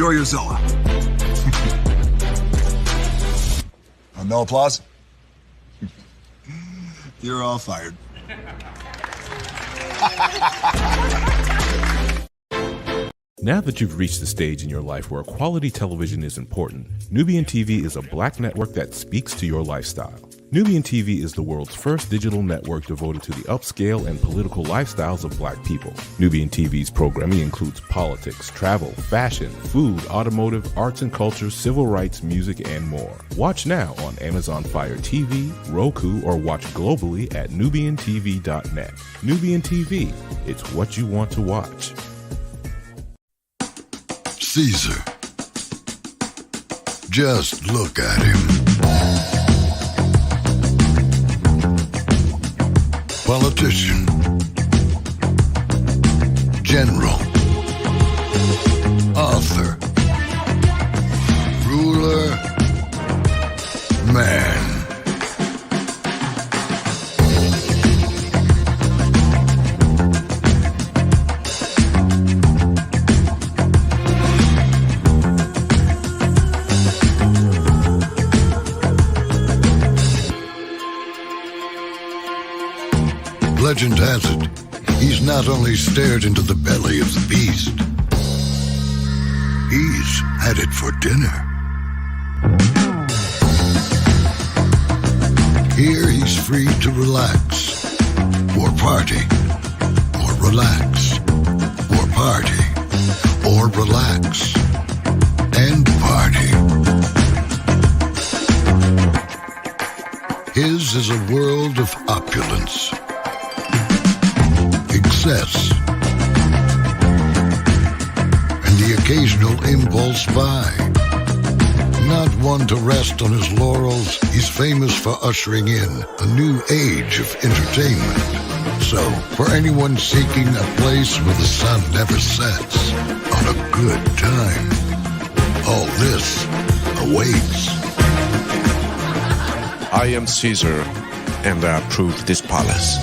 enjoy your Zoa. No applause? You're all fired. Now that you've reached the stage in your life where quality television is important, Nubian TV is a black network that speaks to your lifestyle. Nubian TV is the world's first digital network devoted to the upscale and political lifestyles of black people. Nubian TV's programming includes politics, travel, fashion, food, automotive, arts and culture, civil rights, music, and more. Watch now on Amazon Fire TV, Roku, or watch globally at nubiantv.net. Nubian TV, it's what you want to watch. Caesar. Just look at him. Politician. General. Author. Ruler. Man. Legend has it, he's not only stared into the belly of the beast, he's had it for dinner. Here he's free to relax, or party, or relax, or party, or relax, and party. His is a world of opulence. Excess, and the occasional impulse buy. Not one to rest on his laurels, he's famous for ushering in a new age of entertainment. So, for anyone seeking a place where the sun never sets, on a good time, all this awaits. I am Caesar, and I approve this palace.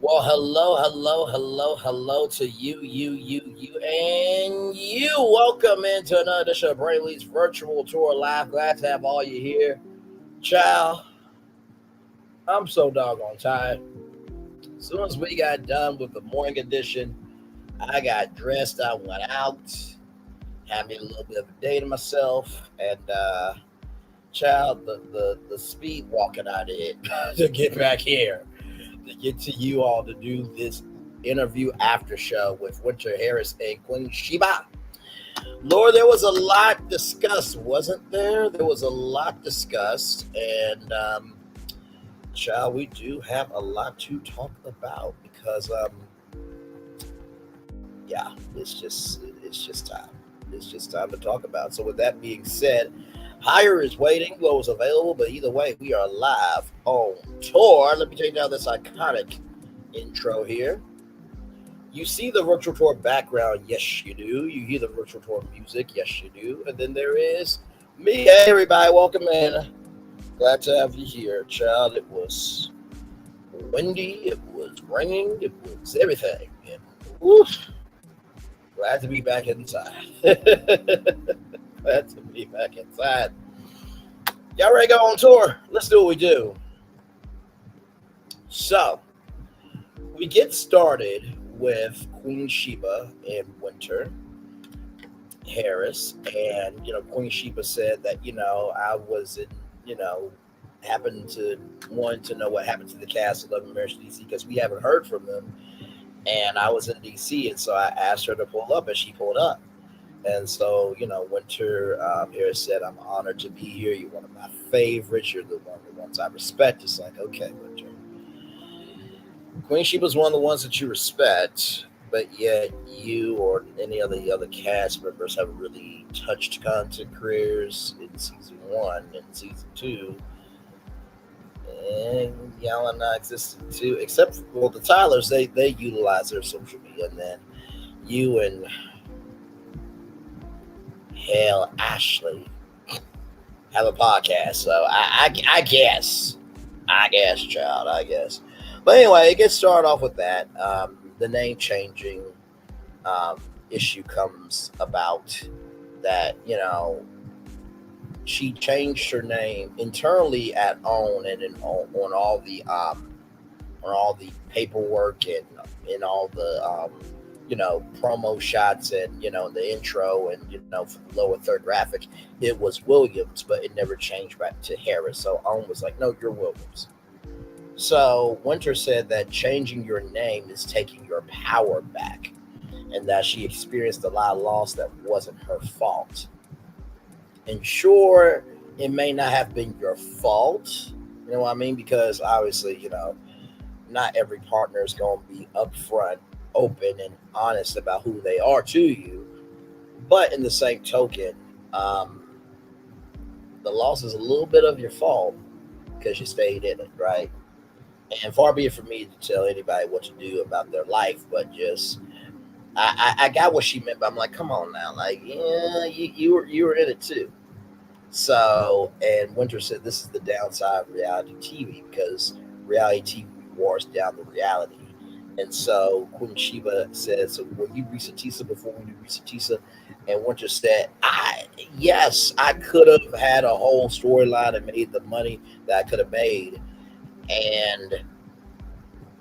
Well, hello to you, and you. Welcome into another edition of Braylon's Virtual Tour Live. Glad to have all you here. Child, I'm so doggone tired. As soon as we got done with the morning edition, I got dressed, I went out, had me a little bit of a day to myself, and child, the speed walking out of it to get back here, to get to you all to do this interview after show with Wynter, Harris, and Queen Sheba. Lord, there was a lot discussed, wasn't there? There was a lot discussed, and child, we do have a lot to talk about because yeah, it's just time. It's just time to talk about. So with that being said, Higher is waiting, Low is available, but either way, we are live on tour. Let me take down this iconic intro here. You see the virtual tour background, yes you do. You hear the virtual tour music, yes you do. And then there is me. Hey everybody, welcome in. Glad to have you here, child. It was windy, it was raining, it was everything. And woof, glad to be back inside. Glad to be back inside. Y'all ready to go on tour? Let's do what we do. So, we get started with Queen Sheba and Wynter, Harris. And, Queen Sheba said that, I was in, happened to want to know what happened to the cast of Love and Marriage DC because we haven't heard from them. And I was in DC, and so I asked her to pull up, and she pulled up. And so, Wynter Harris said, I'm honored to be here. You're one of my favorites. You're the ones I respect. It's like, okay, Wynter. Queen Sheba's one of the ones that you respect. but yet you or any of the other cast members haven't really touched content creators in season one and season two, and y'all are not existing too. Except for well, the Tylers, they utilize their social media, and then you and hell Ashley have a podcast. So I guess, child, I guess. But anyway, it gets started off with that. The name changing um, issue comes about that, she changed her name internally at OWN and on all the paperwork and in all the promo shots and the intro and for the lower third graphic, it was Williams, but it never changed back to Harris. So OWN was like, no, you're Williams. So Wynter said that changing your name is taking your power back, and that she experienced a lot of loss that wasn't her fault. And sure, it may not have been your fault, you know what I mean? Because obviously, not every partner is going to be upfront, open, and honest about who they are to you. But in the same token, the loss is a little bit of your fault because you stayed in it, right? And far be it for me to tell anybody what to do about their life, but just I got what she meant. But I'm like, come on now, like, yeah, you were in it too. So, and Wynter said this is the downside of reality TV, because reality TV wars down the reality. And so Queen Sheba said, so will you reset Tisa before we do reset Tisa? And Wynter said, yes, I could have had a whole storyline and made the money that I could have made. And,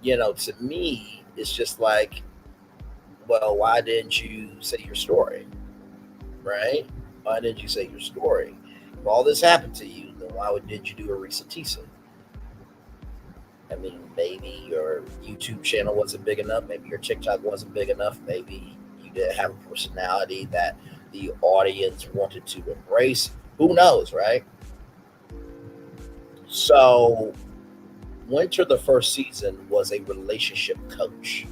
to me, it's just like, well, why didn't you say your story? Right? Why didn't you say your story? If all this happened to you, then why didn't you do a Risa Tisa? I mean, maybe your YouTube channel wasn't big enough. Maybe your TikTok wasn't big enough. Maybe you didn't have a personality that the audience wanted to embrace. Who knows, right? So, Wynter, the first season, was a relationship coach.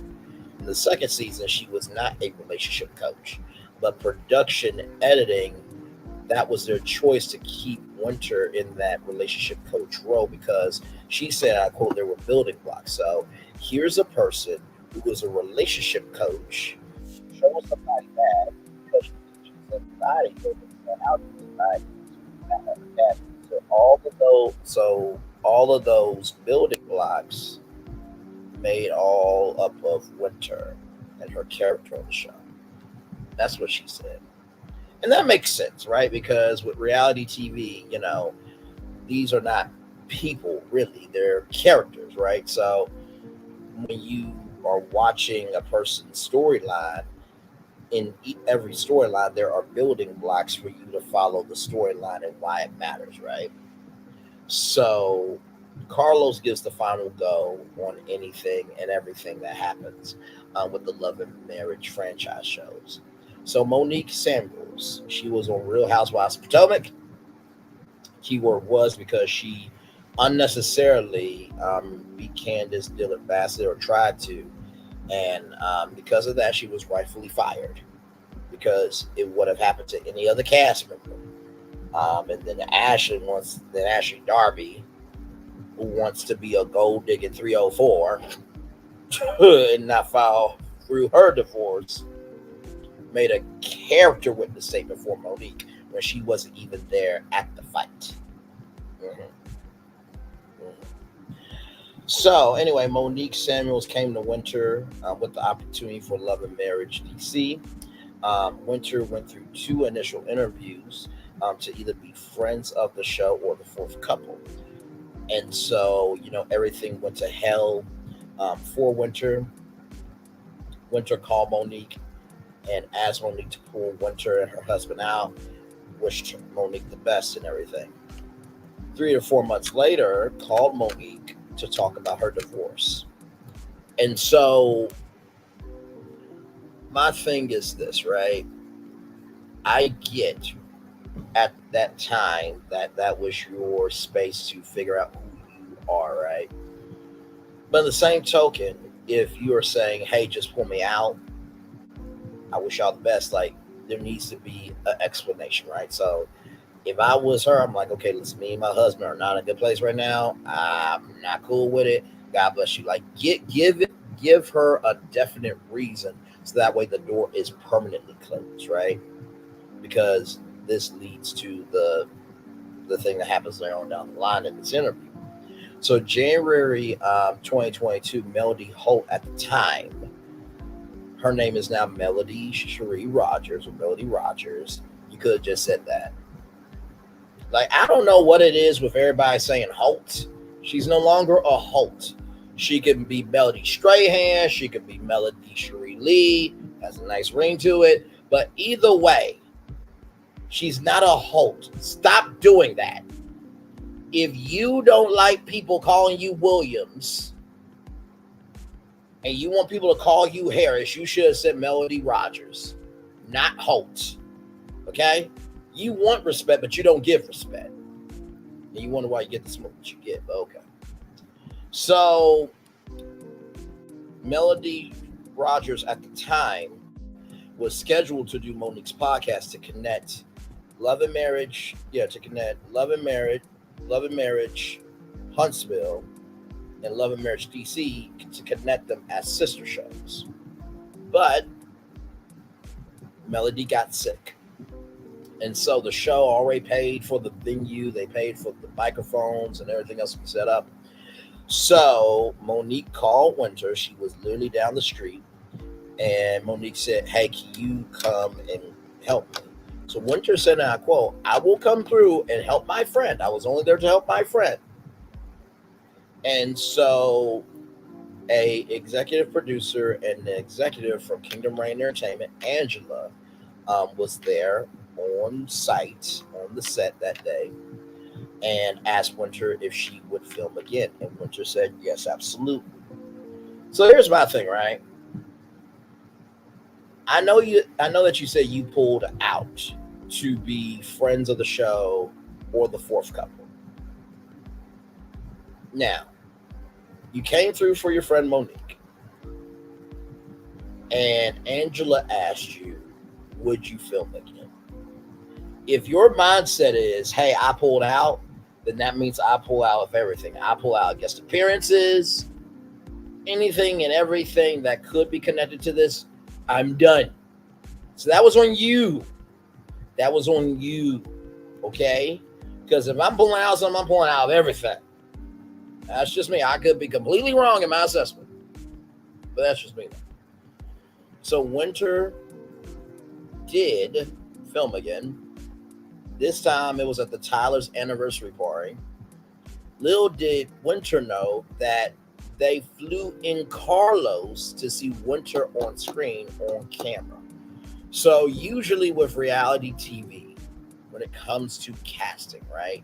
In the second season, she was not a relationship coach. But production editing, that was their choice to keep Wynter in that relationship coach role, because she said, I quote, there were building blocks. So here's a person who was a relationship coach showing somebody that, because she teaches somebody how to decide. So all of those building blocks made all up of Wynter and her character on the show. That's what she said. And that makes sense, right? Because with reality TV, these are not people, really. They're characters, right? So when you are watching a person's storyline, in every storyline, there are building blocks for you to follow the storyline and why it matters, right? So Carlos gives the final go on anything and everything that happens with the Love and Marriage franchise shows. So Monique Samuels, she was on Real Housewives of Potomac. Keyword was because she unnecessarily beat Candace Dillard Bassett, or tried to. And because of that, she was rightfully fired, because it would have happened to any other cast member. And then Ashley Darby, who wants to be a gold digging 304 and not file through her divorce, made a character witness statement for Monique when she wasn't even there at the fight. Mm-hmm. Mm-hmm. So anyway, Monique Samuels came to Wynter with the opportunity for Love and Marriage DC. Wynter went through 2 initial interviews to either be friends of the show or the fourth couple. And so, everything went to hell for Wynter. Wynter called Monique and asked Monique to pull Wynter and her husband out, wished Monique the best and everything. 3 or 4 months later, called Monique to talk about her divorce. And so my thing is this, right? I get at that time that was your space to figure out who you are, right? But in the same token, if you are saying, hey, just pull me out, I wish y'all the best. Like, there needs to be an explanation, right? So if I was her, I'm like, okay, listen, me and my husband are not in a good place right now. I'm not cool with it. God bless you. Like, give her a definite reason, so that way the door is permanently closed, right? Because this leads to the thing that happens later on down the line in this interview. So January 2022, Melody Holt at the time, her name is now Melody Cherie Rogers, or Melody Rogers. You could have just said that. Like, I don't know what it is with everybody saying Holt. She's no longer a Holt. She can be Melody Strahan. She could be Melody Cherie Lee. Has a nice ring to it. But either way, she's not a Holt. Stop doing that. If you don't like people calling you Williams and you want people to call you Harris, you should have said Melody Rogers, not Holt. Okay? You want respect, but you don't give respect. And you wonder why you get the smoke that you get. But okay. So, Melody Rogers at the time was scheduled to do Monique's podcast to connect Love and Marriage, Huntsville, and Love and Marriage DC, to connect them as sister shows. But Melody got sick. And so the show already paid for the venue. They paid for the microphones and everything else to be set up. So Monique called Wynter. She was literally down the street. And Monique said, hey, can you come and help me? So Wynter said, and I quote, I will come through and help my friend. I was only there to help my friend. And so a executive producer and an executive from Kingdom Reign Entertainment, Angela, was there on site, on the set that day, and asked Wynter if she would film again. And Wynter said, yes, absolutely. So here's my thing, right? I know that you said you pulled out to be friends of the show or the fourth couple. Now, you came through for your friend Monique, and Angela asked you, would you film again? If your mindset is, hey, I pulled out, then that means I pull out of everything. I pull out guest appearances, anything and everything that could be connected to this, I'm done. So that was on you. That was on you, okay? Because if I'm pulling out something, I'm pulling out of everything. That's just me. I could be completely wrong in my assessment, but that's just me. So Wynter did film again. This time it was at the Tyler's anniversary party. Little did Wynter know that they flew in Carlos to see Wynter on screen, on camera. So usually with reality TV, when it comes to casting, right,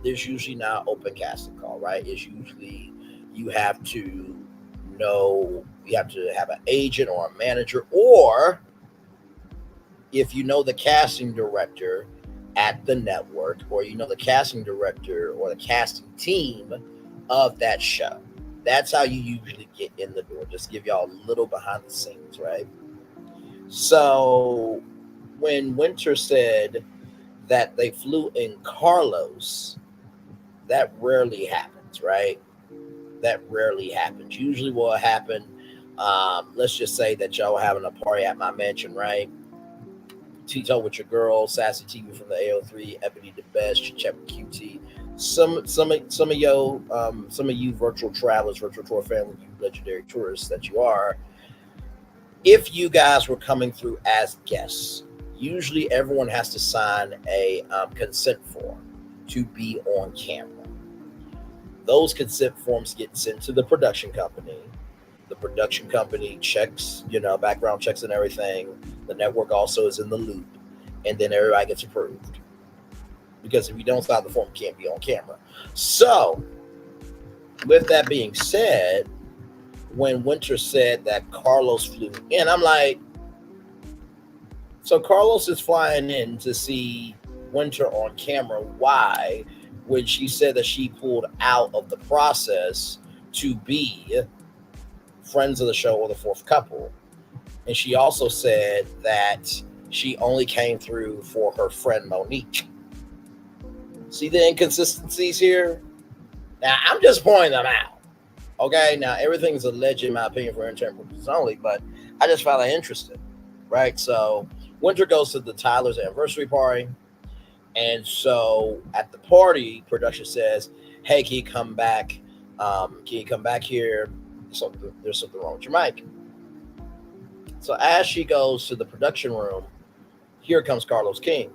there's usually not an open casting call, right? It's usually you have to have an agent or a manager, or if you know the casting director at the network, or you know the casting director or the casting team of that show. That's how you usually get in the door. Just give y'all a little behind the scenes, right? So when Wynter said that they flew in Carlos, that rarely happens, right? That rarely happens. Usually what will happen, let's just say that y'all were having a party at my mansion, right? Tito with your girl, Sassy TV from the AO3, Ebony the Best, Chip QT. Some of you virtual travelers, virtual tour family, you legendary tourists that you are, if you guys were coming through as guests, usually everyone has to sign a consent form to be on camera. Those consent forms get sent to the production company. The production company checks, background checks and everything. The network also is in the loop, and then everybody gets approved. Because if you don't sign the form, you can't be on camera. So, with that being said, when Wynter said that Carlos flew in, I'm like, so Carlos is flying in to see Wynter on camera. Why? When she said that she pulled out of the process to be friends of the show or the fourth couple. And she also said that she only came through for her friend Monique. See the inconsistencies here? Now, I'm just pointing them out. Okay? Now, everything's alleged, in my opinion, for entertainment purposes only, but I just found that interesting. Right? So, Wynter goes to the Tyler's anniversary party. And so, at the party, production says, hey, can you come back? Can you come back here? There's something wrong with your mic. So as she goes to the production room, here comes Carlos King.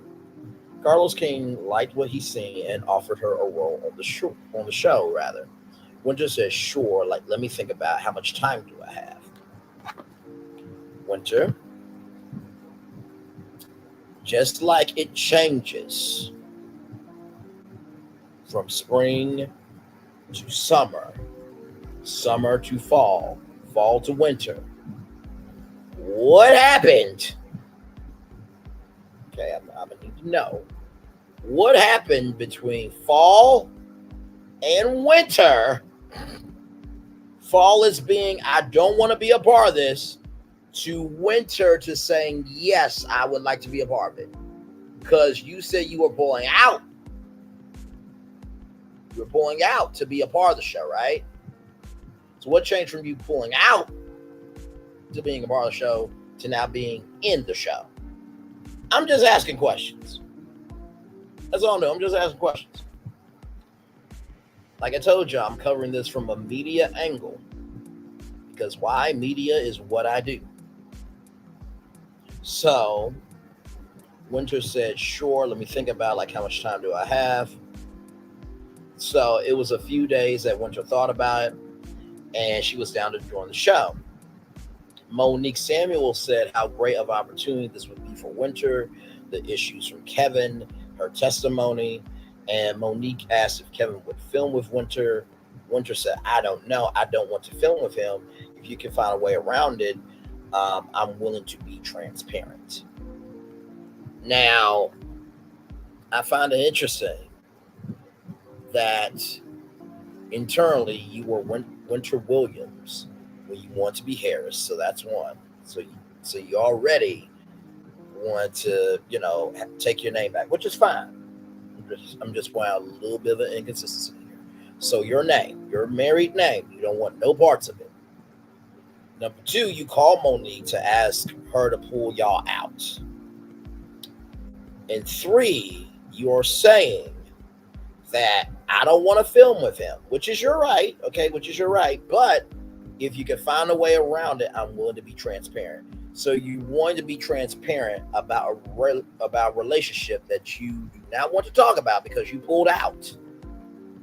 Carlos King liked what he's seen and offered her a role on the show. Wynter says, sure, like, let me think about how much time do I have. Wynter, just like it changes from spring to summer, summer to fall, fall to winter. What happened? Okay, I'm gonna need to know what happened between fall and winter. Fall is being, I don't want to be a part of this, to winter to saying, yes, I would like to be a part of it. Because you said you were pulling out. You were pulling out to be a part of the show, right? So what changed from you pulling out to being a part of the show to now being in the show? I'm just asking questions. That's all I'm doing. I'm just asking questions. Like I told you, I'm covering this from a media angle. Because why? Media is what I do. So, Wynter said, sure, let me think about like how much time do I have. So it was a few days that Wynter thought about it, and she was down to join the show. Monique Samuel said how great of an opportunity this would be for Wynter, the issues from Kevin, her testimony, and Monique asked if Kevin would film with Wynter. Wynter said, I don't know. I don't want to film with him. If you can find a way around it, I'm willing to be transparent. Now, I find it interesting that internally you were Wynter Williams when you want to be Harris, so that's one. So you already want to, take your name back, which is fine. I'm just pointing out a little bit of an inconsistency here. So your name, your married name, you don't want no parts of it. Number two, you call Monique to ask her to pull y'all out. And three, you're saying that I don't want to film with him, which is your right, okay, but if you can find a way around it, I'm willing to be transparent. So you want to be transparent about a relationship that you do not want to talk about because you pulled out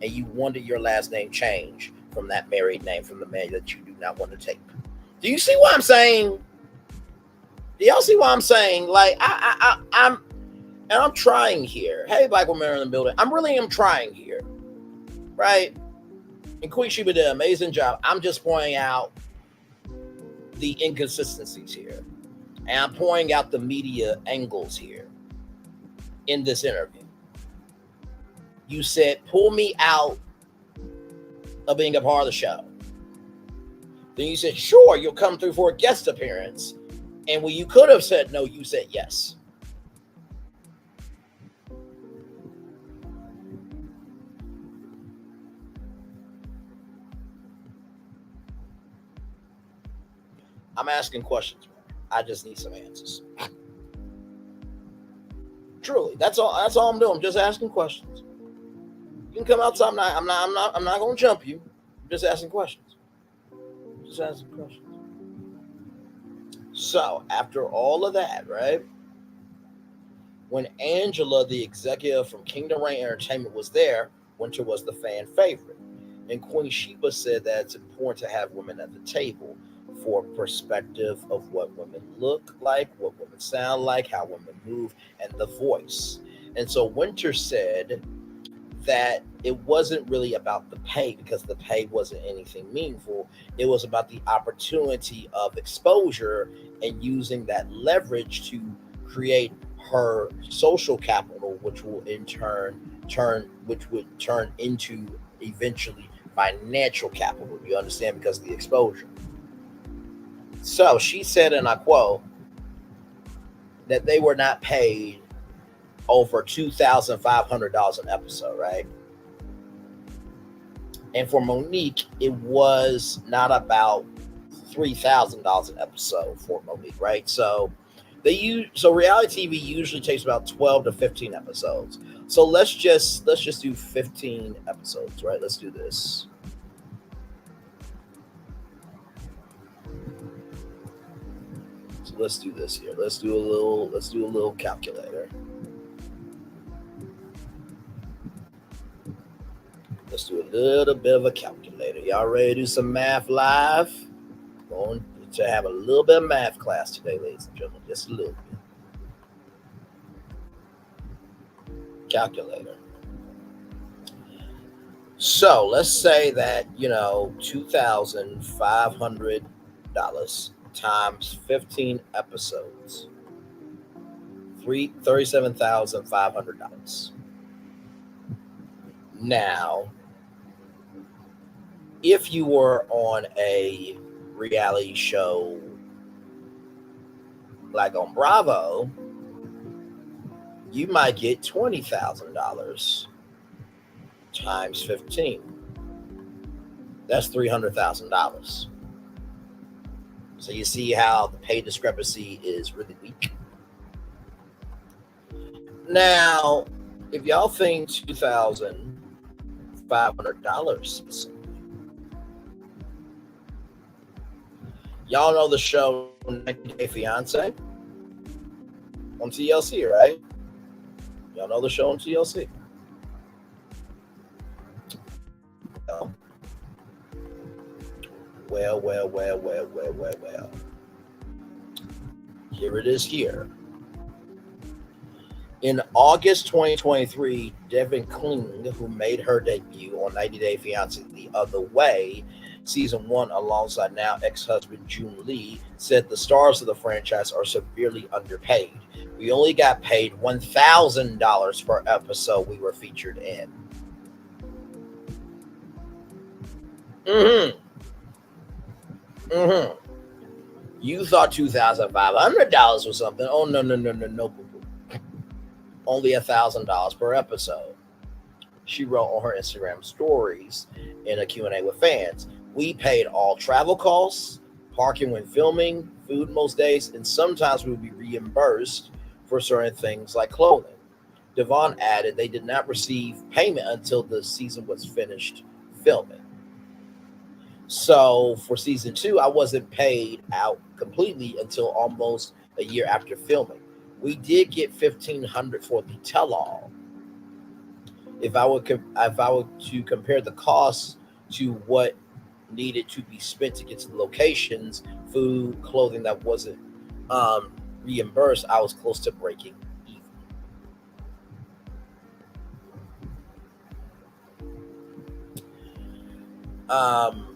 and you wanted your last name changed from that married name from the man that you do not want to take. Do you see what I'm saying? Do y'all see what I'm saying? Like I'm trying here. Hey, Black women in the building. I really am trying here, right? And Queen Sheba did an amazing job. I'm just pointing out the inconsistencies here. And I'm pointing out the media angles here in this interview. You said, pull me out of being a part of the show. Then you said, sure, you'll come through for a guest appearance. And when you could have said no, you said yes. I'm asking questions. I just need some answers. Truly, that's all I'm doing. I'm just asking questions. You can come outside. I'm not going to jump you. I'm just asking questions. So after all of that, right? When Angela, the executive from Kingdom Reign Entertainment, was there, Wynter was the fan favorite. And Queen Sheba said that it's important to have women at the table for perspective of what women look like, what women sound like, how women move, and the voice. And so Wynter said that it wasn't really about the pay because the pay wasn't anything meaningful. It was about the opportunity of exposure and using that leverage to create her social capital, which will in turn would turn into eventually financial capital. You understand? Because of the exposure. So she said, and I quote, that they were not paid over $2,500 an episode, right? And for Monique, it was not about $3,000 an episode for Monique, right? So reality TV usually takes about 12 to 15 episodes. So let's just do 15 episodes, right? Let's do this. So let's do this here. Let's do a little calculator. Let's do a little bit of a calculator. Y'all ready to do some math live? Going to have a little bit of math class today, ladies and gentlemen. Just a little bit. Calculator. So let's say that, $2,500 times 15 episodes. $37,500. Now, if you were on a reality show like on Bravo, you might get $20,000 times 15. That's $300,000. So you see how the pay discrepancy is really weak. Now, if y'all think $2,500, y'all know the show 90 Day Fiance on TLC, right? Y'all know the show on TLC. Well. Here it is here. In August 2023, Devin Kling, who made her debut on 90 Day Fiancé The Other Way, season 1, alongside now ex-husband June Lee, said the stars of the franchise are severely underpaid. We only got paid $1,000 per episode we were featured in. You thought $2,500 was something. Oh, no, boo-boo. Only $1,000 per episode. She wrote on her Instagram stories in a Q&A with fans. We paid all travel costs, parking when filming, food most days, and sometimes we would be reimbursed for certain things like clothing. Devon added they did not receive payment until the season was finished filming. So for season 2, I wasn't paid out completely until almost a year after filming. We did get $1,500 for the tell-all. If I were to compare the costs to what needed to be spent to get to the locations, food, clothing that wasn't reimbursed, I was close to breaking even.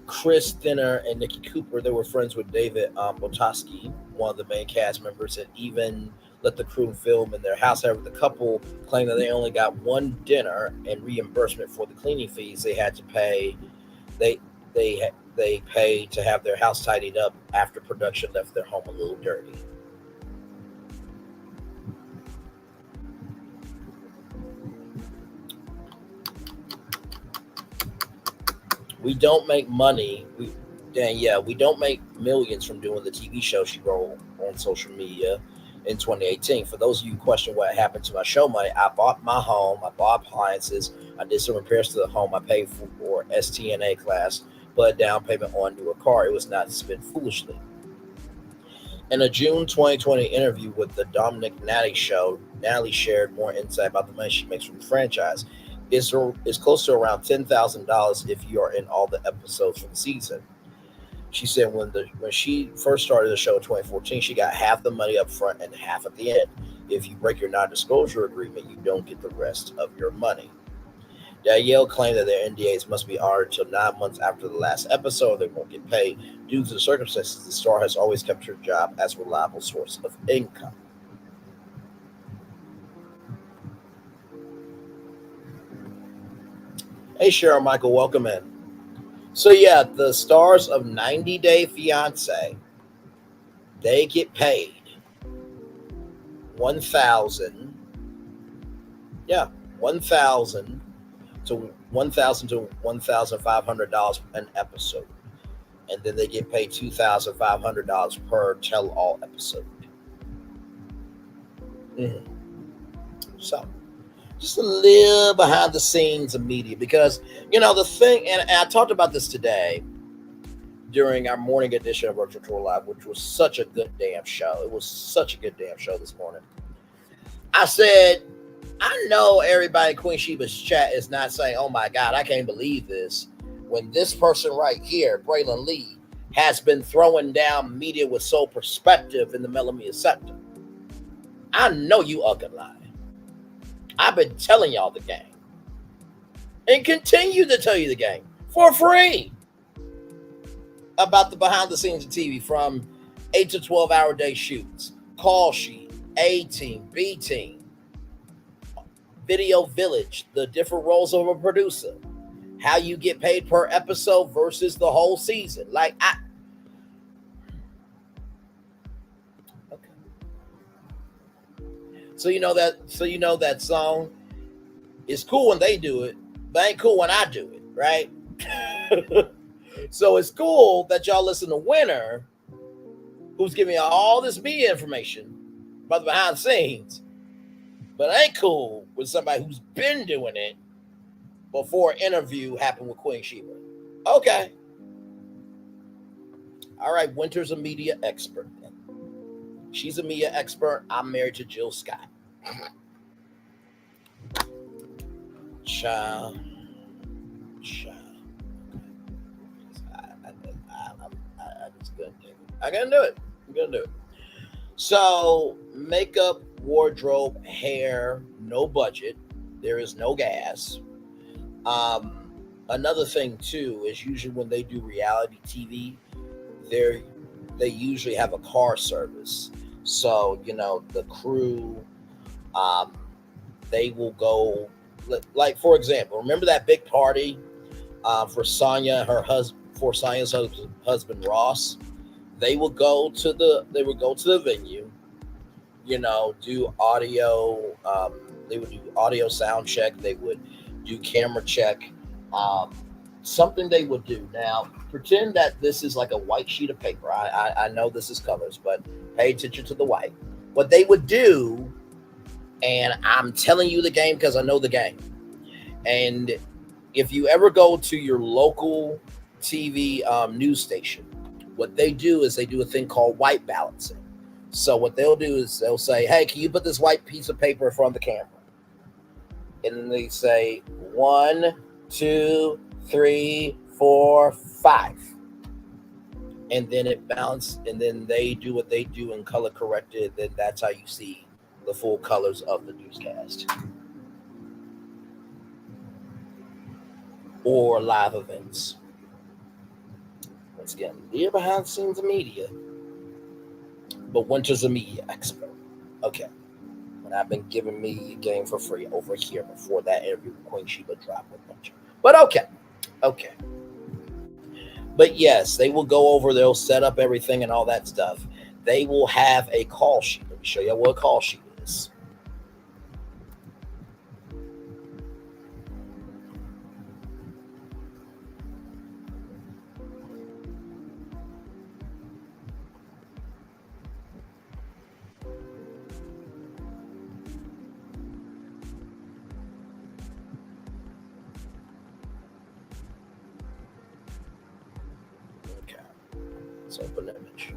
Chris Thinner and Nikki Cooper, they were friends with David Botoski, one of the main cast members, and even let the crew film in their house. However, the couple claimed that they only got one dinner and reimbursement for the cleaning fees they had to pay. They paid to have their house tidied up after production left their home a little dirty. We don't make money. We don't make millions from doing the TV show, she wrote on social media in 2018. For those of you who question what happened to my show money, I bought my home, I bought appliances, I did some repairs to the home, I paid for STNA class, put a down payment on a newer car. It was not spent foolishly. In a June 2020 interview with the Dominic Nally show, Nally shared more insight about the money she makes from the franchise. It's close to around $10,000 if you are in all the episodes from the season. She said when she first started the show in 2014, she got half the money up front and half at the end. If you break your non-disclosure agreement, you don't get the rest of your money. Danielle claimed that their NDAs must be honored until 9 months after the last episode. They won't get paid. Due to the circumstances, the star has always kept her job as a reliable source of income. Hey, Cheryl Michael, welcome in. So, yeah, the stars of 90 Day Fiancé they get paid $1,000 to $1,500 an episode, and then they get paid $2,500 per tell-all episode. So, just a little behind the scenes of media, because the thing, and I talked about this today during our morning edition of Virtual Tour Live, which was such a good damn show. It was such a good damn show this morning. I said, I know everybody in Queen Sheba's chat is not saying, oh my God, I can't believe this, when this person right here, Braylon Lee, has been throwing down media with sole perspective in the Melamia sector. I know you can lie. I've been telling y'all the game and continue to tell you the game for free about the behind the scenes of TV, from 8 to 12 hour day shoots, call sheet, A team, B team, video village, the different roles of a producer, how you get paid per episode versus the whole season. So you know that song is cool when they do it, but ain't cool when I do it, right? So it's cool that y'all listen to Wynter, who's giving all this media information about the behind the scenes, but it ain't cool with somebody who's been doing it before an interview happened with Queen Sheba. Okay. All right, Wynter's a media expert. She's a media expert. I'm married to Jill Scott. Child. I just couldn't do it. I'm gonna do it. So, makeup, wardrobe, hair, no budget. There is no gas. Another thing too is usually when they do reality TV, they usually have a car service. So, the crew, they will go, like, for example, remember that big party for Sonya and her husband, for Sonya's husband Ross? They would go to the venue, do audio. They would do audio sound check. They would do camera check. Something they would do. Now, pretend that this is like a white sheet of paper. I know this is colors, but pay attention to the white. What they would do, and I'm telling you the game because I know the game. And if you ever go to your local TV news station, what they do is they do a thing called white balancing. So what they'll do is they'll say, hey, can you put this white piece of paper in front of the camera? And then they say 1, 2, 3, 4, 5. And then it balances, and then they do what they do in color corrected. Then that's how you see the full colors of the newscast or live events. Once again, we're behind the scenes of media, but Wynter's a media expert. Okay. And I've been giving media game for free over here before that interview with Queen Sheba dropped with Wynter. But okay. But yes, they will go over, they'll set up everything and all that stuff. They will have a call sheet. Let me show you what a call sheet is. Open image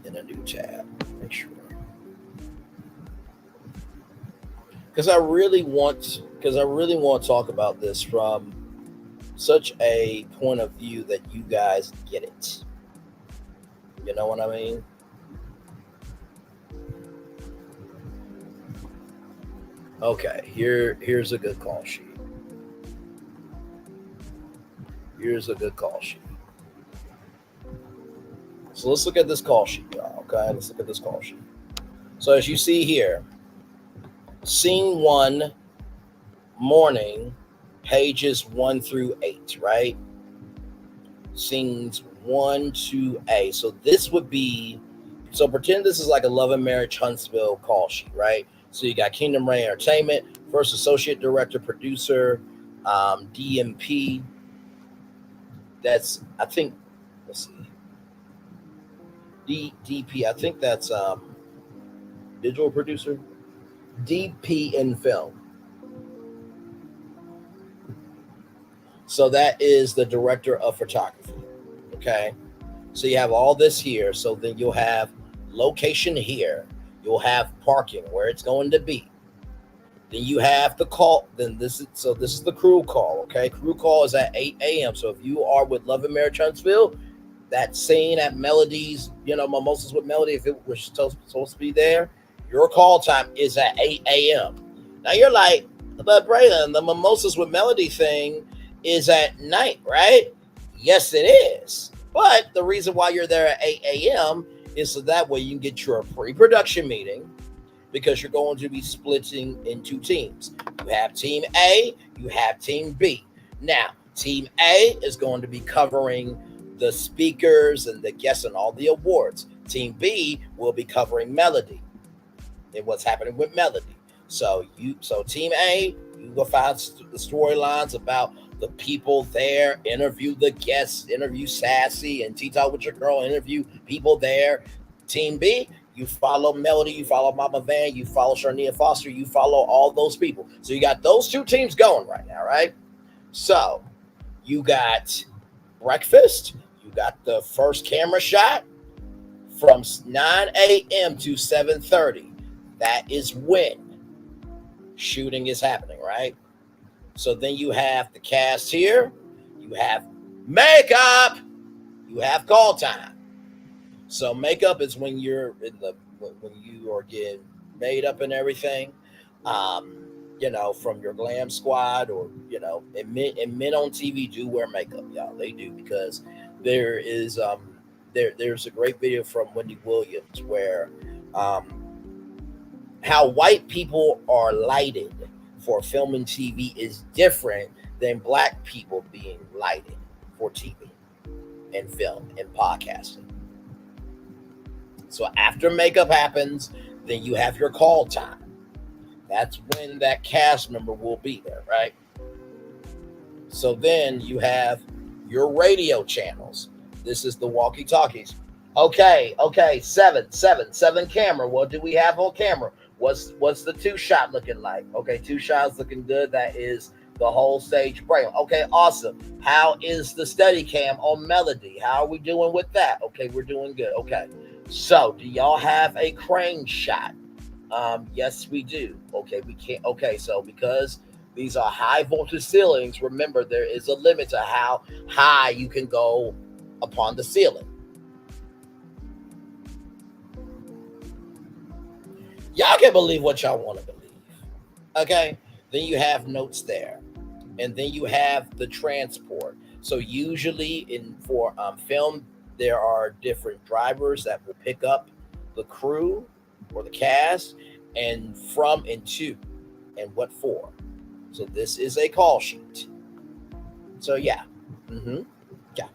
in a new tab. Make sure, because I really want to talk about this from such a point of view that you guys get it. You know what I mean? Okay, here's a good call sheet. Here's a good call sheet. So let's look at this call sheet, y'all. Okay, let's look at this call sheet. So as you see here, scene 1, morning, pages 1 through 8, right? Scenes 1, 2A. So this would be, so pretend this is like a Love and Marriage Huntsville call sheet, right? So you got Kingdom Reign Entertainment, first associate director, producer, DMP. That's, I think, let's see, DP. I think that's digital producer, DP in film. So that is the director of photography. Okay. So you have all this here. So then you'll have location here. You'll have parking where it's going to be. Then you have the call. Then this is the crew call. Okay. Crew call is at 8 a.m. So if you are with Love and Marriage Huntsville, that scene at Melody's, Mimosas with Melody, if it was supposed to be there, your call time is at 8 a.m. Now you're like, but Braylon, the Mimosas with Melody thing is at night, right? Yes, it is. But the reason why you're there at 8 a.m. is so that way you can get your pre-production meeting, because you're going to be splitting into teams. You have Team A, you have Team B. Now, Team A is going to be covering the speakers and the guests and all the awards. Team B will be covering Melody and what's happening with Melody. So Team A, you go find the storylines about the people there, interview the guests, interview Sassy and Tea Talk with Your Girl, interview people there. Team B, you follow Melody, you follow Mama Van, you follow Sharnia Foster, you follow all those people. So you got those two teams going right now, right? So you got breakfast, you got the first camera shot from 9 a.m. to 7:30. That is when shooting is happening, right? So then you have the cast here, you have makeup, you have call time. So makeup is when you're when you are getting made up and everything, from your glam squad, or and men on TV do wear makeup, y'all. They do, because there is there's a great video from Wendy Williams where how white people are lighted for film and TV is different than black people being lighted for TV and film and podcasting. So after makeup happens, then you have your call time. That's when that cast member will be there, right? So then you have your radio channels. This is the walkie-talkies. Okay, 7 camera. What do we have on camera? What's the 2-shot looking like? Okay, 2 shots looking good. That is the whole stage Braylon. Okay, awesome. How is the steady cam on Melody? How are we doing with that? Okay, we're doing good. Okay. So do y'all have a crane shot? Yes, we do. Okay, we can't. Okay, so because these are high voltage ceilings, remember there is a limit to how high you can go upon the ceiling. Y'all can believe what y'all want to believe. Okay, then you have notes there, and then you have the transport. So usually for film, there are different drivers that will pick up the crew or the cast, and from and to, and what for. So this is a call sheet. So yeah. Yeah.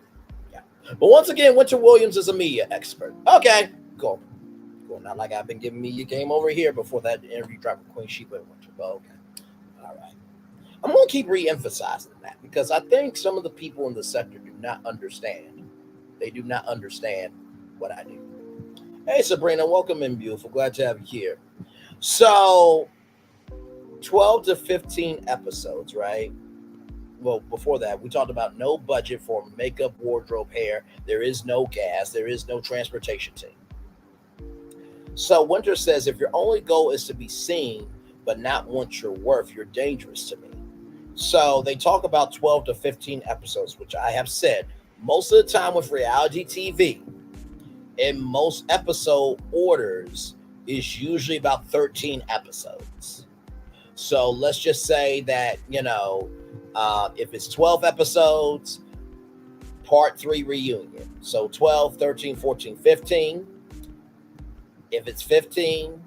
But once again, Wynter Williams is a media expert. Okay, cool. Not like I've been giving media game over here before that interview dropped with Queen Sheba and Wynter. But okay. All right. I'm going to keep re-emphasizing that, because I think some of the people in the sector do not understand. They do not understand what I do. Hey, Sabrina, welcome in, beautiful. Glad to have you here. So 12 to 15 episodes, right? Well, before that, we talked about no budget for makeup, wardrobe, hair. There is no gas. There is no transportation team. So Wynter says, if your only goal is to be seen but not want your worth, you're dangerous to me. So they talk about 12 to 15 episodes, which I have said most of the time with reality TV, in most episode orders is usually about 13 episodes. So let's just say that, if it's 12 episodes, part 3 reunion. So 12, 13, 14, 15. If it's 15,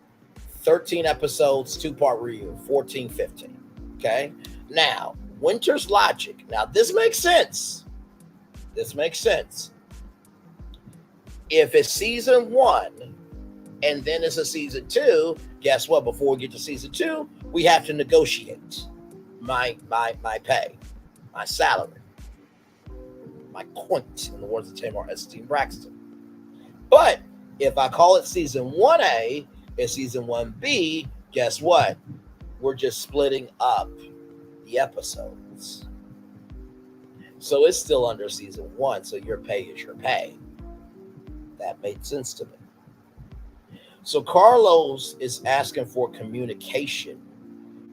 13 episodes, 2-part reunion, 14, 15. Okay. Now, Wynter's logic. Now, this makes sense. If it's season 1 and then it's a season 2, guess what? Before we get to season 2, we have to negotiate my pay, my salary, my quint, in the words of Tamar Esteem Braxton. But if I call it season 1A and season 1B, guess what? We're just splitting up the episodes. So it's still under season 1, so your pay is your pay. That made sense to me. So Carlos is asking for communication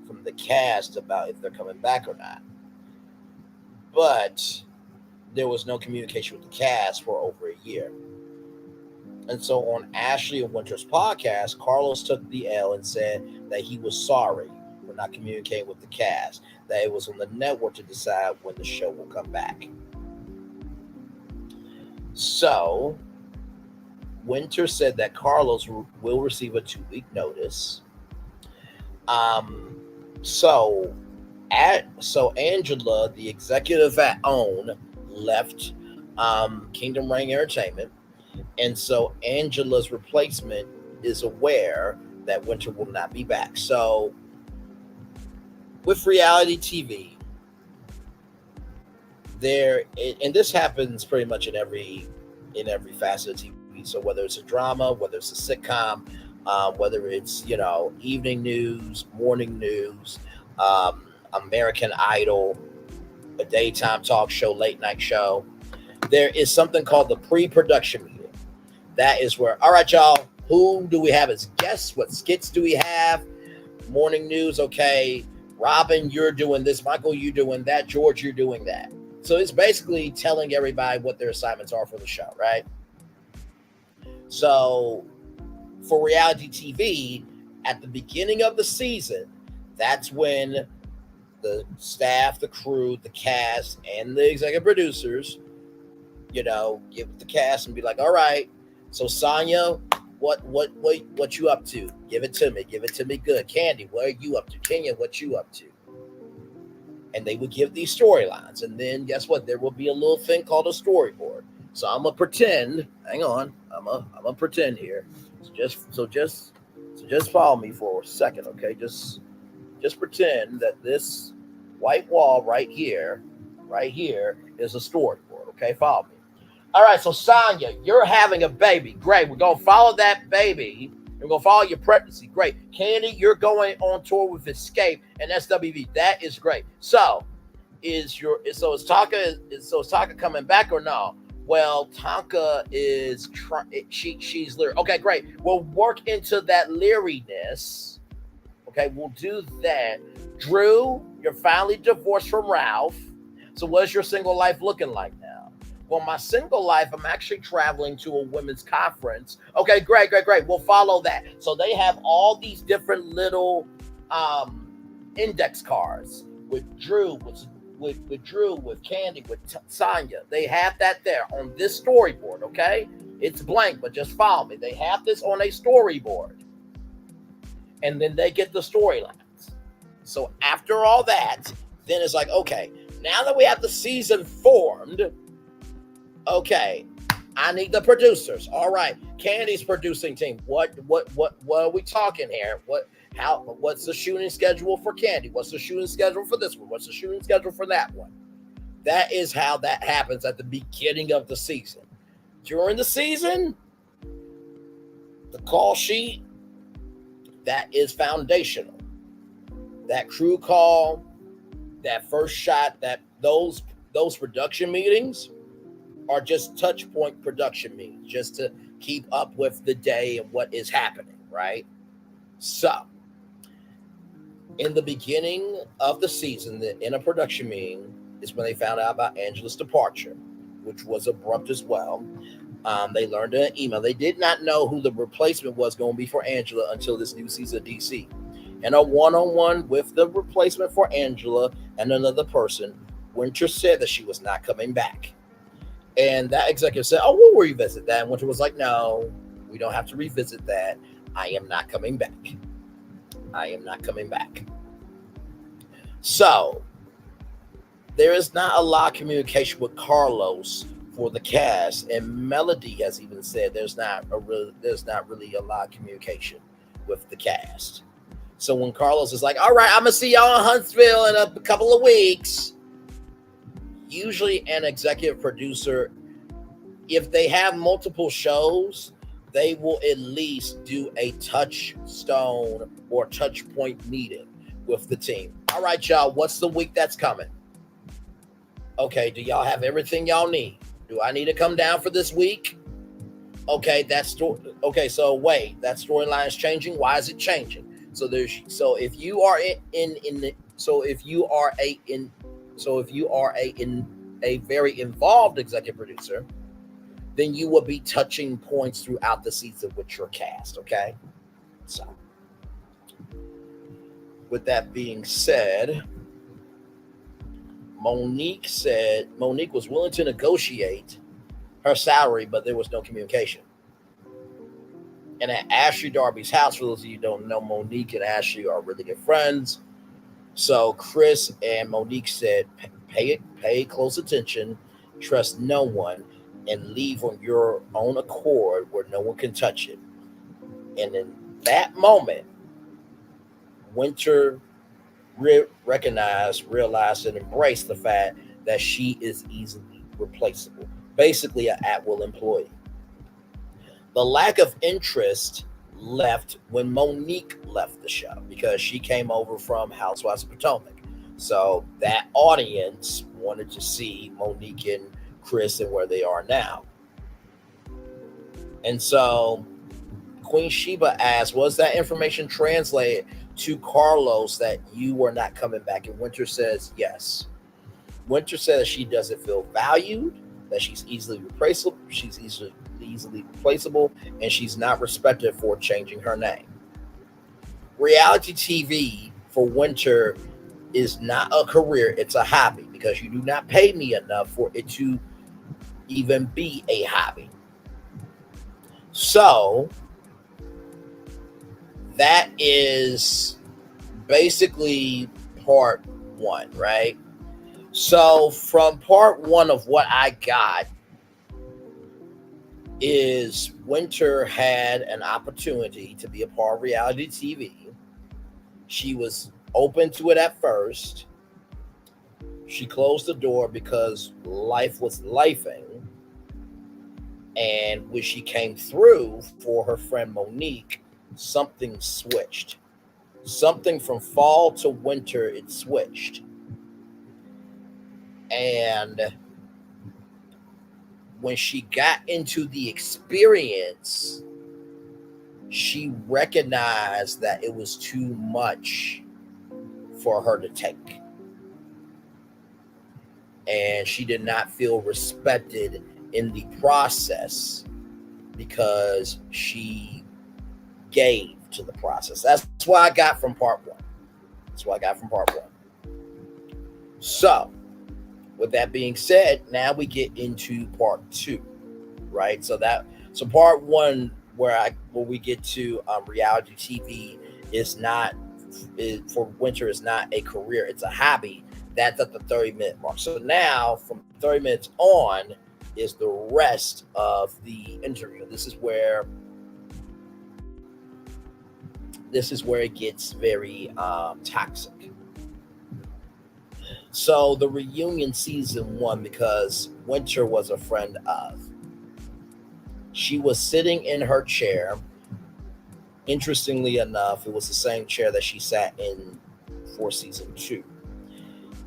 from the cast about if they're coming back or not. But there was no communication with the cast for over a year. And so on Ashley and Wynter's podcast, Carlos took the L and said that he was sorry for not communicating with the cast, that it was on the network to decide when the show will come back. So Wynter said that Carlos will receive a 2-week notice. So Angela, the executive at OWN, left Kingdom Reign Entertainment. And so Angela's replacement is aware that Wynter will not be back. So with reality TV, and this happens pretty much in every facet of TV. So whether it's a drama, whether it's a sitcom, whether it's, evening news, morning news, American Idol, a daytime talk show, late night show, there is something called the pre-production meeting. That is where, all right, y'all, who do we have as guests? What skits do we have? Morning news, okay. Robin, you're doing this. Michael, you're doing that. George, you're doing that. So it's basically telling everybody what their assignments are for the show, right? So for reality TV, at the beginning of the season, that's when the staff, the crew, the cast, and the executive producers, give the cast and be like, all right, so Sonya, what you up to? Give it to me good. Candy, what are you up to? Kenya, what you up to? And they would give these storylines, and then guess what? There will be a little thing called a storyboard. So I'm gonna pretend. Hang on, I'm gonna pretend here. So just follow me for a second, okay? Just pretend that this white wall right here is a storyboard, okay? Follow me. All right, so Sonya, you're having a baby. Great. We're going to follow that baby. We're going to follow your pregnancy. Great. Candy, you're going on tour with Escape and SWV. That is great. So is Tonka coming back or no? Well, Tonka is she's leery. Okay, great. We'll work into that leeriness. Okay, we'll do that. Drew, you're finally divorced from Ralph. So what's your single life looking like now? Well, my single life, I'm actually traveling to a women's conference. Okay, great. We'll follow that. So they have all these different little index cards with Drew, with Candy, with Sonya. They have that there on this storyboard, okay? It's blank, but just follow me. They have this on a storyboard. And then they get the storylines. So after all that, then it's like, okay, now that we have the season formed, okay, I need the producers. All right, Candy's producing team. What are we talking here? What's the shooting schedule for Candy? What's the shooting schedule for this one? What's the shooting schedule for that one? That is how that happens at the beginning of the season. During the season, the call sheet, that is foundational. That crew call, that first shot, that those production meetings are just touch point production meetings, just to keep up with the day and what is happening, right? So, in the beginning of the season, in a production meeting, is when they found out about Angela's departure, which was abrupt as well. They learned in an email. They did not know who the replacement was going to be for Angela until this new season of DC. And a one-on-one with the replacement for Angela and another person, Wynter said that she was not coming back. And that executive said, oh, we'll revisit that. And Wynter was like, no, we don't have to revisit that. I am not coming back. So there is not a lot of communication with Carlos for the cast, and Melody has even said there's not really a lot of communication with the cast. So when Carlos is like, all right, I'm gonna see y'all in Huntsville in a couple of weeks, usually an executive producer, if they have multiple shows, they will at least do a touchstone or touch point meeting with the team. All right, y'all, what's the week that's coming? Okay, do y'all have everything y'all need? Do I need to come down for this week? Okay, so wait, that storyline is changing. Why is it changing? So if you are a very involved executive producer, then you will be touching points throughout the season with your cast. Okay, so with that being said, Monique was willing to negotiate her salary, but there was no communication. And at Ashley Darby's house, for those of you who don't know, Monique and Ashley are really good friends. So Chris and Monique said, pay close attention, trust no one, and leave on your own accord where no one can touch it. And in that moment, Wynter realized, and embraced the fact that she is easily replaceable. Basically, an at-will employee. The lack of interest left when Monique left the show because she came over from Housewives of Potomac. So that audience wanted to see Monique and Chris and where they are now. And so Queen Sheba asked, was that information translated to Carlos that you were not coming back? And Wynter says yes. Wynter says she doesn't feel valued, that she's easily replaceable. She's easily replaceable, and she's not respected for changing her name. Reality TV for Wynter is not a career, it's a hobby, because you do not pay me enough for it to even be a hobby. So that is basically part one, right? So from part one of what I got is Wynter had an opportunity to be a part of reality TV. She was open to it at first. She closed the door because life was lifing. And when she came through for her friend Monique, something switched. Something from fall to winter, it switched. And when she got into the experience, she recognized that it was too much for her to take. And she did not feel respected in the process because she gave to the process. That's what I got from part one. So, with that being said, now we get into part two, right? So part one, where we get to reality TV for Wynter is not a career, it's a hobby. That's at the 30-minute mark. So now, from 30 minutes on, is the rest of the interview. This is where it gets very toxic. So the reunion season one, because Wynter was a friend of. She was sitting in her chair. Interestingly enough, it was the same chair that she sat in for season two.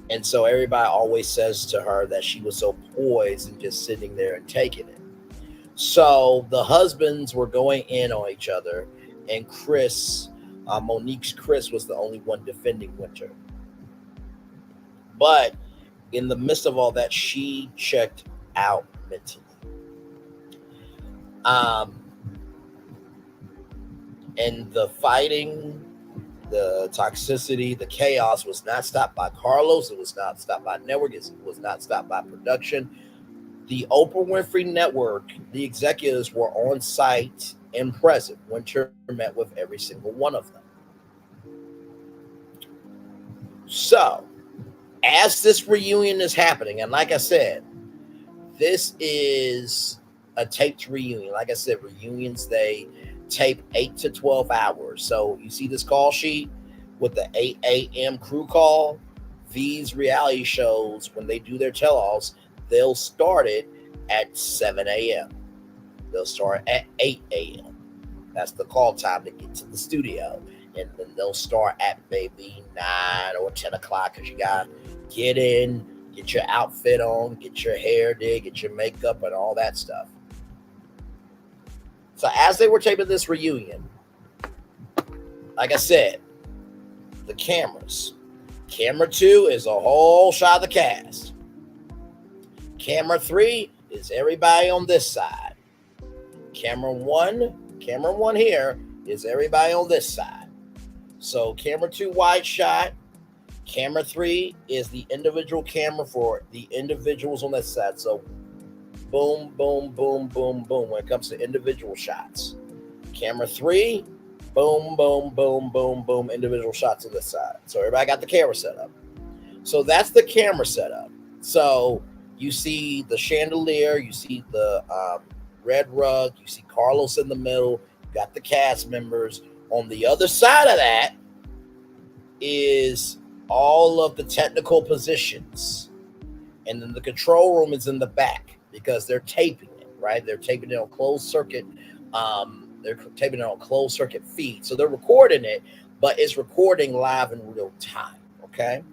And so everybody always says to her that she was so poised and just sitting there and taking it. So the husbands were going in on each other, and Monique's Chris was the only one defending Wynter. But in the midst of all that, she checked out mentally. And the fighting, the toxicity, the chaos was not stopped by Carlos. It was not stopped by network. It was not stopped by production. The Oprah Winfrey Network, the executives were on site and present. Wynter met with every single one of them. So, as this reunion is happening, and like I said, this is a taped reunion. Like I said, reunions, they tape 8 to 12 hours. So you see this call sheet with the 8 a.m. crew call. These reality shows, when they do their tell-alls, they'll start it at 7 a.m. They'll start at 8 a.m. That's the call time to get to the studio. And then they'll start at maybe 9 or 10 o'clock because you got to get in, get your outfit on, get your hair did, get your makeup and all that stuff. So as they were taping this reunion, like I said, the cameras. Camera 2 is a whole shot of the cast. Camera 3 is everybody on this side. Camera one here is everybody on this side. So camera 2 wide shot. Camera 3 is the individual camera for the individuals on this side. So boom, boom, boom, boom, boom when it comes to individual shots. Camera 3, boom, boom, boom, boom, boom, individual shots on this side. So everybody got the camera set up. So that's the camera setup. So you see the chandelier, you see the red rug, you see Carlos in the middle, you got the cast members. On the other side of that is all of the technical positions. And then the control room is in the back because they're taping it, right? They're taping it on closed circuit. They're taping it on closed circuit feed. So they're recording it, but it's recording live in real time, okay?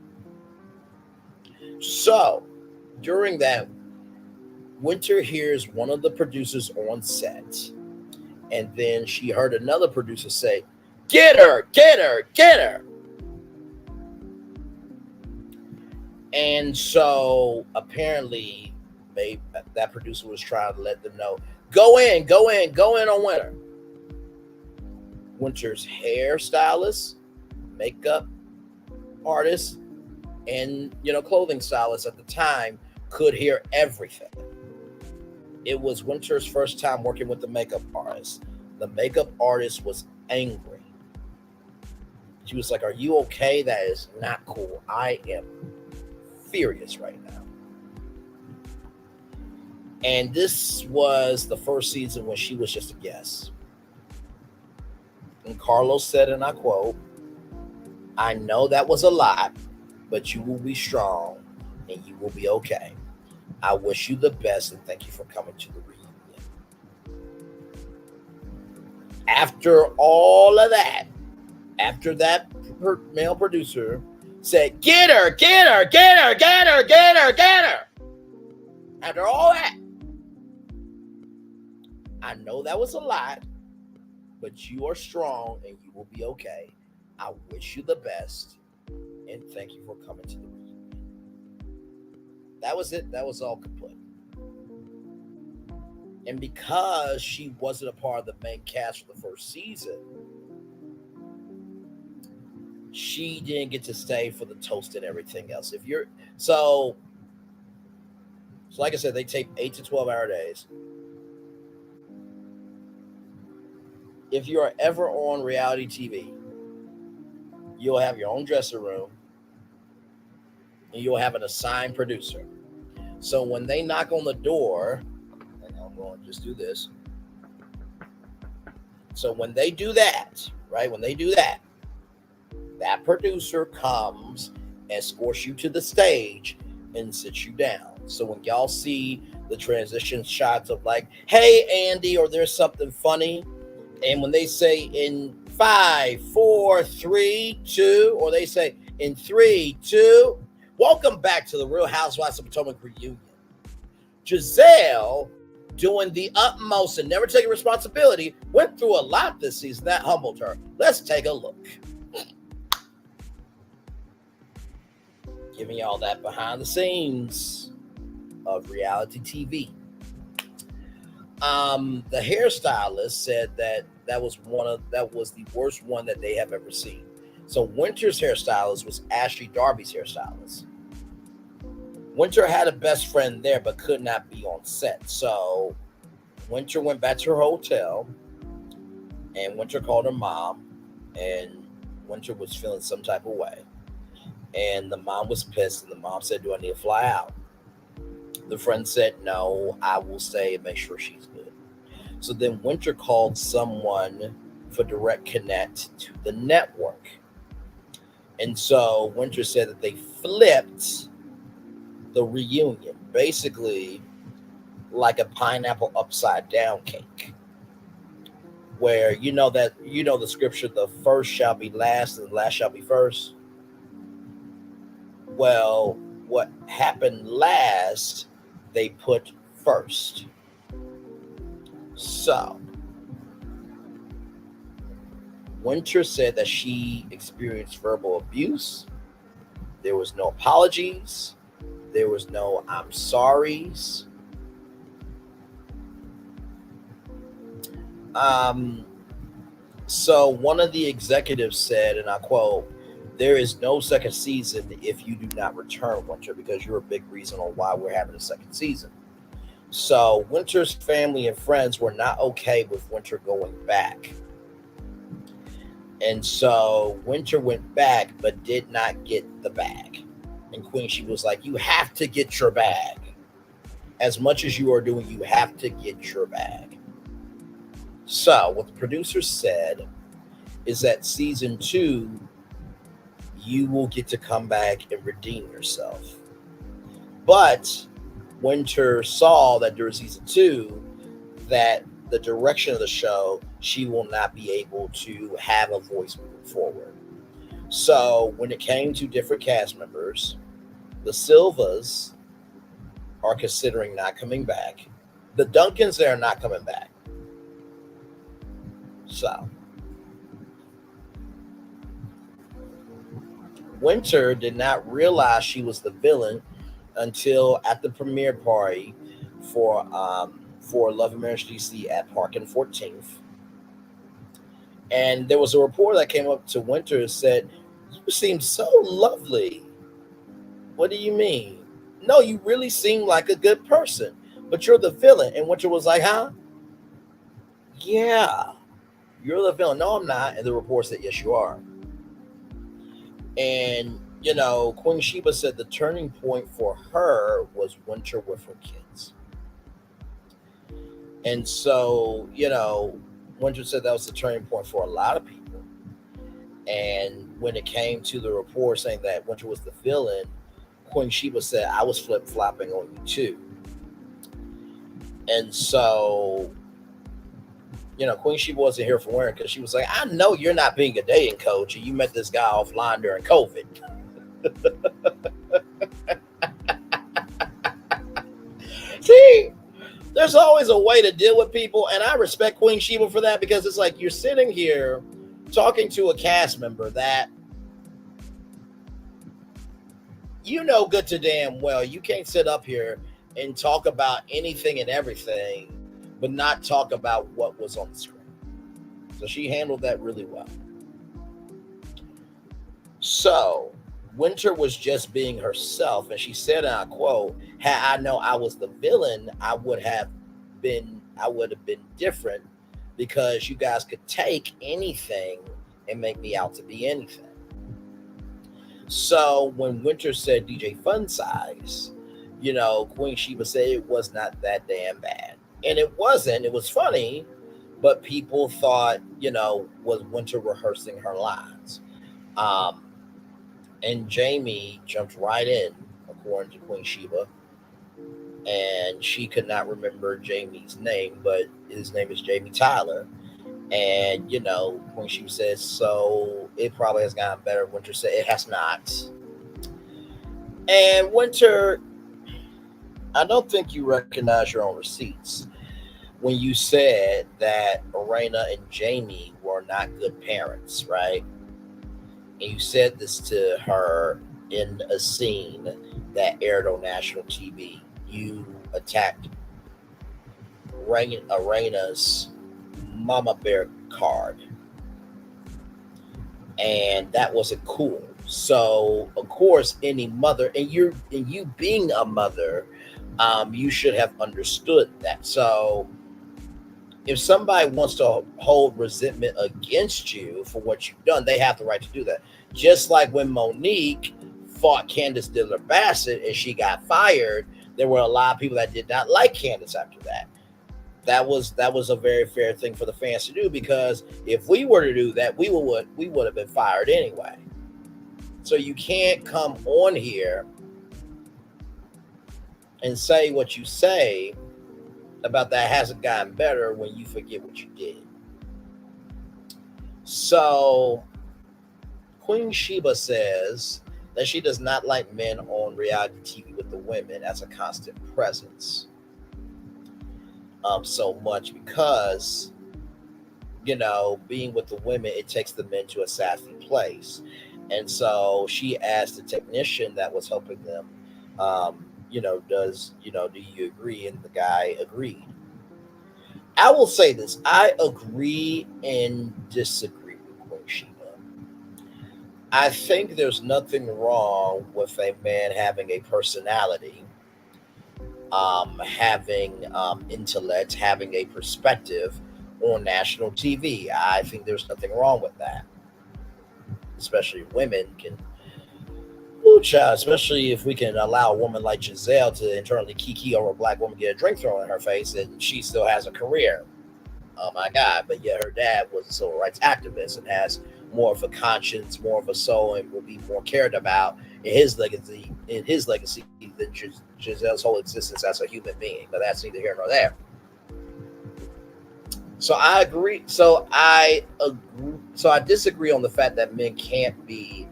So during that, Wynter hears one of the producers on set. And then she heard another producer say, "Get her, get her, get her." And so apparently that producer was trying to let them know, go in on Wynter. Wynter's hairstylist, makeup artist, and clothing stylist at the time could hear everything. It was Wynter's first time working with the makeup artist. The makeup artist was angry. She was like, "Are you okay? That is not cool. I am furious right now." And this was the first season when she was just a guest. And Carlos said, and I quote, "I know that was a lot, but you will be strong and you will be okay. I wish you the best and thank you for coming to the reunion." After all of that, after that male producer said, "Get her, get her, get her, get her, get her, get her." After all that, "I know that was a lot, but you are strong and you will be okay. I wish you the best and thank you for coming to the reunion." That was it. That was all complete. And because she wasn't a part of the main cast for the first season, she didn't get to stay for the toast and everything else. So like I said, they tape 8 to 12 hour days. If you are ever on reality TV, you'll have your own dressing room and you'll have an assigned producer. So when they knock on the door, and I'm going to just do this. So when they do that, right? When they do that, that producer comes, escorts you to the stage, and sits you down. So when y'all see the transition shots of like, "Hey, Andy," or "There's something funny," and when they say in 5, 4, 3, 2, or they say in 3, 2, welcome back to the Real Housewives of Potomac reunion. Giselle, doing the utmost and never taking responsibility, went through a lot this season that humbled her. Let's take a look. Giving y'all that behind the scenes of reality TV. The hairstylist said that was the worst one that they have ever seen. So Wynter's hairstylist was Ashley Darby's hairstylist. Wynter had a best friend there, but could not be on set. So Wynter went back to her hotel, and Wynter called her mom, and Wynter was feeling some type of way. And the mom was pissed, and the mom said, "Do I need to fly out?" The friend said, no, I will stay and make sure she's good. So then Wynter called someone for direct connect to the network. And so Wynter said that they flipped the reunion, basically like a pineapple upside down cake, where the scripture, the first shall be last and the last shall be first. Well, what happened last, they put first. So Wynter said that she experienced verbal abuse. There was no apologies. There was no I'm sorries. So one of the executives said, and I quote, "There is no second season if you do not return, Wynter, because you're a big reason on why we're having a second season." So Wynter's family and friends were not okay with Wynter going back. And so Wynter went back, but did not get the bag. And Queen Sheba was like, you have to get your bag. As much as you are doing, you have to get your bag. So what the producers said is that season 2, you will get to come back and redeem yourself. But Wynter saw that during season 2 that the direction of the show, she will not be able to have a voice moving forward. So when it came to different cast members, the Silvas are considering not coming back. The Duncans, they are not coming back. So Wynter did not realize she was the villain until at the premiere party for Love and Marriage DC at Park and 14th. And there was a reporter that came up to Wynter and said, "You seem so lovely." "What do you mean?" "No, you really seem like a good person, but you're the villain." And Wynter was like, "Huh? Yeah, you're the villain." "No, I'm not." And the reporter said, "Yes, you are." And, Queen Sheba said the turning point for her was Wynter with her kids. And so, Wynter said that was the turning point for a lot of people. And when it came to the report saying that Wynter was the villain, Queen Sheba said, "I was flip-flopping on you too." And so, Queen Sheba wasn't here for Wynter because she was like, "I know you're not being a dating coach and you met this guy offline during COVID." See, there's always a way to deal with people, and I respect Queen Sheba for that, because it's like you're sitting here talking to a cast member that good to damn well you can't sit up here and talk about anything and everything but not talk about what was on the screen. So she handled that really well. So Wynter was just being herself, and she said, and I quote, "Had I known I was the villain, I would have been different, because you guys could take anything and make me out to be anything." So when Wynter said DJ Fun Size, Queen Sheba said it was not that damn bad. And it wasn't. It was funny, but people thought, was Wynter rehearsing her lines. And Jamie jumped right in, according to Queen Sheba. And she could not remember Jamie's name, but his name is Jamie Tyler. And, Queen Sheba says, so it probably has gotten better. Wynter said it has not. And Wynter, I don't think you recognize your own receipts when you said that Arena and Jamie were not good parents, right? And you said this to her in a scene that aired on national TV. You attacked Arena's Mama Bear card. And that wasn't cool. So, of course, any mother, and you being a mother, you should have understood that. So if somebody wants to hold resentment against you for what you've done, they have the right to do that. Just like when Monique fought Candace Diller Bassett and she got fired, there were a lot of people that did not like Candace after that. That was a very fair thing for the fans to do, because if we were to do that, we would have been fired anyway. So you can't come on here and say what you say about that hasn't gotten better when you forget what you did. So Queen Sheba says that she does not like men on reality TV with the women as a constant presence. So much because, being with the women, it takes the men to a sassy place. And so she asked the technician that was helping them, do you agree? And the guy agreed. I will say this. I agree and disagree with Queen Sheba. I think there's nothing wrong with a man having a personality, having intellect, having a perspective on national TV. I think there's nothing wrong with that. Especially women can, especially if we can allow a woman like Giselle to internally kiki over a black woman, get a drink thrown in her face, and she still has a career. Oh my God. But yet her dad was a civil rights activist and has more of a conscience, more of a soul, and will be more cared about in his legacy than Giselle's whole existence as a human being. But that's neither here nor there. So I agree. So I disagree on the fact that men can't be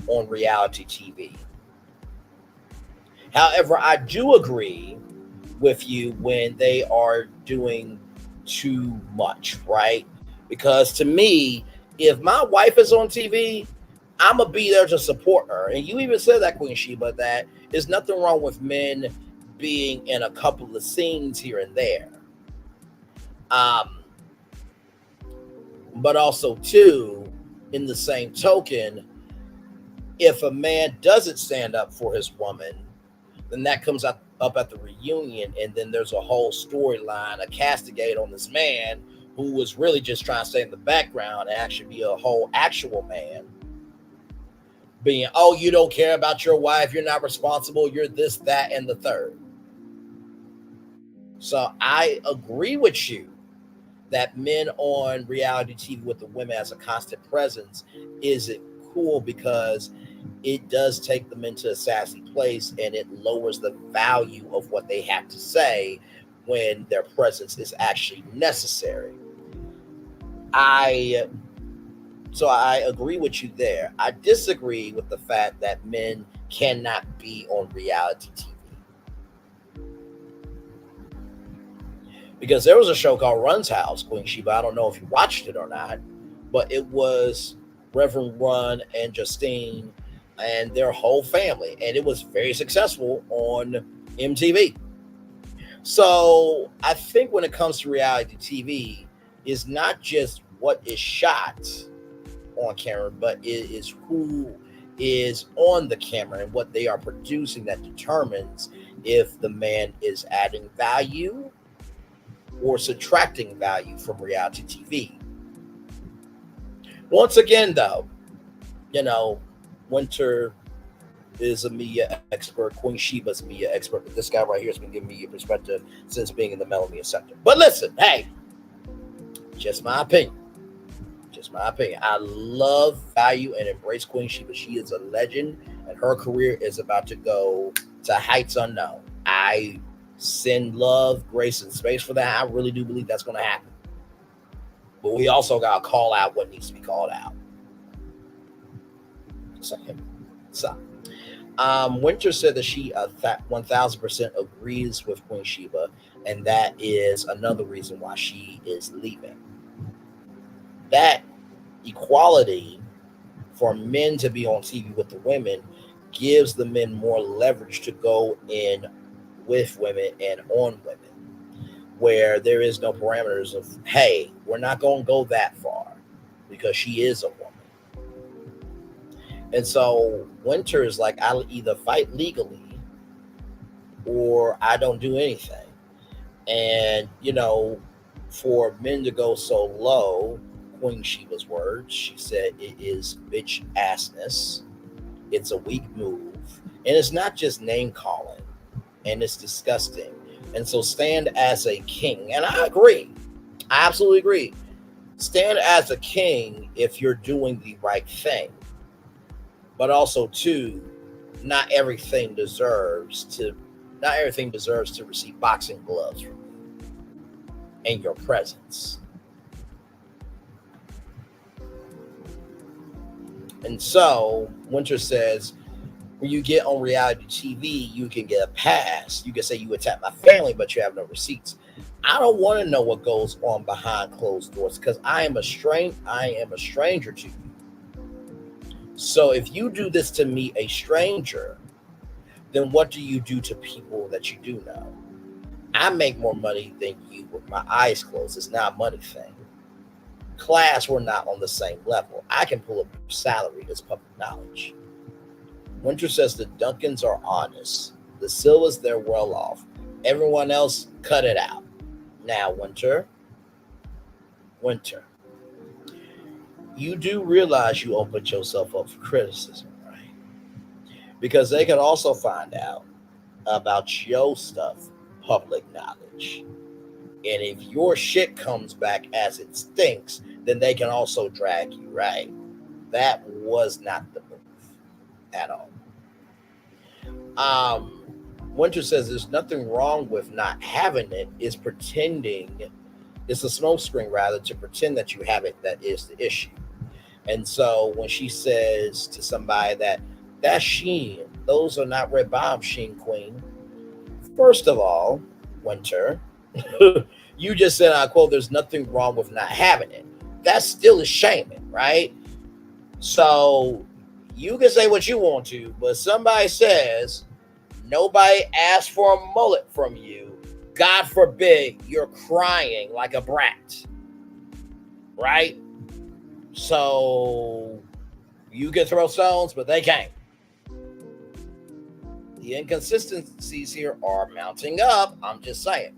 on reality TV. However, I do agree with you when they are doing too much, right? Because to me, if my wife is on TV, I'm going to be there to support her. And you even said that, Queen Sheba, that there's nothing wrong with men being in a couple of scenes here and there. But also, too, in the same token, if a man doesn't stand up for his woman, then that comes up at the reunion, and then there's a whole storyline, a castigate on this man who was really just trying to stay in the background and actually be a whole actual man. Being, oh, you don't care about your wife, you're not responsible, you're this, that, and the third. So I agree with you that men on reality TV with the women as a constant presence isn't cool, because it does take them into a sassy place, and it lowers the value of what they have to say when their presence is actually necessary. So I agree with you there. I disagree with the fact that men cannot be on reality TV. Because there was a show called Run's House, Queen Sheba. I don't know if you watched it or not, but it was Reverend Run and Justine and their whole family, and it was very successful on MTV. So I think when it comes to reality TV, it's not just what is shot on camera, but it is who is on the camera and what they are producing that determines if the man is adding value or subtracting value from reality TV. Once again, though, Wynter is a media expert. Queen Sheba's a media expert. But this guy right here has been giving me a perspective since being in the media sector. But listen, hey, just my opinion. Just my opinion. I love, value, and embrace Queen Sheba. She is a legend, and her career is about to go to heights unknown. I send love, grace, and space for that. I really do believe that's going to happen. But we also got to call out what needs to be called out. So, Wynter said that she 1,000% agrees with Queen Sheba, and that is another reason why she is leaving. That equality for men to be on TV with the women gives the men more leverage to go in with women and on women, where there is no parameters of, hey, we're not going to go that far because she is a woman. And so Wynter is like, I'll either fight legally or I don't do anything. And, for men to go so low, Queen Sheba's words, she said it is bitch assness. It's a weak move. And it's not just name calling. and it's disgusting. And so stand as a king. And I agree. I absolutely agree. Stand as a king if you're doing the right thing. But also, too, not everything deserves to receive boxing gloves from you in your presence. And so Wynter says, when you get on reality TV, you can get a pass. You can say you attacked my family, but you have no receipts. I don't want to know what goes on behind closed doors because I am a stranger to you. So if you do this to me, a stranger, then what do you do to people that you do know? I make more money than you with my eyes closed. It's not a money thing. Class, we're not on the same level. I can pull up your salary as public knowledge. Wynter says the Duncans are honest. The Silvas, they're well off. Everyone else, cut it out. Now, Wynter, you do realize you opened yourself up for criticism, right? Because they can also find out about your stuff, public knowledge. And if your shit comes back as it stinks, then they can also drag you, right? That was not the move at all. Wynter says there's nothing wrong with not having it. It's pretending, it's a smokescreen rather, to pretend that you have it that is the issue. And so when she says to somebody that's Sheen, those are not red bomb, Sheen Queen. First of all, Wynter, you just said, I quote, there's nothing wrong with not having it. That still is shaming, right? So you can say what you want to, but somebody says nobody asked for a mullet from you. God forbid you're crying like a brat, right? So you can throw stones, but they can't. The inconsistencies here are mounting up. I'm just saying.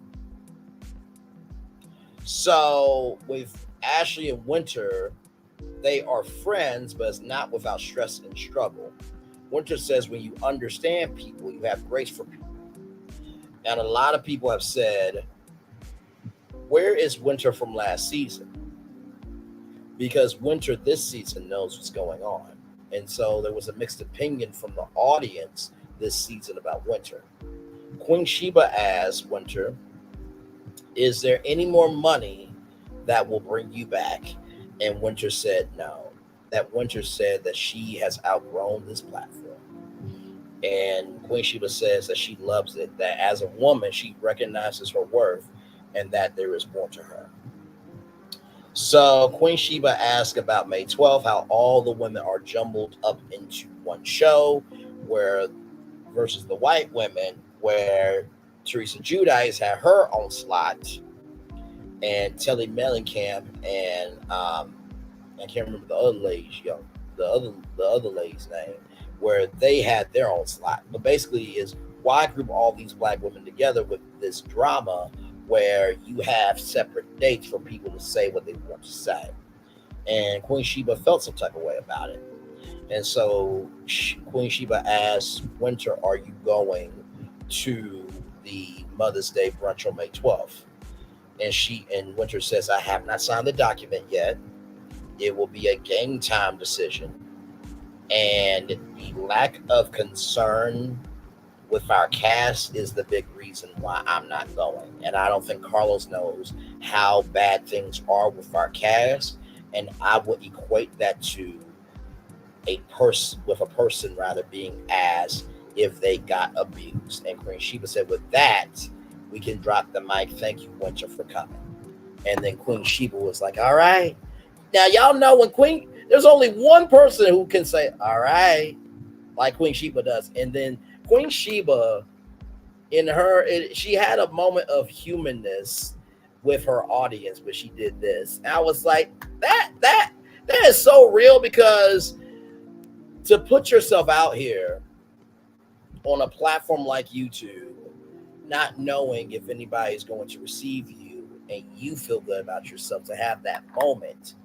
So with Ashley and Wynter, they are friends, but it's not without stress and struggle. Wynter says when you understand people, you have grace for people. And a lot of people have said, where is Wynter from last season? Because Wynter this season knows what's going on. And so there was a mixed opinion from the audience this season about Wynter. Queen Sheba asked Wynter, is there any more money that will bring you back? And Wynter said no. That Wynter said that she has outgrown this platform. And Queen Sheba says that she loves it, that as a woman, she recognizes her worth and that there is more to her. So Queen Sheba asked about May 12th, how all the women are jumbled up into one show, where versus the white women, where Teresa Giudice had her own slot, and Telly Mellencamp and I can't remember the other lady's the other lady's name, where they had their own slot. But basically is why group all these black women together with this drama where you have separate dates for people to say what they want to say. And Queen Sheba felt some type of way about it. And so Queen Sheba asked Wynter, are you going to the Mother's Day brunch on May 12th? And Wynter says, I have not signed the document yet. It will be a game time decision. And the lack of concern with our cast is the big reason why I'm not going. And I don't think Carlos knows how bad things are with our cast. And I would equate that to a person being asked if they got abused. And Queen Sheba said, with that, we can drop the mic. Thank you, Wynter, for coming. And then Queen Sheba was like, all right. Now, y'all know there's only one person who can say, all right, like Queen Sheba does. And then Queen Sheba, she had a moment of humanness with her audience, but she did this. And I was like, that is so real, because to put yourself out here on a platform like YouTube, not knowing if anybody is going to receive you and you feel good about yourself, to have that moment,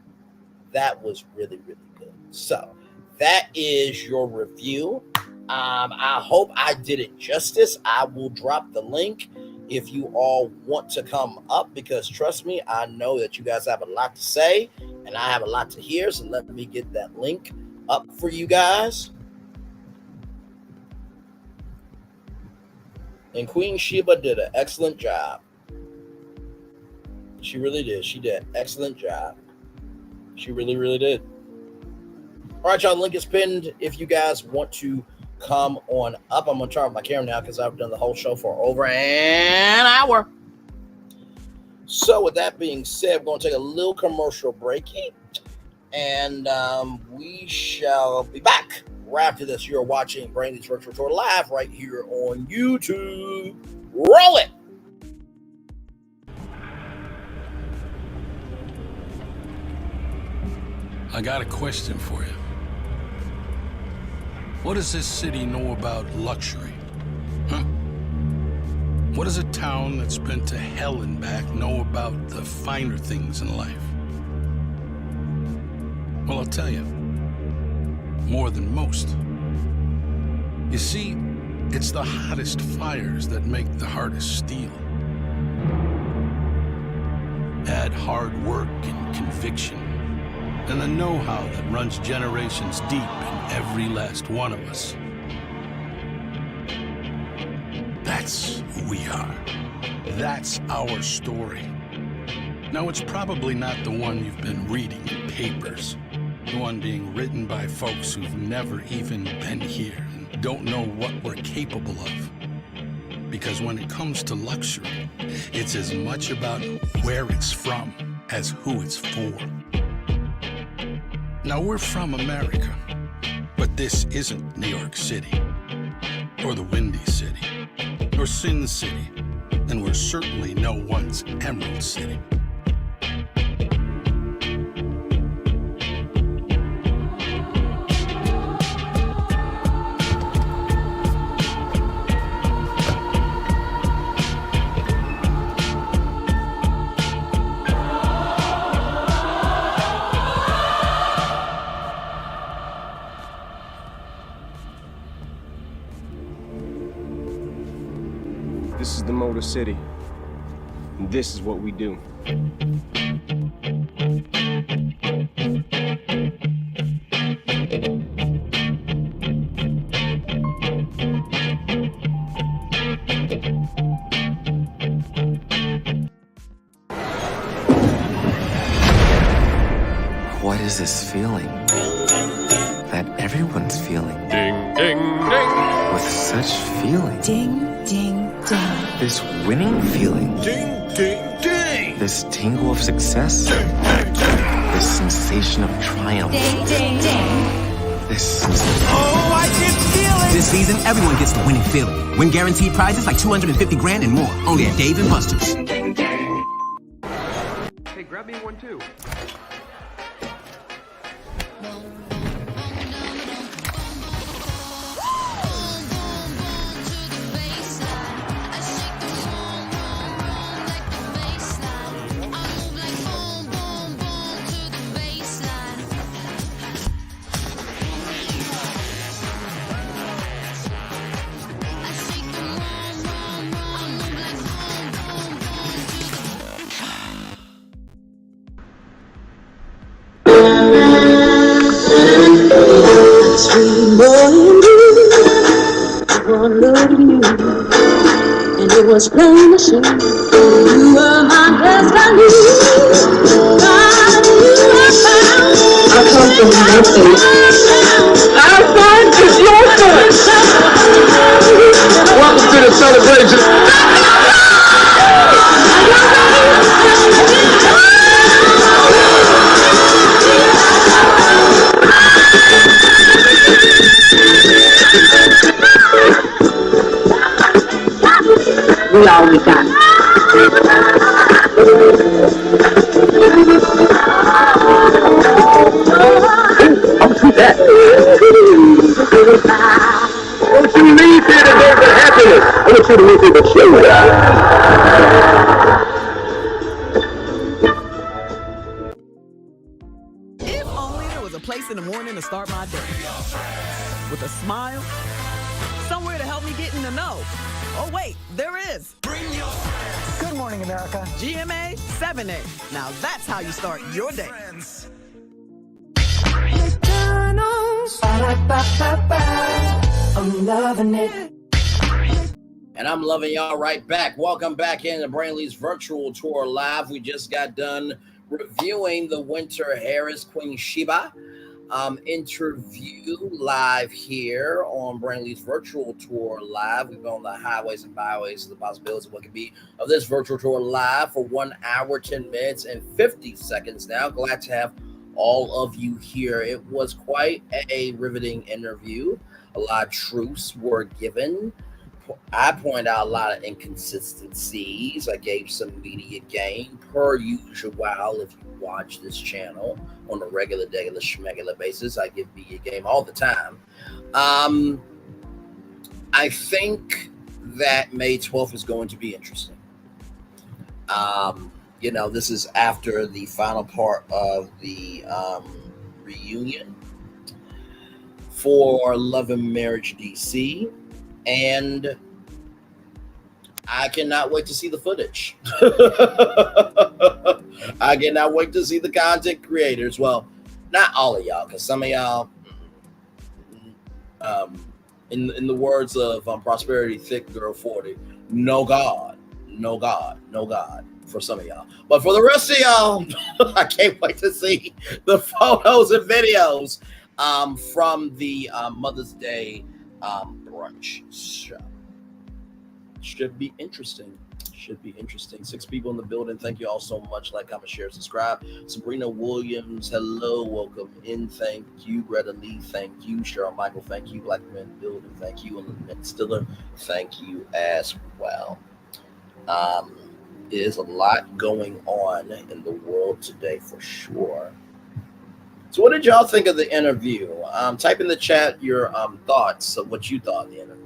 that was really, really good. So that is your review I hope I did it justice. I will drop the link if you all want to come up, because trust me, I know that you guys have a lot to say and I have a lot to hear. So let me get that link up for you guys. And Queen Sheba did an excellent job. She really did. She did an excellent job. She really, really did. All right, y'all. Link is pinned if you guys want to come on up. I'm going to turn off my camera now because I've done the whole show for over an hour. So with that being said, we're going to take a little commercial break. And we shall be back right after this. You're watching Braylon's Virtual Tour live right here on YouTube. Roll it! I got a question for you. What does this city know about luxury? Huh? What does a town that's been to hell and back know about the finer things in life? Well, I'll tell you. More than most. You see, it's the hottest fires that make the hardest steel. Add hard work and conviction, and the know-how that runs generations deep in every last one of us. That's who we are. That's our story. Now, it's probably not the one you've been reading in papers. The one being written by folks who've never even been here and don't know what we're capable of. Because when it comes to luxury, it's as much about where it's from as who it's for. Now, we're from America, but this isn't New York City, or the Windy City, or Sin City, and we're certainly no one's Emerald City. This is the Motor City, and this is what we do. What is this feeling that everyone's feeling? Ding, ding, ding. With such feeling. Ding, ding, ding. This winning feeling. Ding, ding, ding. This tingle of success. This sensation of triumph. Ding, ding, ding. This Oh, I can feel it! This season, everyone gets the winning feeling. Win guaranteed prizes like 250 grand and more. Only at Dave & Buster's. Hey, grab me one too. Sweet boy and blue, one look at you, and it was plain to see you were my destiny. God, you were found. I come from your face. Our son is your son. Welcome to the celebration. We all we got. I'll do that. Don't you leave here to go for happiness. I want you to leave here to show If only there was a place in the morning to start my day. With a smile Somewhere to help me get in the know. Oh, wait, there is. Bring your friends. Good morning, America. GMA 7A. Now that's how you start your day. McDonald's. I'm loving it. And I'm loving y'all right back. Welcome back into Braylon's virtual tour live. We just got done reviewing the Wynter Harris Queen Sheba interview live here on Braylon's virtual tour live. We've been on the highways and byways of the possibilities of what could be of this virtual tour live for 1 hour, 10 minutes, and 50 seconds now. Glad to have all of you here. It was quite a riveting interview. A lot of truths were given. I pointed out a lot of inconsistencies. I gave some media game per usual. If you watch this channel on a regular schmegular basis, I give media game all the time. I think that May 12th is going to be interesting. This is after the final part of the reunion for Love and Marriage DC. And I cannot wait to see the footage. I cannot wait to see the content creators. Well, not all of y'all, because some of y'all, in the words of Prosperity Thick Girl 40, no God for some of y'all. But for the rest of y'all, I can't wait to see the photos and videos from the Mother's Day brunch show. Should be interesting. 6 people in the building. Thank you all so much. Like, comment, share, subscribe. Sabrina Williams, hello, welcome in. Thank you. Greta Lee, thank you. Cheryl Michael, thank you. Black Men Building, thank you. And Lynette Stiller, thank you as well. There's a lot going on in the world today for sure. So what did y'all think of the interview? Type in the chat your thoughts of what you thought of the interview.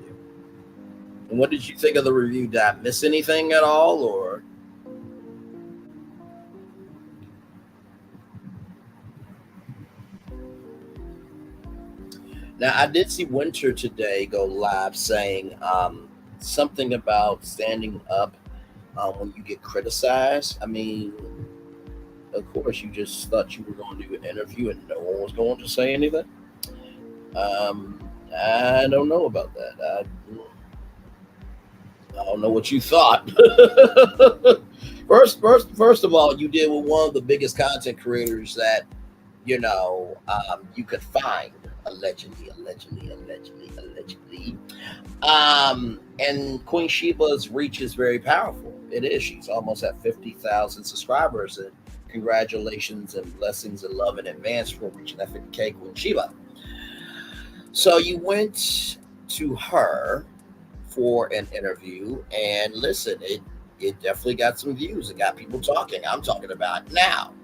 And what did you think of the review? Did I miss anything at all? Or now I did see Wynter today go live saying something about standing up when you get criticized. I mean, of course, you just thought you were going to do an interview and no one was going to say anything. I don't know about that. I don't know what you thought. First of all, you did with one of the biggest content creators that you could find, allegedly. And Queen Sheba's reach is very powerful. It is. She's almost at 50,000 subscribers, and congratulations and blessings and love in advance for reaching that 50K, Queen Sheba. So you went to her for an interview, and listen, it definitely got some views. It got people talking. I'm talking about it now.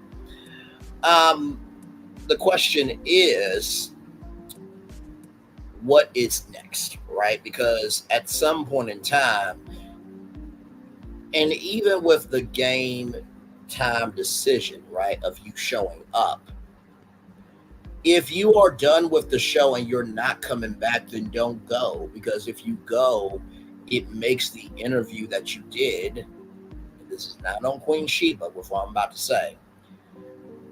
The question is, what is next, right? Because at some point in time, and even with the game time decision, right, of you showing up, if you are done with the show and you're not coming back, then don't go. Because if you go, it makes the interview that you did, and this is not on Queen Sheba with what I'm about to say,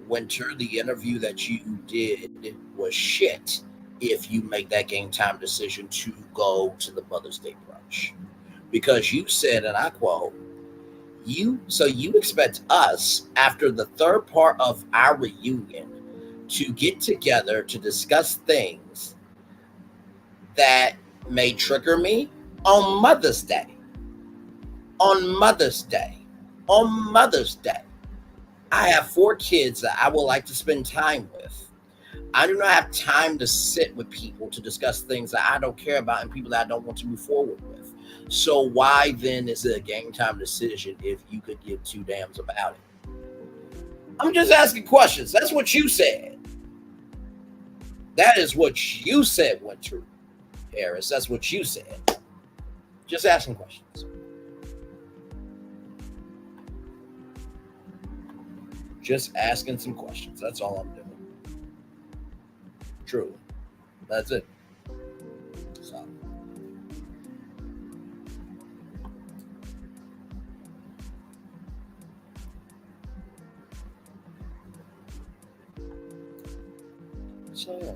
Wynter, the interview that you did was shit if you make that game time decision to go to the Mother's Day brunch. Because you said, and I quote, you expect us, after the third part of our reunion, to get together to discuss things that may trigger me on Mother's Day. On Mother's Day. On Mother's Day. I have 4 kids that I would like to spend time with. I do not have time to sit with people to discuss things that I don't care about and people that I don't want to move forward with. So why then is it a game time decision if you could give 2 damns about it? I'm just asking questions. That's what you said. That is what you said, Wynter Harris. That's what you said. Just asking questions. Just asking some questions. That's all I'm doing. Truly. That's it. So, So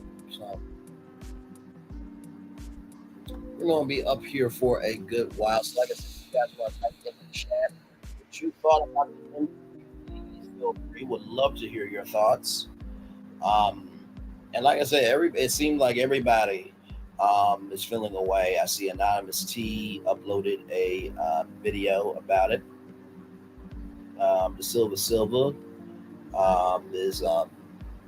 we're going to be up here for a good while. So like I said, you guys want to type in the chat what you thought about the interview. Please feel free. Would love to hear your thoughts. And like I said, it seemed like everybody is feeling away. I see Anonymous T uploaded a video about it. The Silva is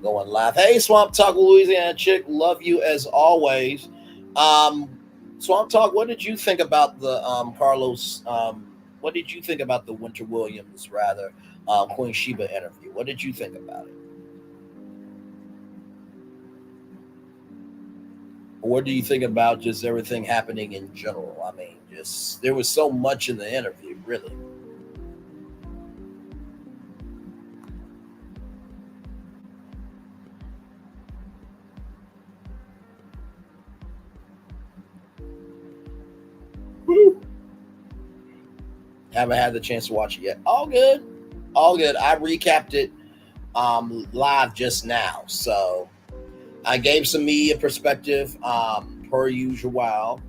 going live. Hey, Swamp Talk, Louisiana chick, love you as always. Swamp Talk, what did you think about the Carlos? What did you think about the Wynter Williams, rather, Queen Sheba interview? What did you think about it? What do you think about just everything happening in general? I mean, just there was so much in the interview, really. Woo. Haven't had the chance to watch it yet. All good. All good. I recapped it live just now. So I gave some media perspective per usual.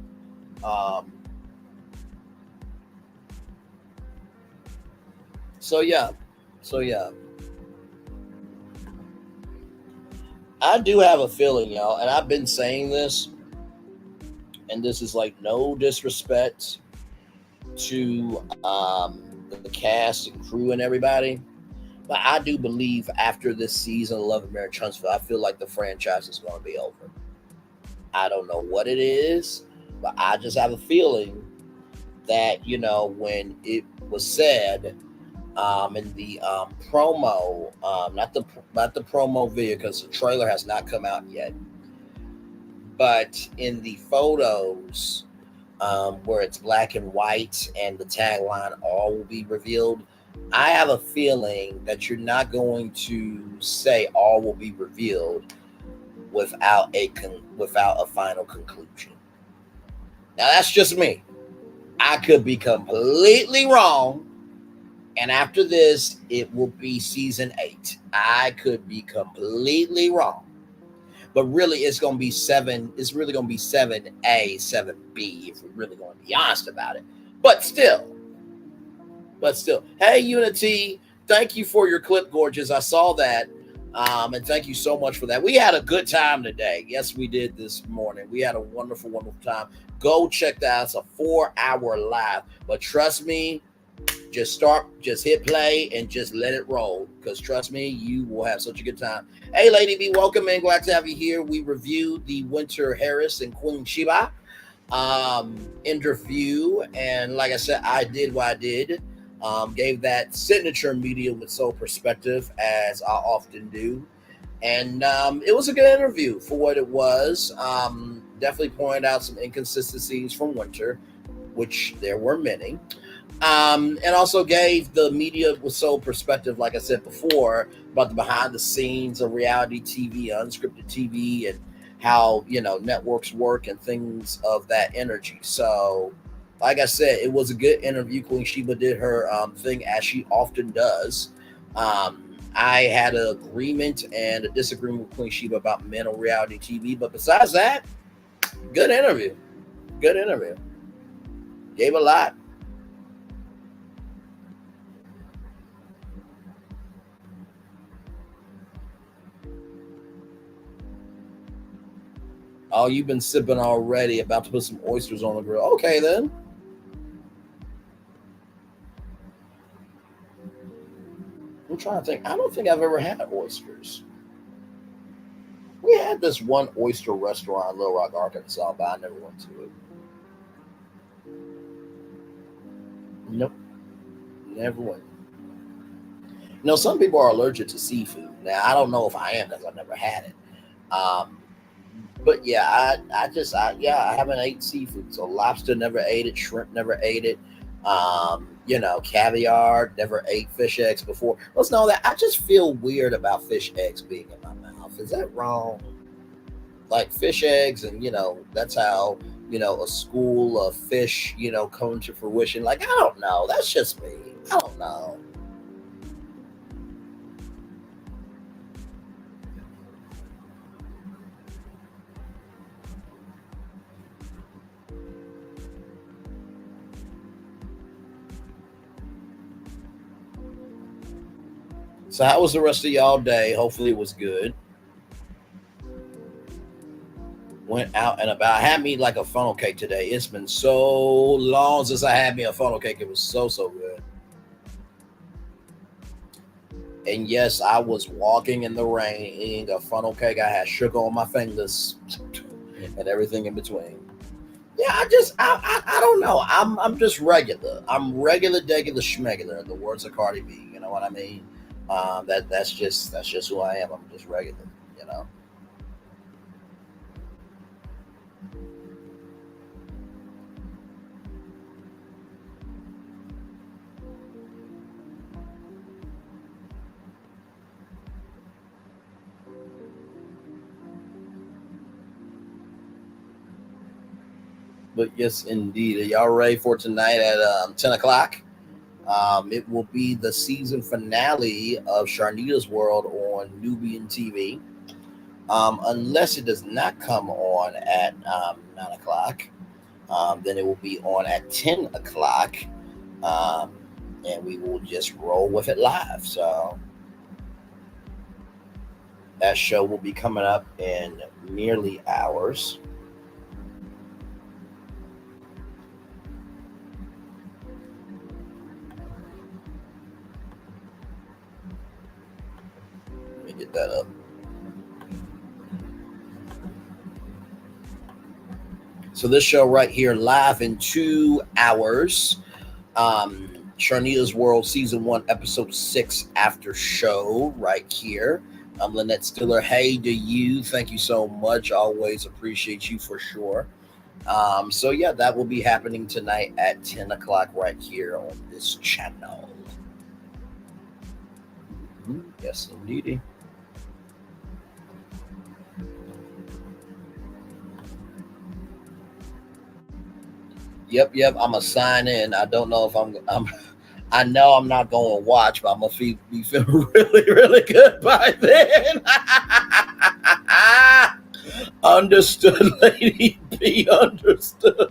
So yeah. I do have a feeling, y'all, and I've been saying this, and this is like no disrespect to the cast and crew and everybody, but I do believe after this season of Love and Marriage Huntsville, I feel like the franchise is going to be over. I don't know what it is, but I just have a feeling that, you know, when it was said in the promo, not the promo video, because the trailer has not come out yet, but in the photos where it's black and white and the tagline "all will be revealed," I have a feeling that you're not going to say "all will be revealed" without a final conclusion. Now that's just me. I could be completely wrong, and after this, it will be season 8. I could be completely wrong. But really, it's going to be 7. It's really going to be 7A, 7B, if we're really going to be honest about it. But still. Hey, Unity, thank you for your clip, gorgeous. I saw that. And thank you so much for that. We had a good time today. Yes, we did this morning. We had a wonderful, wonderful time. Go check that out. It's a 4-hour live. But trust me, just hit play and just let it roll. Because trust me, you will have such a good time. Hey, Lady B, welcome in. Glad to have you here. We reviewed the Wynter Harris and Queen Sheba interview. And like I said, I did what I did. Gave that signature media with soul perspective, as I often do. And it was a good interview for what it was. Definitely pointed out some inconsistencies from Wynter, which there were many. And also gave the media with soul perspective, like I said before, about the behind the scenes of reality TV, unscripted TV, and how, you know, networks work and things of that energy. So, like I said, it was a good interview. Queen Sheba did her thing, as she often does. I had an agreement and a disagreement with Queen Sheba about men on reality TV. But besides that, good interview. Good interview. Gave a lot. Oh, you've been sipping already. About to put some oysters on the grill. Okay, then. I'm trying to think. I don't think I've ever had oysters. We had this one oyster restaurant in Little Rock, Arkansas, but I never went to it. Nope. Never went. You know, some people are allergic to seafood. Now, I don't know if I am because I've never had it. But yeah, I haven't ate seafood. So lobster, never ate it. Shrimp, never ate it. You know, caviar, never ate fish eggs before. Let's know that I just feel weird about fish eggs being in my mouth. Is that wrong? Like fish eggs, and you know, that's how, you know, a school of fish, you know, come to fruition. Like, I don't know. That's just me. I don't know. So how was the rest of y'all day? Hopefully it was good. Went out and about. I had me like a funnel cake today. It's been so long since I had me a funnel cake. It was so good. And yes, I was walking in the rain eating a funnel cake. I had sugar on my fingers and everything in between. Yeah, I don't know. I'm just regular. I'm regular, degular, schmegular. In the words of Cardi B. You know what I mean? That's just who I am. I'm just regular. You know. But yes, indeed. Are y'all ready for tonight at 10 o'clock? It will be the season finale of Sharnita's World on Nubian TV. Unless it does not come on at 9 o'clock, then it will be on at 10 o'clock. And we will just roll with it live. So that show will be coming up in merely hours. Get that up. So this show right here live in 2 hours. Sharnita's World Season 1 Episode 6 after show right here. I'm Lynette Stiller. Hey to you. Thank you so much. Always appreciate you for sure. So yeah, that will be happening tonight at 10 o'clock right here on this channel. Yes, indeedy. Yep. I'm gonna sign in. I don't know if I know I'm not going to watch, but I'm gonna be feeling really good by then. Understood, lady. Be understood.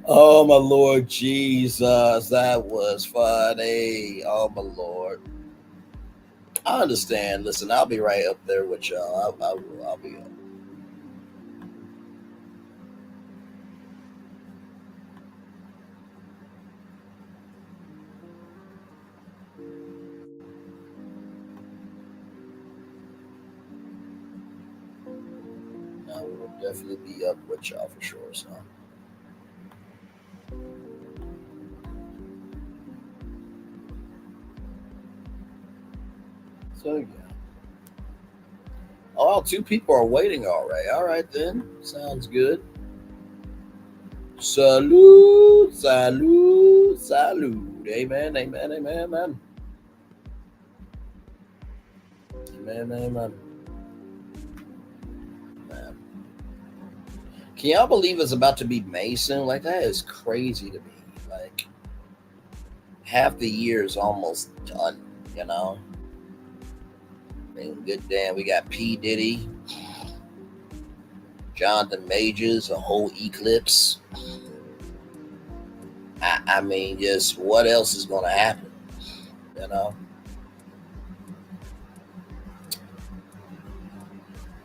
Oh my Lord Jesus, that was funny. Oh my Lord. I understand. Listen, I'll be right up there with y'all. I'll be up. I will definitely be up with y'all for sure. So yeah. Oh, 2 people are waiting already. All right then. Sounds good. Salute. Amen. Amen. Man. Can y'all believe it's about to be May soon? Like, that is crazy to me. Like, half the year is almost done, you know? I mean, good damn. We got P. Diddy, Jonathan Majors, a whole eclipse. I mean, just what else is going to happen, you know?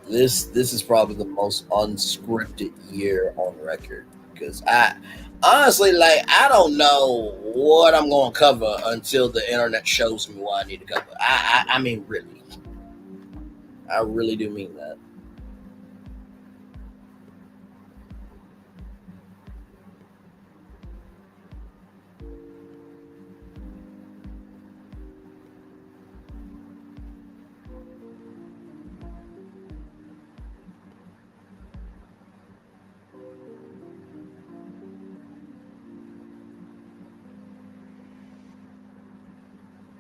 This is probably the most unscripted year on record, because I honestly, like, I don't know what I'm going to cover until the internet shows me what I need to cover. I mean, really. I really do mean that.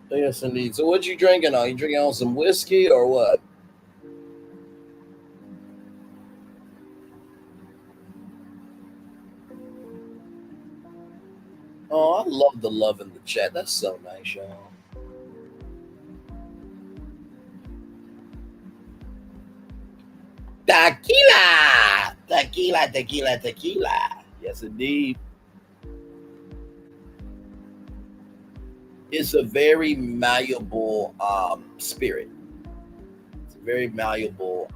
Yes, indeed. So what you drinking on? You drinking on some whiskey or what? Oh, I love the love in the chat. That's so nice, y'all. Tequila. Yes, indeed. It's a very malleable spirit. It's a very malleable.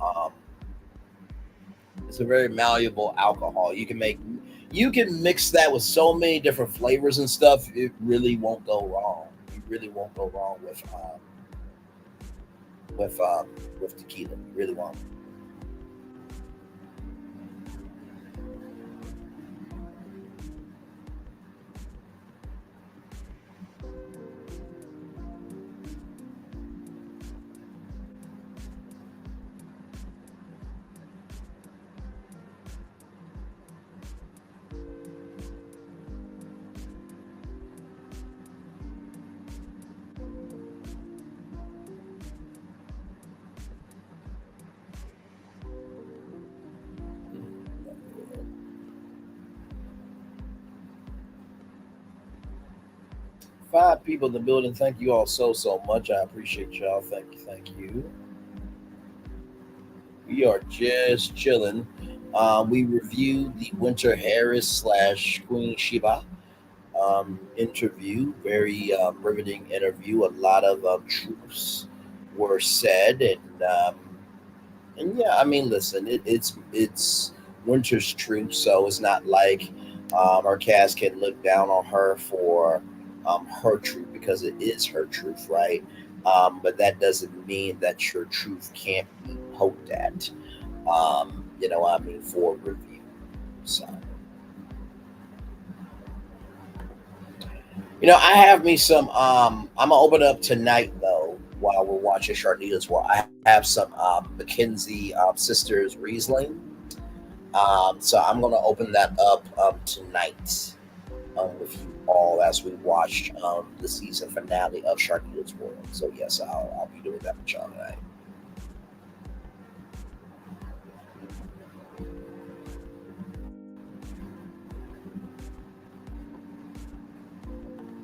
It's a very malleable alcohol. You can mix that with so many different flavors and stuff. It really won't go wrong. You really won't go wrong with with tequila. You really won't. Five people in the building. Thank you all so much. I appreciate y'all. Thank you. We are just chilling. We reviewed the Wynter Harris / Queen Sheba interview. Very riveting interview. A lot of truths were said, and yeah, I mean, listen, it's Wynter's truth, so it's not like our cast can look down on her for her truth, because it is her truth, right? But that doesn't mean that your truth can't be poked at. You know what I mean, for review. So, I have me some. I'm gonna open up tonight though while we're watching Sharnita's World. I have some Mackenzie Sisters Riesling. So I'm gonna open that up tonight with you all as we watch the season finale of Sharnita's World. So yes, I'll be doing that with y'all tonight.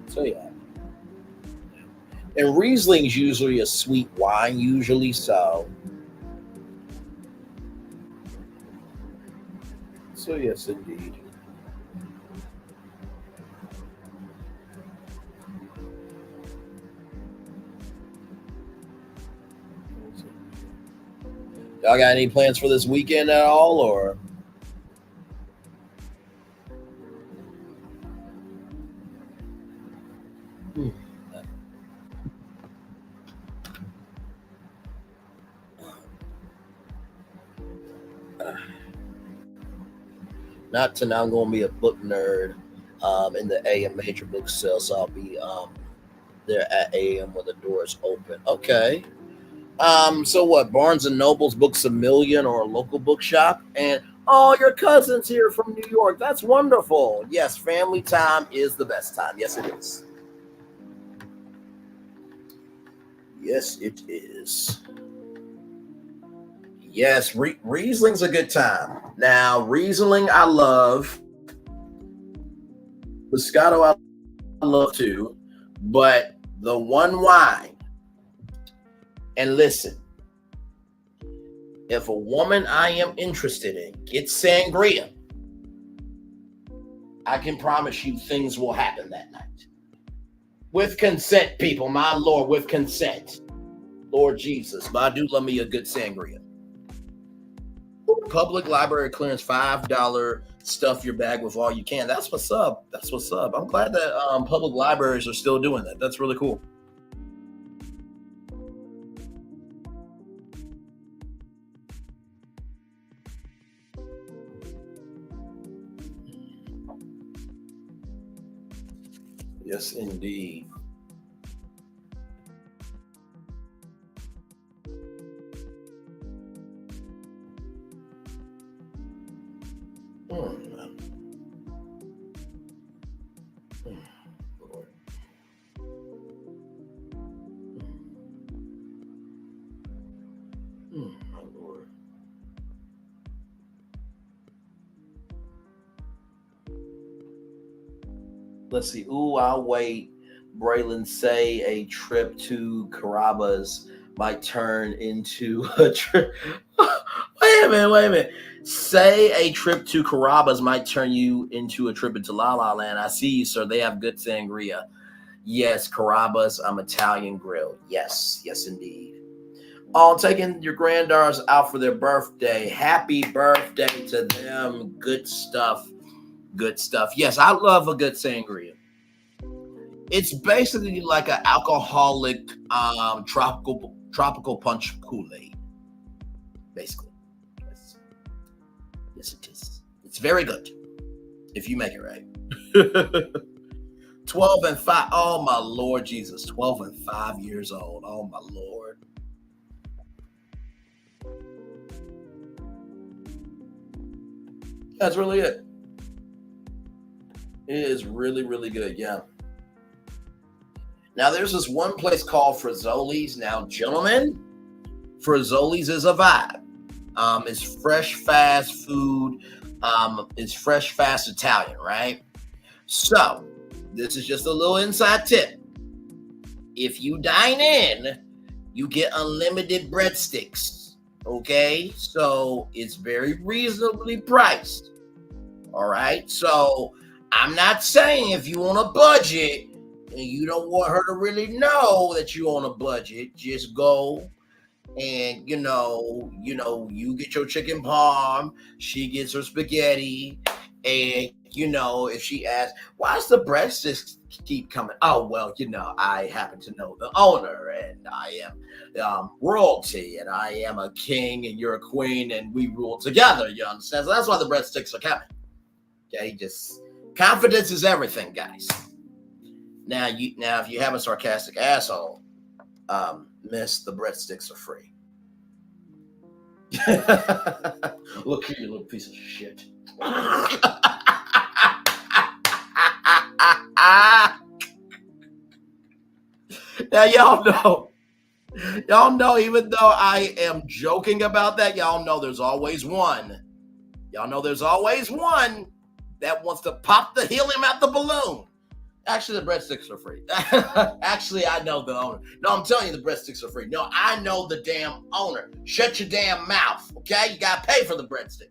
So yeah. And Riesling's usually a sweet wine, usually, so yes, indeed. Y'all got any plans for this weekend at all, or? Not tonight. I'm going to be a book nerd in the AM major book sale, so I'll be there at AM when the doors open. Okay. So what? Barnes and Noble's Books a Million, or a local bookshop, and your cousin's here from New York. That's wonderful. Yes, family time is the best time. Yes, it is. Yes, it is. Yes, Riesling's a good time. Now, Riesling I love. Moscato I love too. But the one wine, and listen, if a woman I am interested in gets sangria, I can promise you things will happen that night. With consent, people, my Lord, with consent. Lord Jesus, but I do love me a good sangria. Public library clearance, $5. Stuff your bag with all you can. That's what's up. That's what's up. I'm glad that public libraries are still doing that. That's really cool. Yes, indeed. Let's see. Ooh, I'll wait. Braylon say a trip to Carrabba's might turn into a trip. Wait a minute. Say a trip to Carrabba's might turn you into a trip into La La Land. I see you, sir. They have good sangria. Yes, Carrabba's Italian Grill. Yes, yes, indeed. Oh, taking your granddaughters out for their birthday. Happy birthday to them. Good stuff. Good stuff. Yes, I love a good sangria. It's basically like an alcoholic tropical punch Kool-Aid. Basically. Yes, it is. It's very good if you make it right. 12 and 5. Oh, my Lord Jesus. 12 and 5 years old. Oh, my Lord. That's really it. It is really, really good. Yeah. Now, there's this one place called Frizzoli's. Now, gentlemen, Frizzoli's is a vibe. It's fresh, fast food. It's fresh, fast Italian, right? So, this is just a little inside tip. If you dine in, you get unlimited breadsticks. Okay? So, it's very reasonably priced. All right? So, I'm not saying if you on a budget and you don't want her to really know that you on a budget, just go and, you get your chicken parm, she gets her spaghetti, and, if she asks, why does the breadsticks keep coming? Oh, well, I happen to know the owner, and I am royalty, and I am a king, and you're a queen, and we rule together, you understand? So that's why the breadsticks are coming. Okay, just confidence is everything, guys. Now, if you have a sarcastic asshole, miss, the breadsticks are free. Look here, you little piece of shit. Now, y'all know, even though I am joking about that, y'all know there's always one. Y'all know there's always one that wants to pop the helium out the balloon. Actually, the breadsticks are free. Actually, I know the owner. No, I'm telling you, the breadsticks are free. No, I know the damn owner. Shut your damn mouth, okay? You got to pay for the breadstick.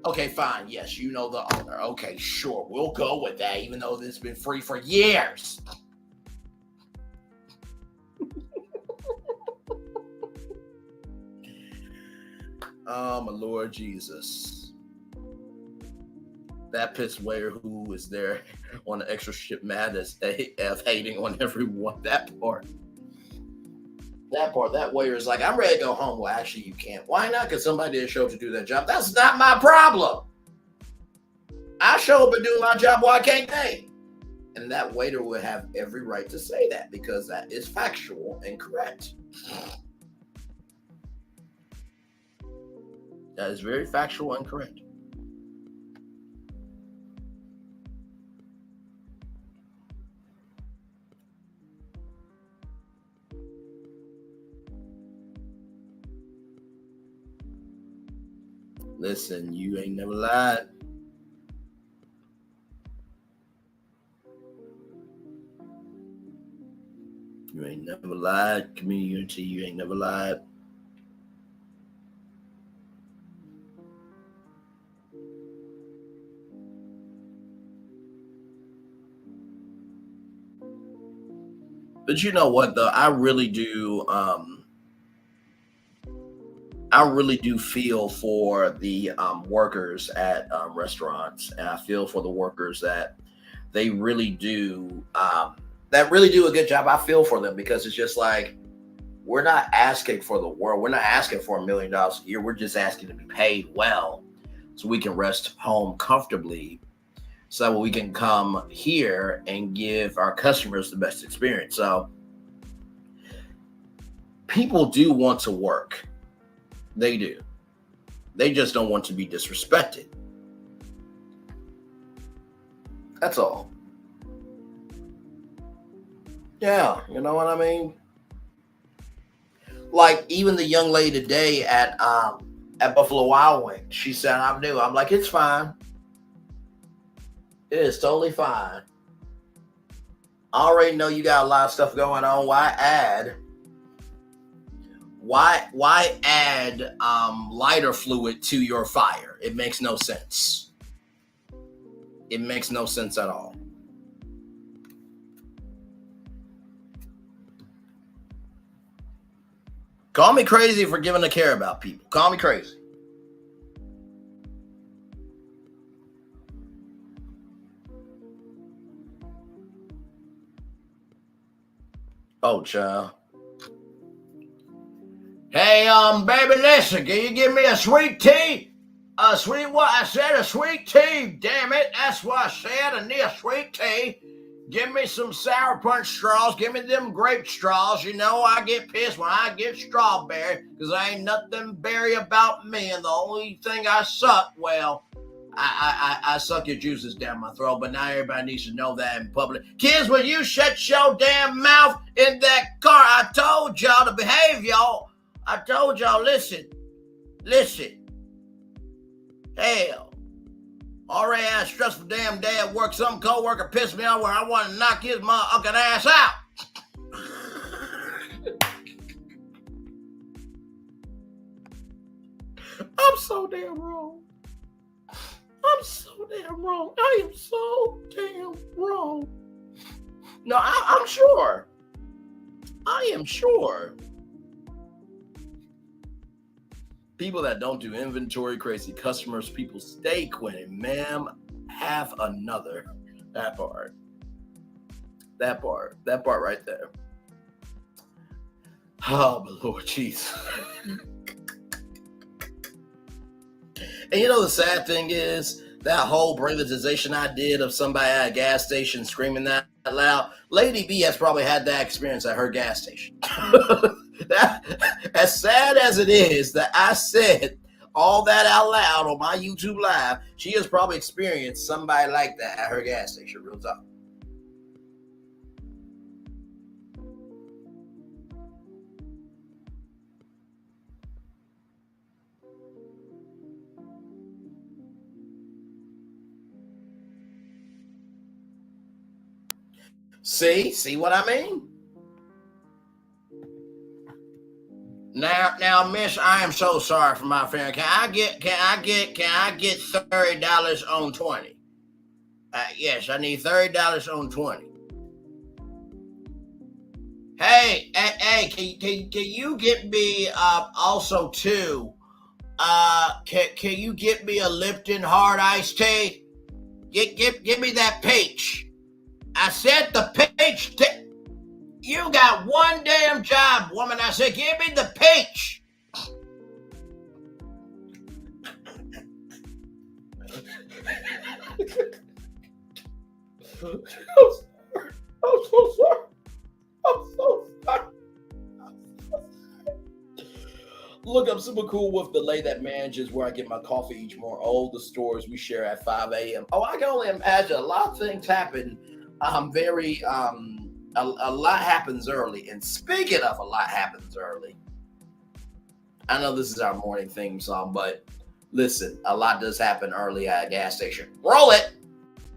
Okay, fine. Yes, you know the owner. Okay, sure. We'll go with that, even though this has been free for years. Oh, my Lord Jesus. That piss waiter who was there on the extra ship madness, hating on everyone. That waiter is like, I'm ready to go home. Well, actually, you can't. Why not? Because somebody didn't show up to do that job. That's not my problem. I show up and do my job. Why can't they? And that waiter would have every right to say that because that is factual and correct. That is very factual and correct. Listen, you ain't never lied. You ain't never lied. Community, you ain't never lied. But you know what, though? I really do feel for the workers at restaurants, and I feel for the workers that they really do a good job. I feel for them because it's just like, we're not asking for the world. We're not asking for $1 million a year. We're just asking to be paid well so we can rest home comfortably so we can come here and give our customers the best experience. So people do want to work. They do. They just don't want to be disrespected. That's all. Yeah, you know what I mean? Like, even the young lady today at Buffalo Wild Wings, she said, I'm new. I'm like, it's fine. It is totally fine. I already know you got a lot of stuff going on. Why add lighter fluid to your fire? It makes no sense. It makes no sense at all. Call me crazy for giving a care about people. Call me crazy. Oh, child. Hey, baby, listen, can you give me a sweet tea? A sweet what? I said a sweet tea. Damn it. That's what I said. I need a sweet tea. Give me some sour punch straws. Give me them grape straws. You know, I get pissed when I get strawberry because there ain't nothing berry about me. And the only thing I suck, well, I suck your juices down my throat, but now everybody needs to know that in public. Kids, will you shut your damn mouth in that car? I told y'all to behave, y'all. I told y'all, listen. Hell. Already had a stressful damn day at work. Some coworker pissed me off where I want to knock his motherfucking ass out. I'm so damn wrong. I am so damn wrong. No, I'm sure. I am sure. People that don't do inventory, crazy customers, people stay quitting. Ma'am, have another. That part right there. Oh, my Lord, jeez. And you know the sad thing is, that whole brainlessization I did of somebody at a gas station screaming that loud, Lady B has probably had that experience at her gas station. As sad as it is that I said all that out loud on my YouTube live, she has probably experienced somebody like that at her gas station. Real talk. See what I mean? Now, Miss, I am so sorry for my friend. Can I get $30 on 20? Yes, I need $30 on 20. Hey, can you get me also too? Can you get me a Lipton hard iced tea? Give me that peach. I said the peach. You got one damn job, woman. I said, give me the peach. I'm so sorry. Look, I'm super cool with the lady that manages where I get my coffee each morning. All the stores we share at 5 a.m. Oh, I can only imagine. A lot of things happen. A lot happens early. And speaking of a lot happens early, I know this is our morning theme song, but listen, a lot does happen early at a gas station. Roll it.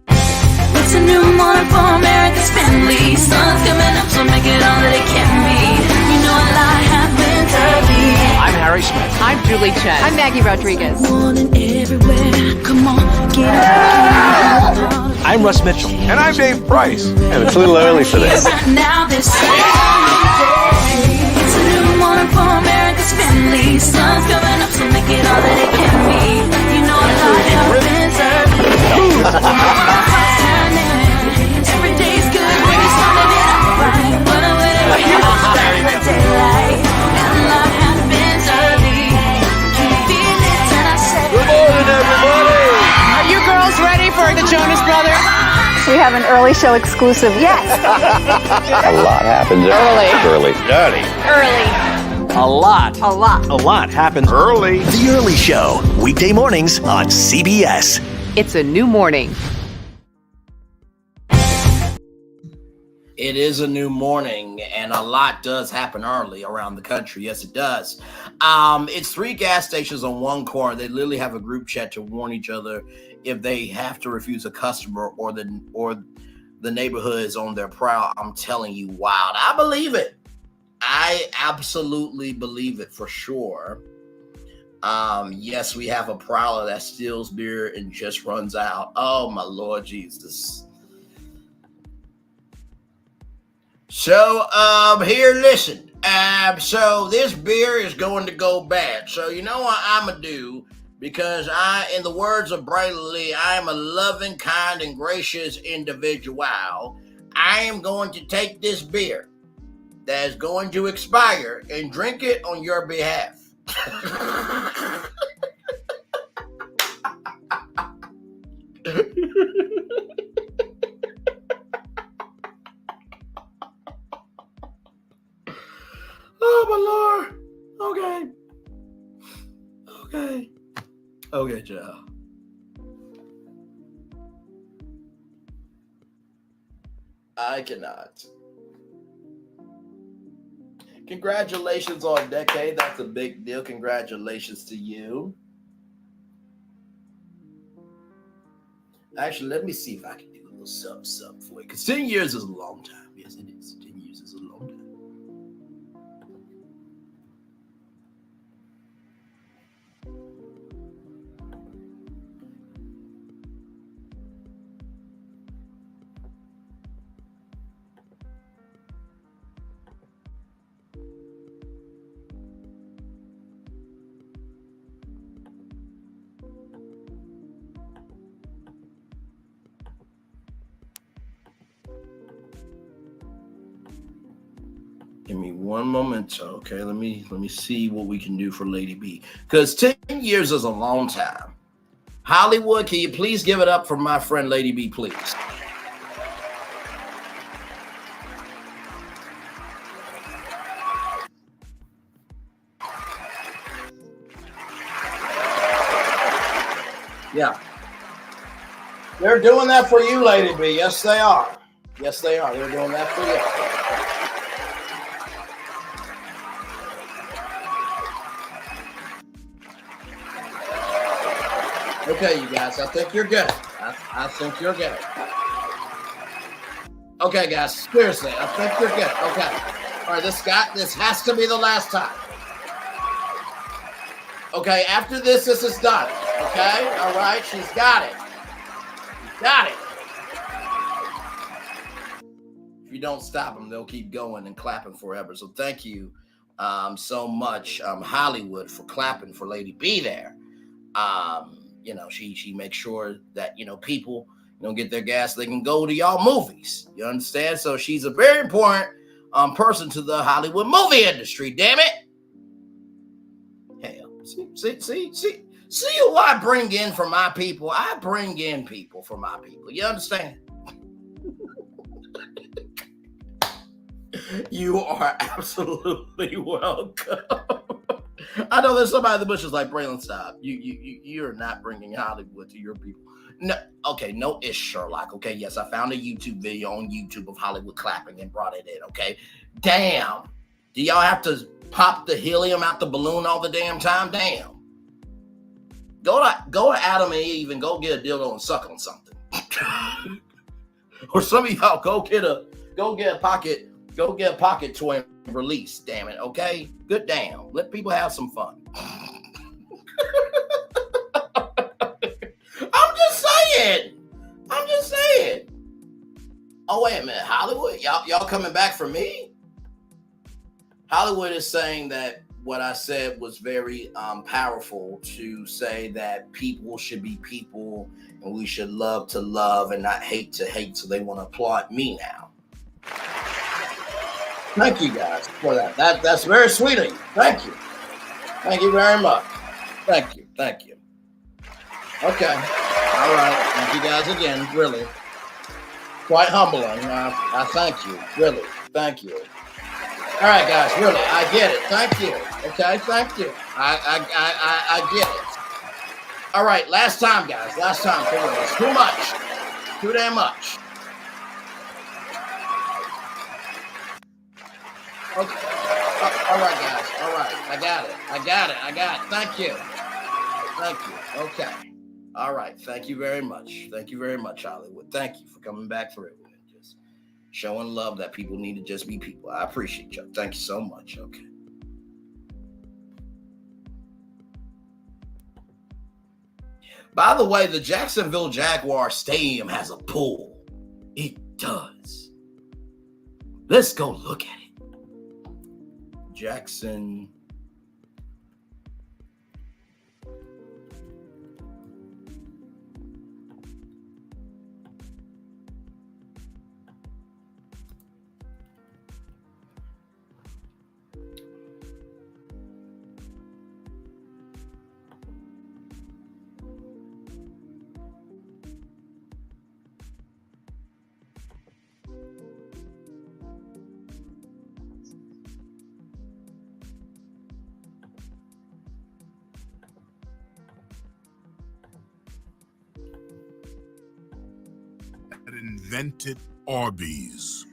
It's a new morning for America's family. Sun's coming up, so make it all that it can be. You know a lot happens early. I'm Harry Smith. I'm Julie Chen. I'm Maggie Rodriguez. Morning everywhere. Come on, get up. I'm Russ Mitchell. And I'm Dave Price. And it's a little early for this. Now this it's a new morning for America's family. Sun's coming up, so make it all that it can be. You know a lot happens early. Every day's good when you started it out right. But I wait till the daylight. And a lot happens early. Can you feel it? And I said, good morning, everybody. Are you girls ready for the Jonas Brothers? We have an early show exclusive. Yes. A lot happens early. A lot happens early. The Early Show, weekday mornings on CBS. It's a new morning. It is a new morning, and a lot does happen early around the country. Yes, it does. It's 3 gas stations on one corner. They literally have a group chat to warn each other if they have to refuse a customer or the neighborhood is on their prowl. I'm telling you, wild. I believe it. I absolutely believe it for sure. Yes, we have a prowler that steals beer and just runs out. Oh, my Lord Jesus. So, here, listen. So this beer is going to go bad. So you know what I'm going to do? Because in the words of Braylon, I am a loving, kind, and gracious individual. I am going to take this beer that is going to expire and drink it on your behalf. Oh, my Lord. Okay, Joe. I cannot. Congratulations on decade. That's a big deal. Congratulations to you. Actually, let me see if I can do a little something for you. Because 10 years is a long time. Yes, it is. 10 years is a long time. Give me one moment. Okay, let me see what we can do for Lady B. Because 10 years is a long time. Hollywood, can you please give it up for my friend Lady B, please? Yeah. They're doing that for you, Lady B. Yes, they are. Yes, they are. They're doing that for you. Okay, you guys, I think you're good. I think you're good. Okay, guys, seriously, I think you're good. Okay. All right, this has to be the last time. Okay, after this is done. Okay? All right, she's got it. She's got it. If you don't stop them, they'll keep going and clapping forever. So thank you so much, Hollywood, for clapping for Lady B there. You know, she makes sure that, you know, people, you know, get their gas so they can go to y'all movies. You understand? So she's a very important person to the Hollywood movie industry, damn it. Hell, see who I bring in for my people? I bring in people for my people. You understand? You are absolutely welcome. I know there's somebody in the bushes like Braylon, stop. You're not bringing Hollywood to your people. No, okay, no, it's Sherlock. Okay, yes, I found a YouTube video on YouTube of Hollywood clapping and brought it in. Okay, damn. Do y'all have to pop the helium out the balloon all the damn time? Damn. Go to Adam and Eve and go get a dildo and suck on something. Or some of y'all go get a pocket toy and release, damn it, okay? Good damn. Let people have some fun. I'm just saying. Oh, wait a minute. Hollywood? Y'all coming back for me? Hollywood is saying that what I said was very powerful, to say that people should be people and we should love to love and not hate to hate. So they want to applaud me now. Thank you guys for that. That's very sweet of you. Thank you. Thank you very much. Thank you. Okay. All right. Thank you guys again. Really. Quite humbling. I thank you. Really. Thank you. All right, guys. Really. I get it. Thank you. Okay. Thank you. I get it. All right. Last time, guys. Last time. For real. It's too much. Too damn much. Okay. All right, guys. All right. I got it. Thank you. Okay. All right. Thank you very much. Hollywood. Thank you for coming back through and just showing love that people need to just be people. I appreciate you. Thank you so much. Okay. By the way, the Jacksonville Jaguar Stadium has a pool. It does. Let's go look at it. Jackson. Invented Arby's.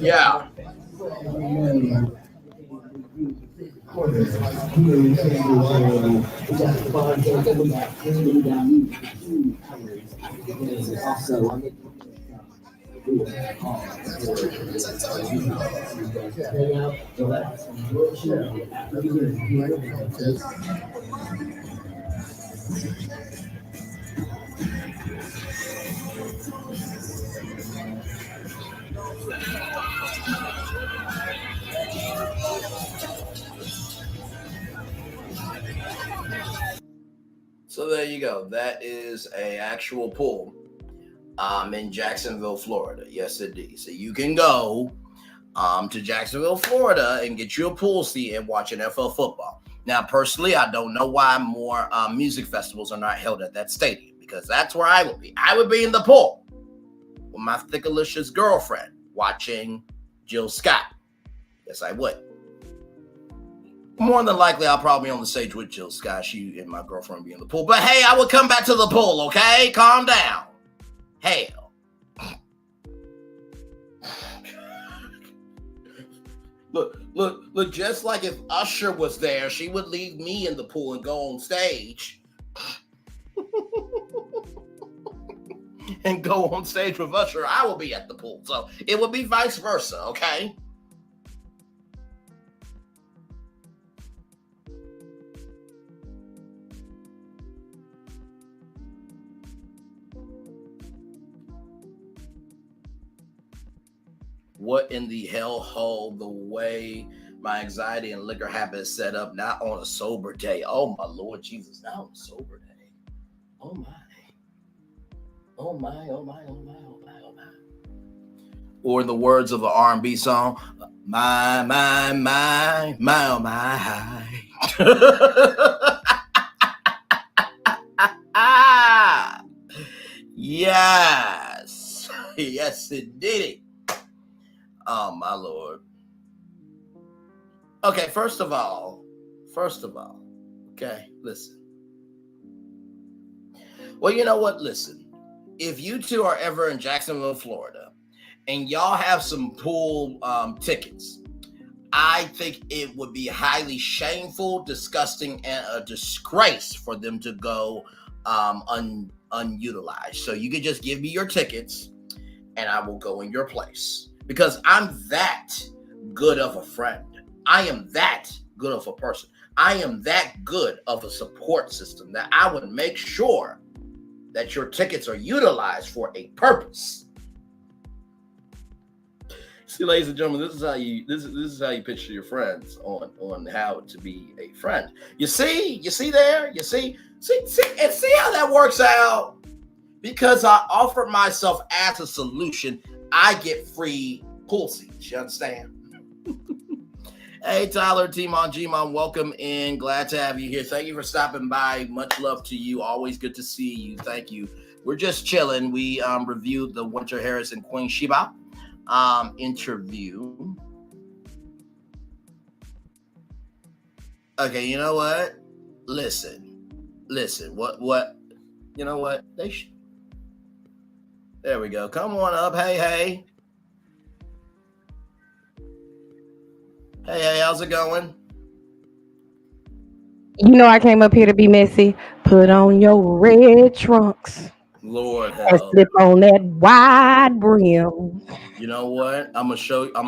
Yeah. So there you go. That is a actual pool in Jacksonville, Florida. Yes, indeed. So you can go to Jacksonville, Florida and get you a pool seat and watch NFL football. Now, personally, I don't know why more music festivals are not held at that stadium, because that's where I would be. I would be in the pool with my thickalicious girlfriend watching Jill Scott. Yes, I would. More than likely, I'll probably be on the stage with Jill Scott. She and my girlfriend be in the pool. But hey, I would come back to the pool, okay? Calm down. Hell. Look, just like if Usher was there, she would leave me in the pool and go on stage. And go on stage with Usher. I will be at the pool. So it would be vice versa, okay? What in the hellhole, the way my anxiety and liquor habits set up, not on a sober day. Oh my Lord Jesus, not on a sober day. Oh my. Oh my, oh my, oh my, oh my, oh my. Or in the words of an R&B song, my, oh my. Yes. Yes, indeed. Oh, my Lord. Okay, first of all, okay, listen. Well, you know what? Listen, if you two are ever in Jacksonville, Florida, and y'all have some pool tickets, I think it would be highly shameful, disgusting, and a disgrace for them to go unutilized. So you could just give me your tickets, and I will go in your place. Because I'm that good of a friend. I am that good of a person. I am that good of a support system that I would make sure that your tickets are utilized for a purpose. See, ladies and gentlemen, this is how you picture your friends on how to be a friend. You see how that works out? Because I offered myself as a solution, I get free pool seats. You understand? Hey, Tyler, T-Mon, G-Mon, welcome in. Glad to have you here. Thank you for stopping by. Much love to you. Always good to see you. Thank you. We're just chilling. We reviewed the Wynter Harris and Queen Sheba interview. Okay, you know what? Listen. What? You know what? There we go. Come on up. Hey. Hey, how's it going? You know I came up here to be messy. Put on your red trunks. Lord and help. slip on that wide brim. You know what? I'm gonna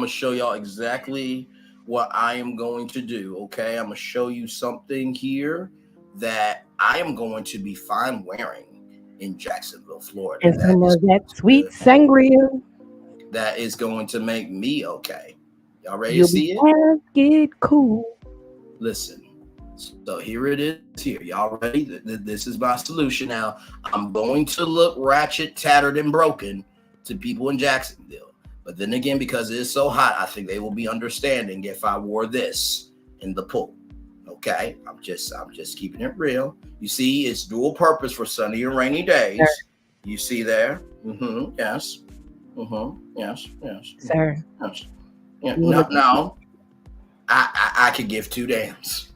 show y'all exactly what I am going to do. Okay, I'm gonna show you something here that I am going to be fine wearing. in Jacksonville, Florida. And some of that sweet sangria. That is going to make me okay. Y'all ready You'll to see it? Get cool. Listen. So here it is. Here, y'all ready? This is my solution. Now I'm going to look ratchet, tattered, and broken to people in Jacksonville. But then again, because it is so hot, I think they will be understanding if I wore this in the pool. Okay, I'm just keeping it real. You see, it's dual purpose for sunny and rainy days. Sir. You see there? Mm-hmm. Yes. Mm-hmm. Yes. Yes. Sir. Yes. Yeah. No. I could give two damns.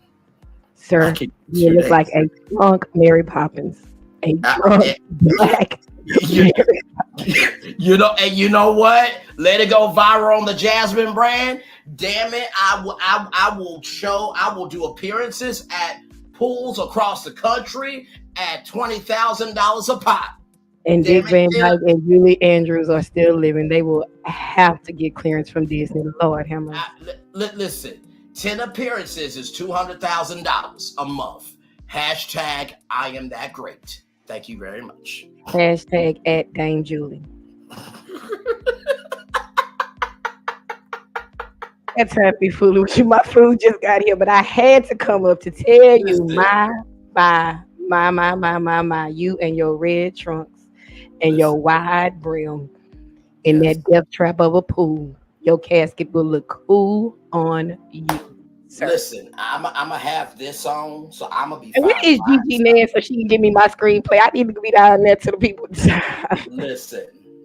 Sir, you look like a drunk Mary Poppins. A drunk black. You know, and you know what? Let it go viral on the Jasmine brand. Damn it! I will do appearances at pools across the country at $20,000 a pop. And Dick Van Dyke and Julie Andrews are still living. They will have to get clearance from Disney. Lord have mercy. Listen, 10 appearances is $200,000 a month. Hashtag I am that great. Thank you very much. Hashtag at Dame Julie. That's happy fooling with you. My food just got here, but I had to come up to tell you my, you and your red trunks and your wide brim in that death trap of a pool. Your casket will look cool on you, sir. Listen, I'm gonna have this on, so I'm gonna be. And where is Gigi Man so she can give me my screenplay? I need to be down there to the people.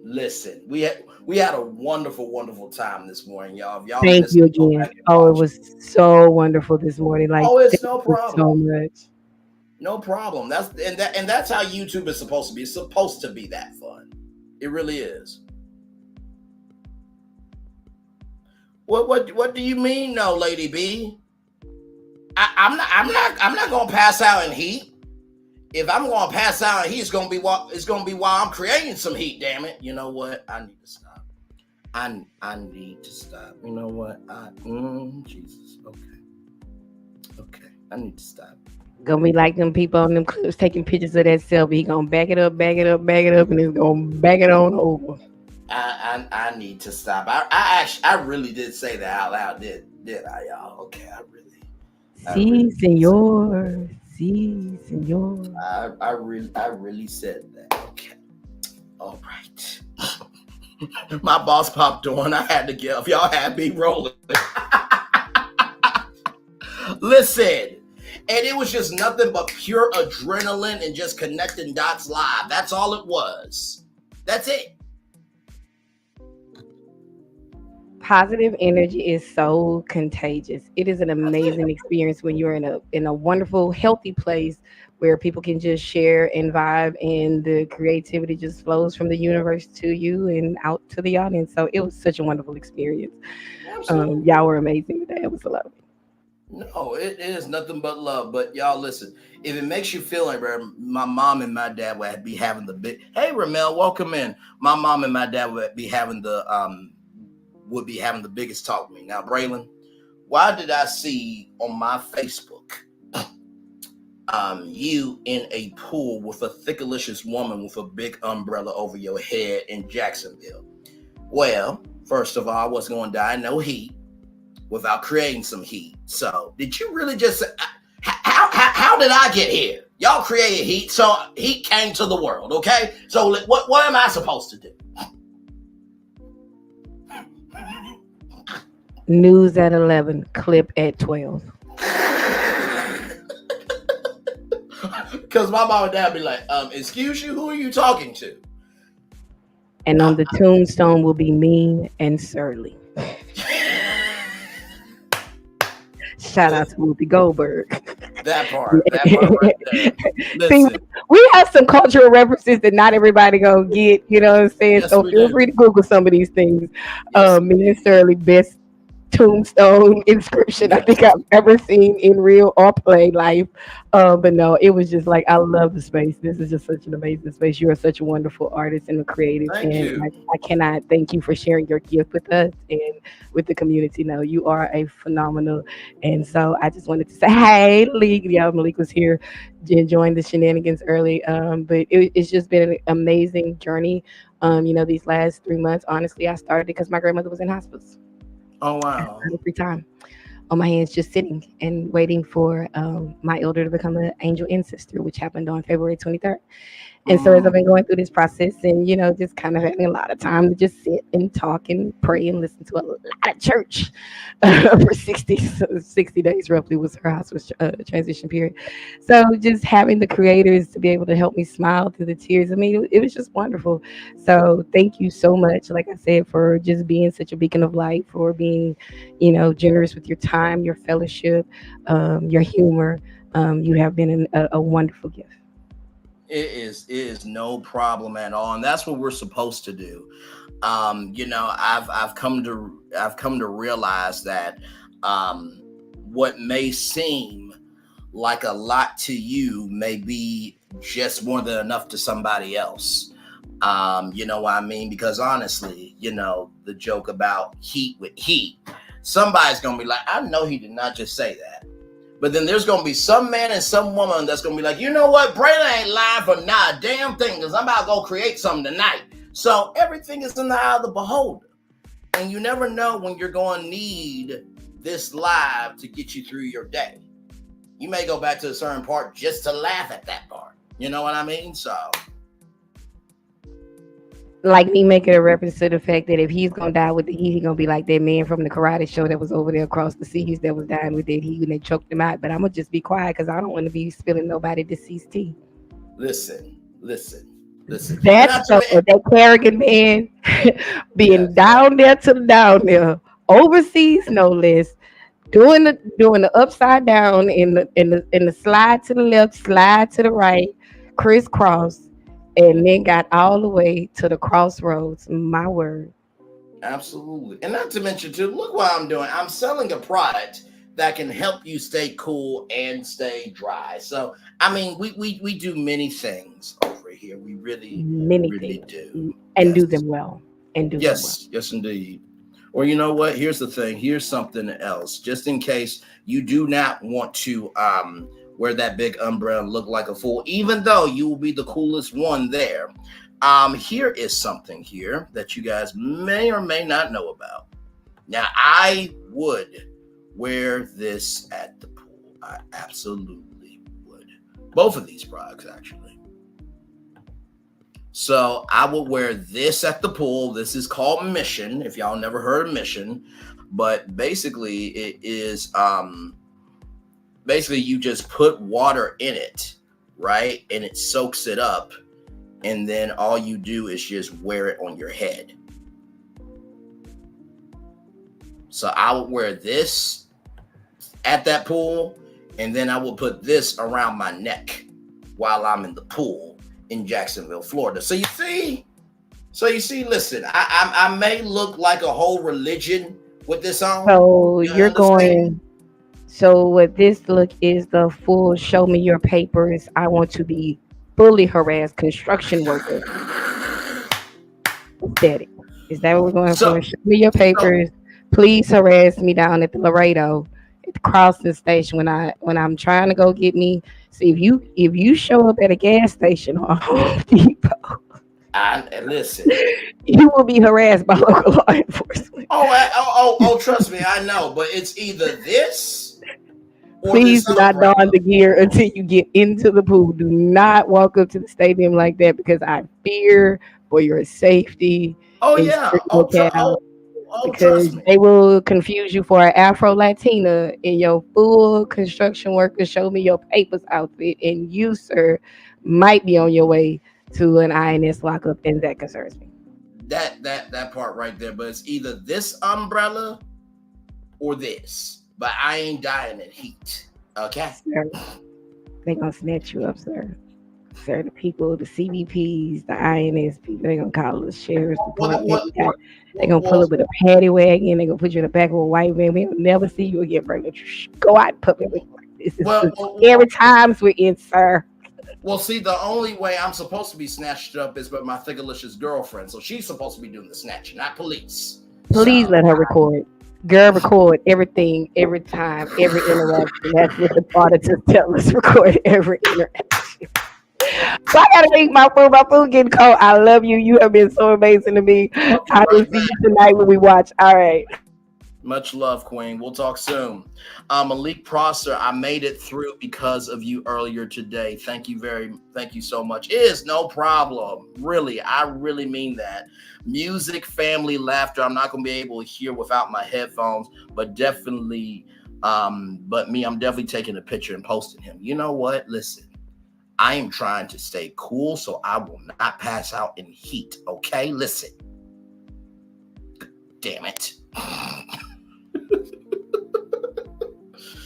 Listen. We had a wonderful time this morning, y'all. Y'all thank you again. Oh, it was so wonderful this morning. Like, it's no problem. So much. No problem. That's how YouTube is supposed to be. It's supposed to be that fun. It really is. What do you mean, no, Lady B? I'm not gonna pass out in heat. If I'm gonna pass out in heat, it's gonna be while I'm creating some heat. Damn it! You know what? I need to stop. I need to stop. You know what? Jesus. Okay. I need to stop. Gonna be like them people on them clips taking pictures of that selfie. He gonna back it up, and it's gonna back it on over. I need to stop. I really did say that out loud, did I, y'all? Okay, I senor. I really said that. Okay. All right. My boss popped on. I had to give. Y'all had me rolling. Listen. And it was just nothing but pure adrenaline and just connecting dots live. That's all it was. That's it. Positive energy is so contagious. It is an amazing experience when you're in a wonderful, healthy place where people can just share and vibe, and the creativity just flows from the universe to you and out to the audience. So it was such a wonderful experience. Y'all were amazing today. It was lovely. No, it is nothing but love. But y'all listen, if it makes you feel like my mom and my dad would be having the big, hey Ramel, welcome in. My mom and my dad would be having the biggest talk with me. Now, Braylon, why did I see on my Facebook you in a pool with a thickalicious woman with a big umbrella over your head in Jacksonville? Well, first of all, I wasn't going to die in no heat without creating some heat. So did you really just, how did I get here? Y'all created heat, so heat came to the world, okay? So what am I supposed to do? News at 11, clip at 12. Because my mom and dad be like, excuse you, who are you talking to? And on the tombstone will be mean and surly. Shout out to Whoopi Goldberg. That part right there. See, we have some cultural references that not everybody gonna get, you know what I'm saying? Yes, so feel free to Google some of these things. Mean and surly, best tombstone inscription I think I've ever seen in real or play life. But no, it was just like I love the space. This is just such an amazing space. You are such a wonderful artist and a creative, Thank and you. I cannot thank you for sharing your gift with us and with the community. No, you are a phenomenal. And so I just wanted to say, hey, Malik. Yeah, Malik was here enjoying the shenanigans early. But it's just been an amazing journey. These last 3 months, honestly, I started because my grandmother was in hospice. Oh wow. Every time on my hands, just sitting and waiting for my elder to become an angel ancestor, which happened on February 23rd. And so as I've been going through this process and, just kind of having a lot of time to just sit and talk and pray and listen to a lot of church for 60 days roughly was her hospice transition period. So just having the creators to be able to help me smile through the tears, I mean, it was just wonderful. So thank you so much, like I said, for just being such a beacon of light, for being, generous with your time, your fellowship, your humor. You have been a wonderful gift. It is no problem at all, and that's what we're supposed to do. I've come to realize that what may seem like a lot to you may be just more than enough to somebody else. You know what I mean? Because honestly, the joke about heat with heat, somebody's gonna be like, I know he did not just say that. But then there's going to be some man and some woman that's going to be like, you know what? Braylon ain't lying for not a damn thing because I'm about to go create something tonight. So everything is in the eye of the beholder. And you never know when you're going to need this live to get you through your day. You may go back to a certain part just to laugh at that part. You know what I mean? So. Like me making a reference to the fact that if he's gonna die with the heat, he's gonna be like that man from the karate show that was over there across the seas that was dying with that heat and they choked him out. But I'm gonna just be quiet because I don't want to be spilling nobody deceased tea. Listen. That's that Carrigan man being down there, overseas no less, doing the upside down in the slide to the left, slide to the right, crisscross. And then got all the way to the crossroads. My word. Absolutely. And not to mention, too, look what I'm doing. I'm selling a product that can help you stay cool and stay dry. So, I mean, we do many things over here. We really do. And do them well. Yes, indeed. Or you know what? Here's the thing. Here's something else. Just in case you do not want to wear that big umbrella and look like a fool, even though you will be the coolest one there. Here is something here that you guys may or may not know about. Now, I would wear this at the pool. I absolutely would. Both of these products, actually. So I would wear this at the pool. This is called Mission, if y'all never heard of Mission. But basically, it is... basically you just put water in it, right? And it soaks it up. And then all you do is just wear it on your head. So I would wear this at that pool. And then I will put this around my neck while I'm in the pool in Jacksonville, Florida. So you see, listen, I may look like a whole religion with this on. So you're going... So what this look is the full show me your papers. I want to be fully harassed construction worker. Aesthetic. Is that what we're going for? Show me your papers. Please harass me down at the Laredo at the crossing station when I'm trying to go get me. See if you show up at a gas station or Home Depot. Listen. You will be harassed by local law enforcement. Trust me, I know. But it's either this. Please do not don the gear until you get into the pool. Do not walk up to the stadium like that because I fear for your safety. Because they will confuse you for an Afro Latina in your full construction worker show me your papers outfit, and you, sir, might be on your way to an INS lockup, and that concerns me. That part right there, but it's either this umbrella or this. But I ain't dying in heat. Okay. Sir, they gonna snatch you up, sir. certain people, the CBPs, the INS people, they're gonna call the sheriff's department. They're gonna pull up with a paddy wagon. They're gonna put you in the back of a white van. We'll never see you again, bro. Go out and put me with. This is every times we're in, sir. Well, see, the only way I'm supposed to be snatched up is by my thickalicious girlfriend. So she's supposed to be doing the snatching, not police. Please let her record. Girl, record everything, every time, every interaction. That's what the auditors tell us. Record every interaction. So I gotta eat my food. My food getting cold. I love you. You have been so amazing to me. I will see you tonight when we watch. All right. Much love, Queen. We'll talk soon. Malik Prosser, I made it through because of you earlier today. Thank you so much. It is no problem. Really, I really mean that. Music, family, laughter. I'm not gonna be able to hear without my headphones, but definitely, I'm definitely taking a picture and posting him. You know what? Listen, I am trying to stay cool so I will not pass out in heat. Okay, listen. Damn it.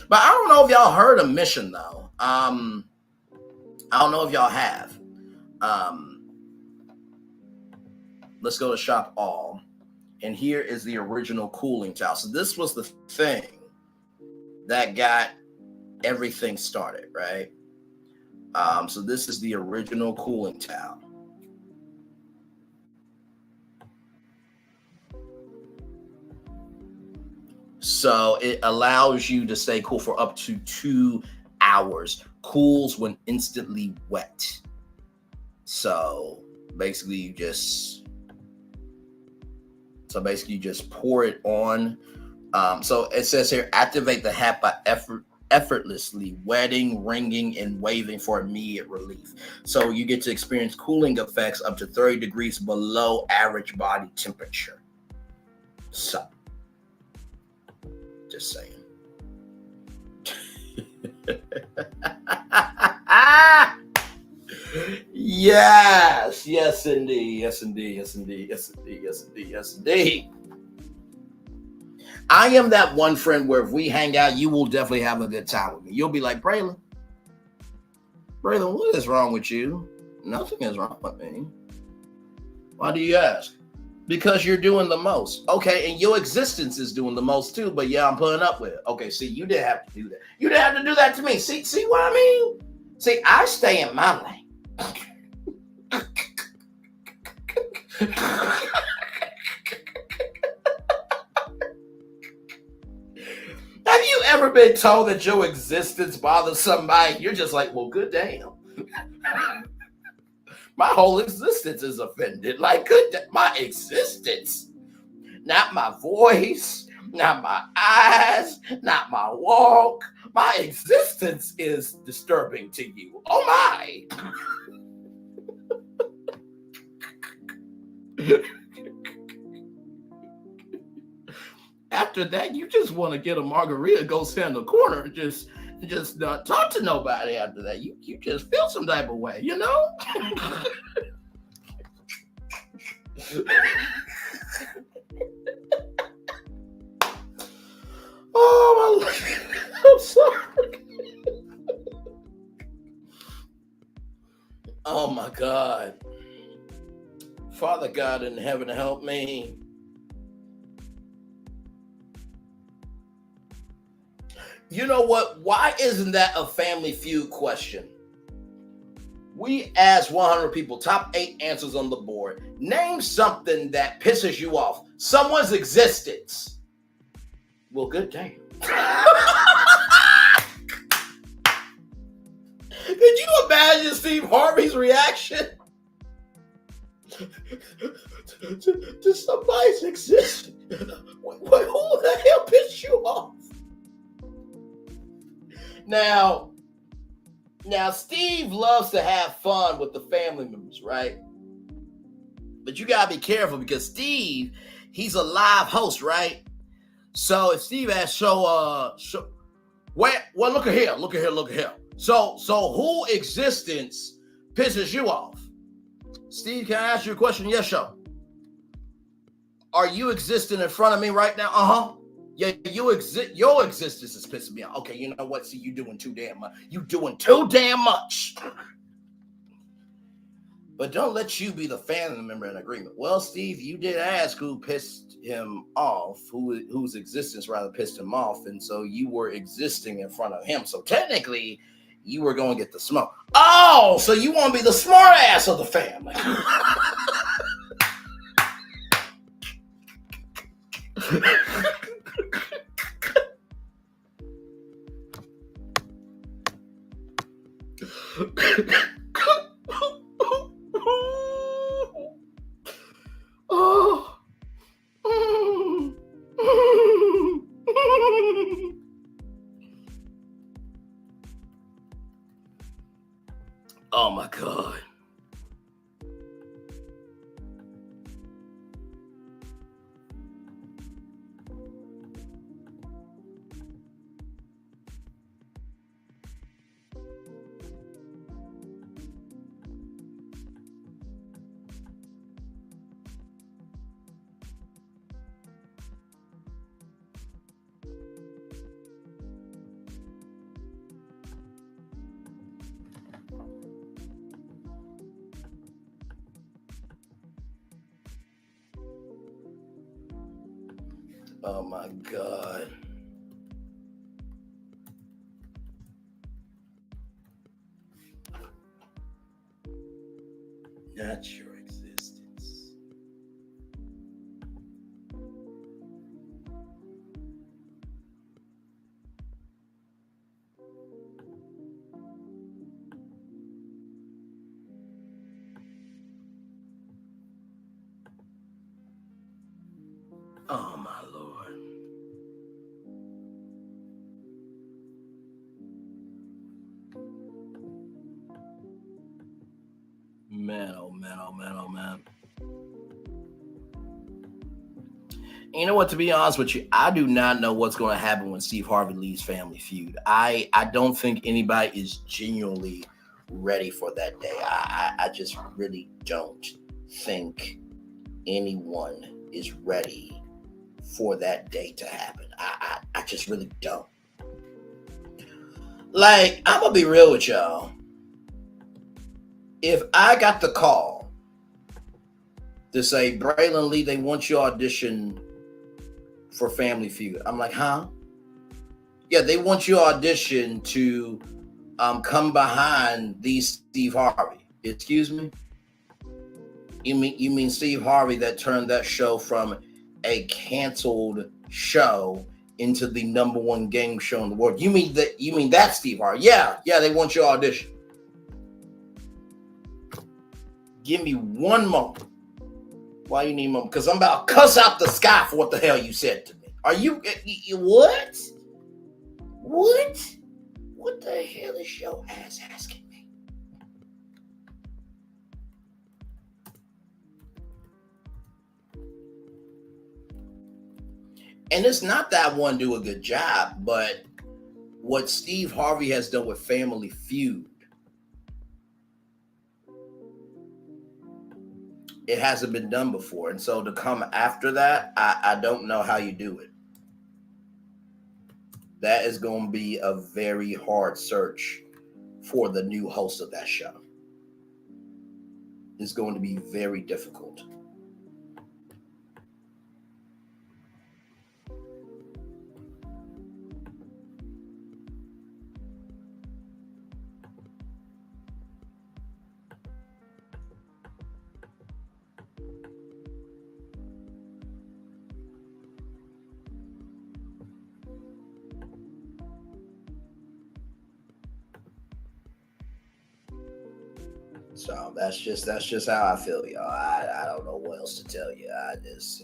But I don't know if y'all heard of Mission though. I don't know if y'all have. Let's go to Shop All. And here is the original cooling towel. So this was the thing that got everything started, right? So this is the original cooling towel. So it allows you to stay cool for up to 2 hours. Cools when instantly wet. So basically you just pour it on. So it says here, activate the hat by effortlessly wetting, ringing, and waving for immediate relief. So you get to experience cooling effects up to 30 degrees below average body temperature. So just saying. Yes, indeed. I am that one friend where if we hang out, you will definitely have a good time with me. You'll be like, Braylon, what is wrong with you? Nothing is wrong with me. Why do you ask? Because you're doing the most. Okay, and your existence is doing the most too, but yeah, I'm putting up with it. Okay, see, you didn't have to do that. You didn't have to do that to me. See what I mean? See, I stay in my lane. Have you ever been told that your existence bothers somebody? You're just like, well, good damn. My whole existence is offended. Like, my existence. Not my voice, not my eyes, not my walk. My existence is disturbing to you. Oh my. After that, you just want to get a margarita, go stand in the corner, and just not talk to nobody after that. You just feel some type of way, you know? Oh, my Lord. I'm sorry. Oh, my God. Father God in heaven, help me. You know what? Why isn't that a Family Feud question? We asked 100 people, top 8 answers on the board. Name something that pisses you off. Someone's existence. Well, good day. Could you imagine Steve Harvey's reaction to somebody's existence? Who the hell pissed you off? Now, Steve loves to have fun with the family members, right? But you gotta be careful because Steve, he's a live host, right? So if Steve asks, well, look at here. So who existence pisses you off? Steve, can I ask you a question? Yes, show. Are you existing in front of me right now? Uh-huh. Yeah, your existence is pissing me off. Okay, you know what? See, you doing too damn much. You doing too damn much. But don't let you be the family member in agreement. Well, Steve, you did ask who pissed him off, whose existence rather pissed him off, and so you were existing in front of him. So technically, you were going to get the smoke. Oh, so you want to be the smart ass of the family. Oh my God. Oh my God. Not your existence. Oh my Lord. Man, oh man, oh man, oh man. You know what, to be honest with you, I do not know what's going to happen when Steve Harvey leaves Family Feud. I don't think anybody is genuinely ready for that day. I just really don't think anyone is ready for that day to happen. I just really don't. Like, I'm going to be real with y'all. If I got the call to say, Braylon Lee, they want you to audition for Family Feud, I'm like, huh? Yeah, they want you to audition to come behind these Steve Harvey. Excuse me? You mean Steve Harvey that turned that show from a canceled show into the #1 game show in the world? You mean that Steve Harvey? Yeah, they want you to audition. Give me one moment. Why you need a moment? Because I'm about to cuss out the sky for what the hell you said to me. Are you what? What? What the hell is your ass asking me? And it's not that I want to do a good job, but what Steve Harvey has done with Family Feud, it hasn't been done before. And so to come after that, I don't know how you do it. That is going to be a very hard search for the new host of that show. It's going to be very difficult. So that's just how I feel, y'all. I don't know what else to tell you. I just,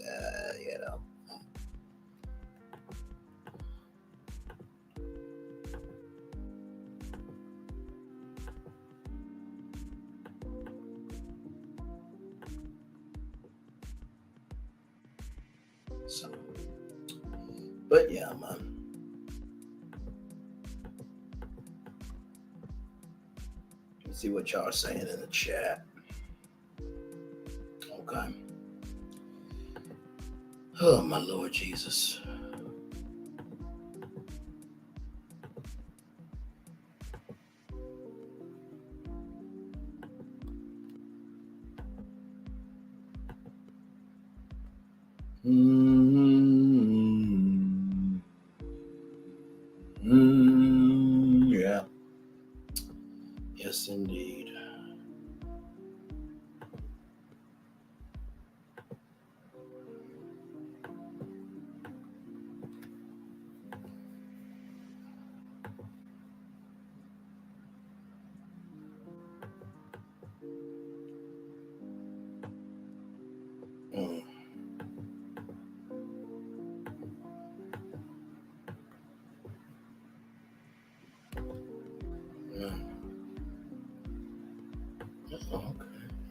So, but yeah, man. Let's see what y'all are saying in the chat. Okay. Oh, my Lord Jesus.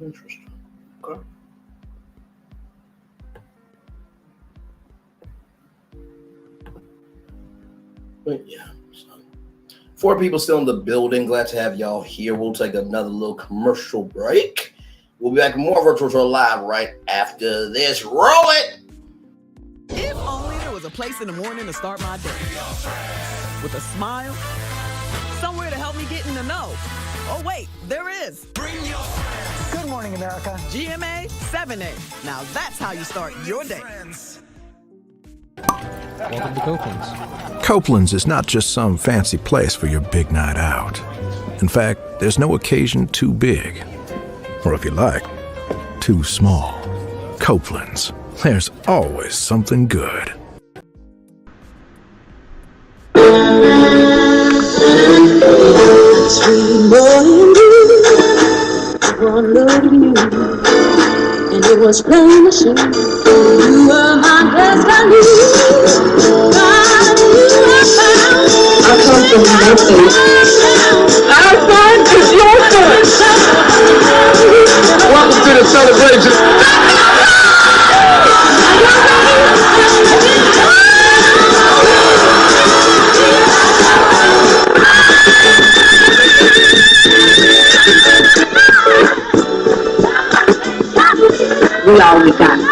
Interesting. Okay. But yeah. So 4 people still in the building. Glad to have y'all here. We'll take another little commercial break. We'll be back with more Virtual Tour Live right after this. Roll it! If only there was a place in the morning to start my day. With a smile. Somewhere to help me get in the know. Oh, wait, there is. Good morning, America. GMA 7A. Now that's how you start your day. Welcome to Copeland's. Copeland's is not just some fancy place for your big night out. In fact, there's no occasion too big. Or if you like, too small. Copeland's. There's always something good. Sweet morning dew, one look at you, and it was plain to see you were my destiny. God, you were found. I come from nothing. Our son is your son. Welcome to the celebration. We always got it.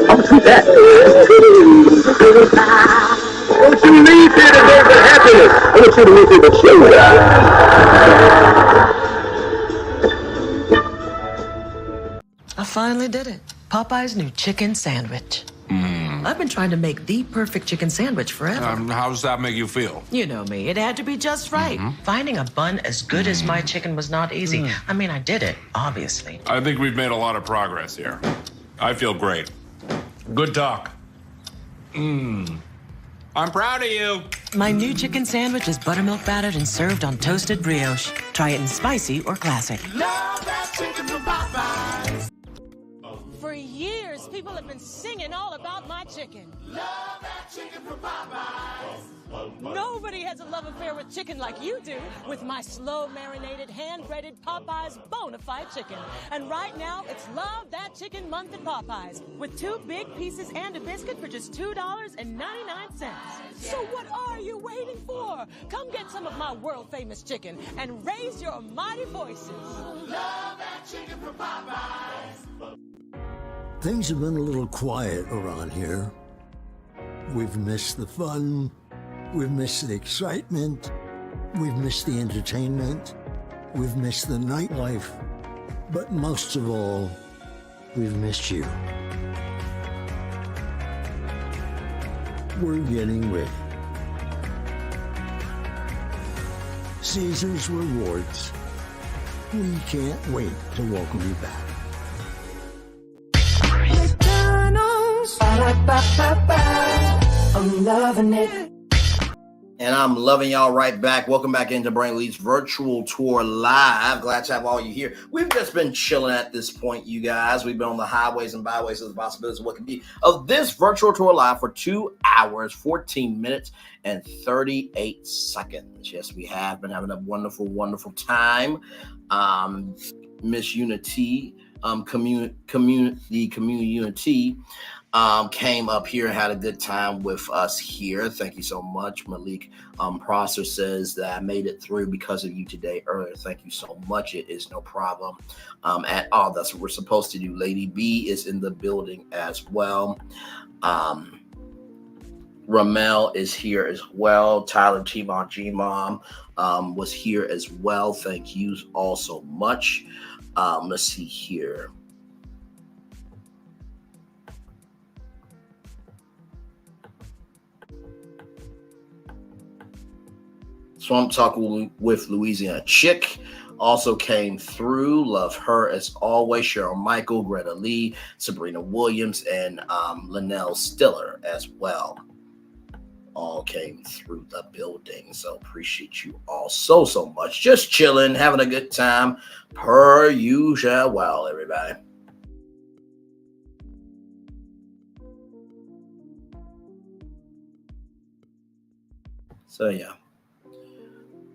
I'll see that. Don't you leave here today with happiness. I want you to leave here with Sheba. I finally did it. Popeye's new chicken sandwich. I've been trying to make the perfect chicken sandwich forever. How does that make you feel? You know me. It had to be just right. Finding a bun as good as my chicken was not easy. I mean, I did it, obviously. I think we've made a lot of progress here. I feel great. Good talk. I'm proud of you. My new chicken sandwich is buttermilk battered and served on toasted brioche. Try it in spicy or classic. Love that chicken from Popeyes. For years, people have been singing all about my chicken. Love that chicken from Popeyes. Nobody has a love affair with chicken like you do with my slow marinated, hand-breaded Popeyes bona fide chicken. And right now, it's Love That Chicken Month at Popeyes with 2 big pieces and a biscuit for just $2.99. So what are you waiting for? Come get some of my world-famous chicken and raise your mighty voices. Love that chicken from Popeyes. Things have been a little quiet around here. We've missed the fun. We've missed the excitement. We've missed the entertainment. We've missed the nightlife. But most of all, we've missed you. We're getting ready. Caesar's Rewards. We can't wait to welcome you back. I'm loving it. And I'm loving y'all right back. Welcome back into Braylon's Virtual Tour Live. Glad to have all you here. We've just been chilling at this point, you guys. We've been on the highways and byways of the possibilities of what could be of this Virtual Tour Live for 2 hours, 14 minutes, and 38 seconds. Yes, we have been having a wonderful, wonderful time. Miss Unity, community Unity, came up here and had a good time with us here. Thank you so much. Malik Prosser says that I made it through because of you today earlier. Thank you so much. It is no problem at all. That's what we're supposed to do. Lady B is in the building as well. Ramel is here as well. Tyler T-Mom G-Mom was here as well. Thank you all so much. Let's see here. Swamp Talk with Louisiana Chick also came through. Love her as always. Cheryl Michael, Greta Lee, Sabrina Williams, and Linnell Stiller as well. All came through the building. So appreciate you all so much. Just chilling, having a good time per usual. Well, everybody. So yeah.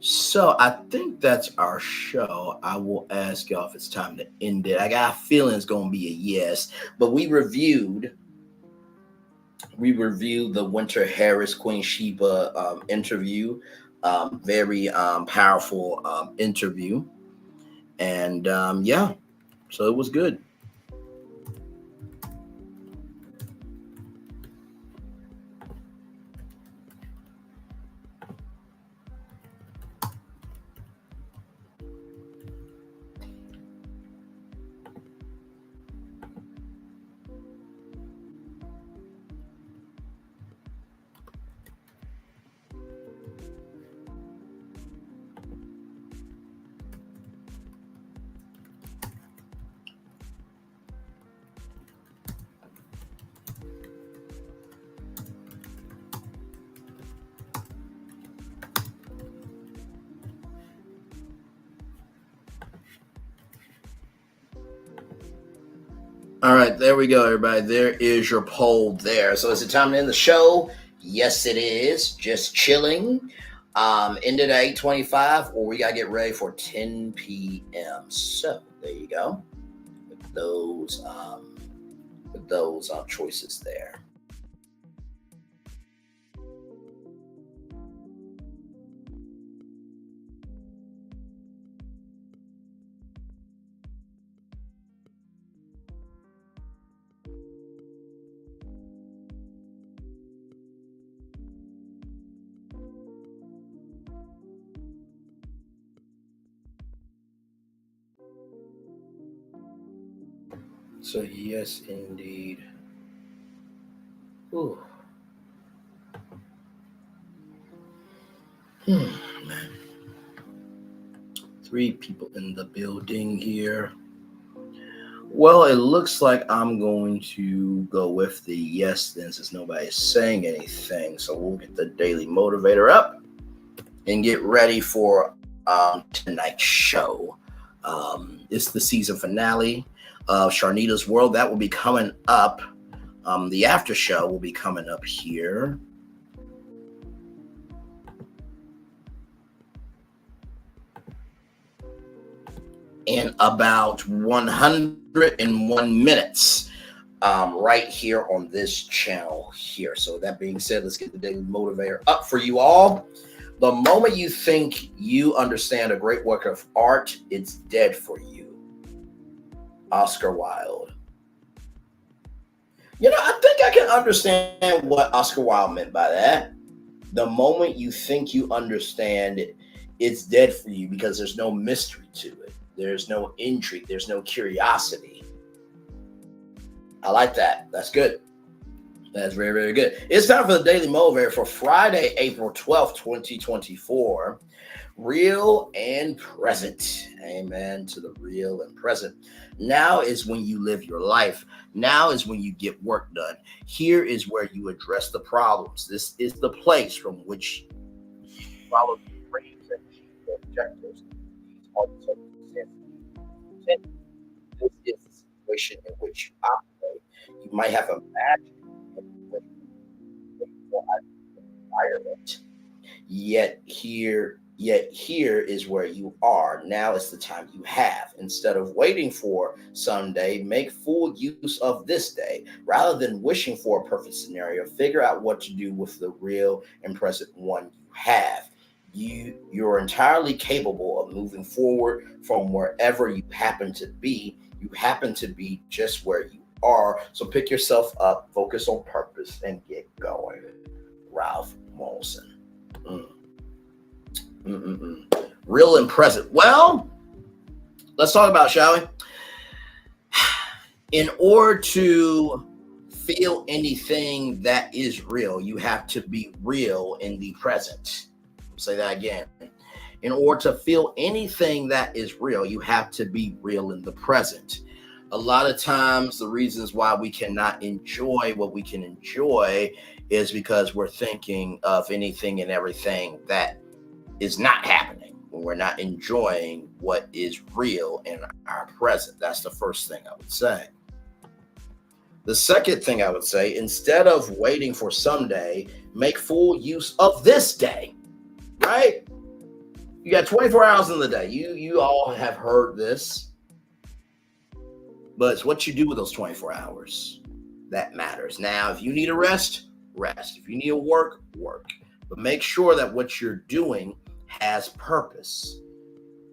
So I think that's our show. I will ask y'all if it's time to end it. I got a feeling it's going to be a yes. But we reviewed the Wynter Harris Queen Sheba interview. Very powerful interview. And yeah, so it was good. All right, there we go, everybody. There is your poll there. So is it time to end the show? Yes, it is. Just chilling. Ended at 8:25, or we gotta get ready for 10 p.m. So there you go. With those choices there. So yes, indeed. Ooh. Man. 3 people in the building here. Well, it looks like I'm going to go with the yes then, since nobody's saying anything. So we'll get the Daily Motivator up and get ready for tonight's show. It's the season finale of Sharnita's World. That will be coming up. The after show will be coming up here. In about 101 minutes, right here on this channel here. So that being said, let's get the Daily Motivator up for you all. The moment you think you understand a great work of art, it's dead for you. Oscar Wilde. You know, I think I can understand what Oscar Wilde meant by that. The moment you think you understand it, it's dead for you, because there's no mystery to it. There's no intrigue. There's no curiosity. I like that. That's good. That's very, very good. It's time for the Daily Motivator for Friday, April 12th, 2024. Real and present. Amen to the real and present. Now is when you live your life. Now is when you get work done. Here is where you address the problems. This is the place from which you follow the dreams and achieve your objectives. These are the circumstances. This is the situation in which you operate. You might have imagined environment. Yet here is where you are. Now is the time you have. Instead of waiting for someday, make full use of this day. Rather than wishing for a perfect scenario, figure out what to do with the real and present one you have. You're entirely capable of moving forward from wherever you happen to be. You happen to be just where you are. So pick yourself up, focus on purpose, and get going. Ralph Molson. Real and present. Well, let's talk about it, shall we? In order to feel anything that is real, you have to be real in the present. I'll say that again. In order to feel anything that is real, you have to be real in the present. A lot of times, the reasons why we cannot enjoy what we can enjoy is because we're thinking of anything and everything that is not happening, when we're not enjoying what is real in our present. That's the first thing I would say. The second thing I would say, instead of waiting for someday, make full use of this day. right? You got 24 hours in the day. You all have heard this. But it's what you do with those 24 hours that matters. Now, if you need a rest, rest. If you need to work, work. But make sure that what you're doing has purpose.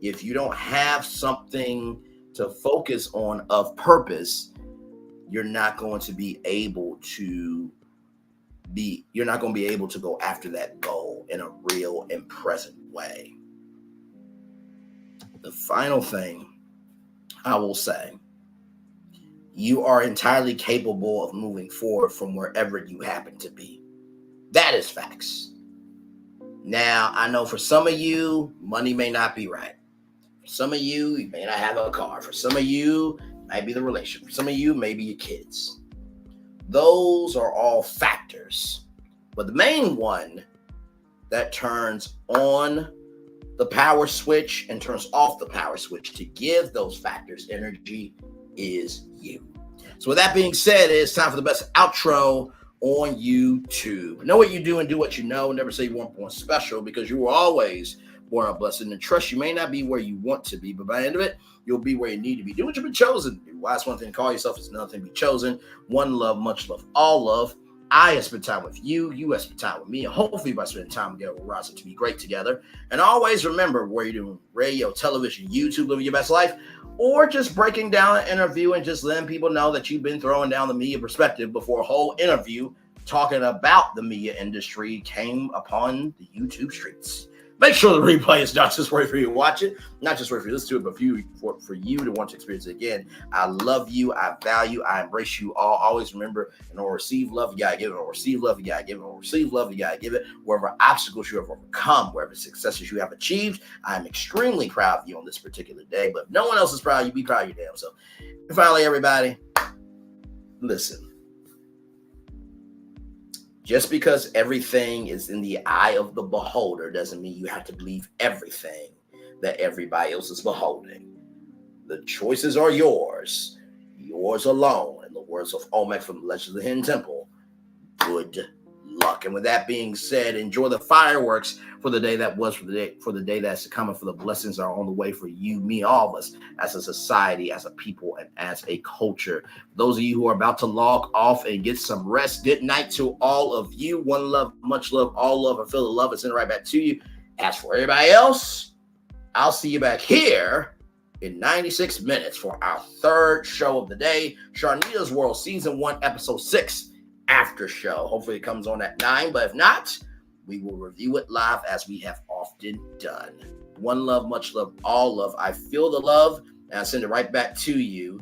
If you don't have something to focus on of purpose, you're not going to be able to go after that goal in a real and present way. The final thing I will say, you are entirely capable of moving forward from wherever you happen to be. That is facts. Now, I know for some of you, money may not be right. For some of you, you may not have a car. For some of you, it might be the relationship. For some of you, maybe your kids. Those are all factors. But the main one that turns on the power switch and turns off the power switch to give those factors energy is you. So with that being said, it's time for the best outro on YouTube. Know what you do and do what you know. Never say you weren't born special, because you were always born a blessing. And trust, you may not be where you want to be, but by the end of it, you'll be where you need to be. Do what you've been chosen to do. Why it's one thing to call yourself, it's another thing to be chosen. One love, much love, all love. I have spent time with you. You have spent time with me. And hopefully by spending time together, we'll rise up to be great together. And always remember, where you're doing radio, television, YouTube, living your best life, or just breaking down an interview and just letting people know that you've been throwing down the media perspective before a whole interview talking about the media industry came upon the YouTube streets. Make sure the replay is not just wait for you to watch it, not just wait for you to listen to it, but for you to want to experience it again. I love you. I value. I embrace you all. Always remember, in order to receive love, you gotta give it. In order to receive love, you gotta give it. In order to receive love, you gotta give it. Wherever obstacles you have overcome, wherever successes you have achieved, I am extremely proud of you on this particular day. But if no one else is proud of you, be proud of your damn self. And finally, everybody, listen. Just because everything is in the eye of the beholder doesn't mean you have to believe everything that everybody else is beholding. The choices are yours alone. In the words of Olmec from Legends of the Hidden Temple, good luck. And with that being said, enjoy the fireworks for the day that was, for the day that's coming, for the blessings are on the way for you, me, all of us, as a society, as a people, and as a culture. Those of you who are about to log off and get some rest, good night to all of you. One love, much love, all love, and feel the love. It's in right back to you. As for everybody else, I'll see you back here in 96 minutes for our third show of the day, Sharnita's World Season 1, Episode 6, after show. Hopefully it comes on at 9, but if not, we will review it live as we have often done. One love, much love, all love. I feel the love, and I send it right back to you.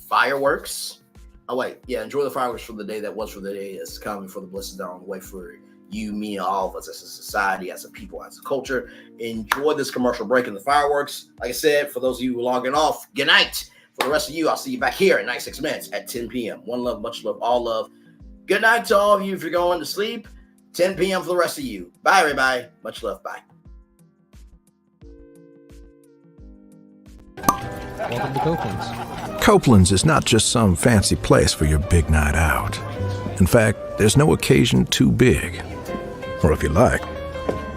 Fireworks. Oh, wait. Yeah, enjoy the fireworks for the day that was, for the day that's coming, for the blessings that are on the way for you, me, and all of us as a society, as a people, as a culture. Enjoy this commercial break and the fireworks. Like I said, for those of you who are logging off, good night. For the rest of you, I'll see you back here in 96 minutes at 10 p.m. One love, much love, all love. Good night to all of you if you're going to sleep. 10 p.m. for the rest of you. Bye, everybody. Much love. Bye. Welcome to Copeland's. Copeland's is not just some fancy place for your big night out. In fact, there's no occasion too big. Or if you like,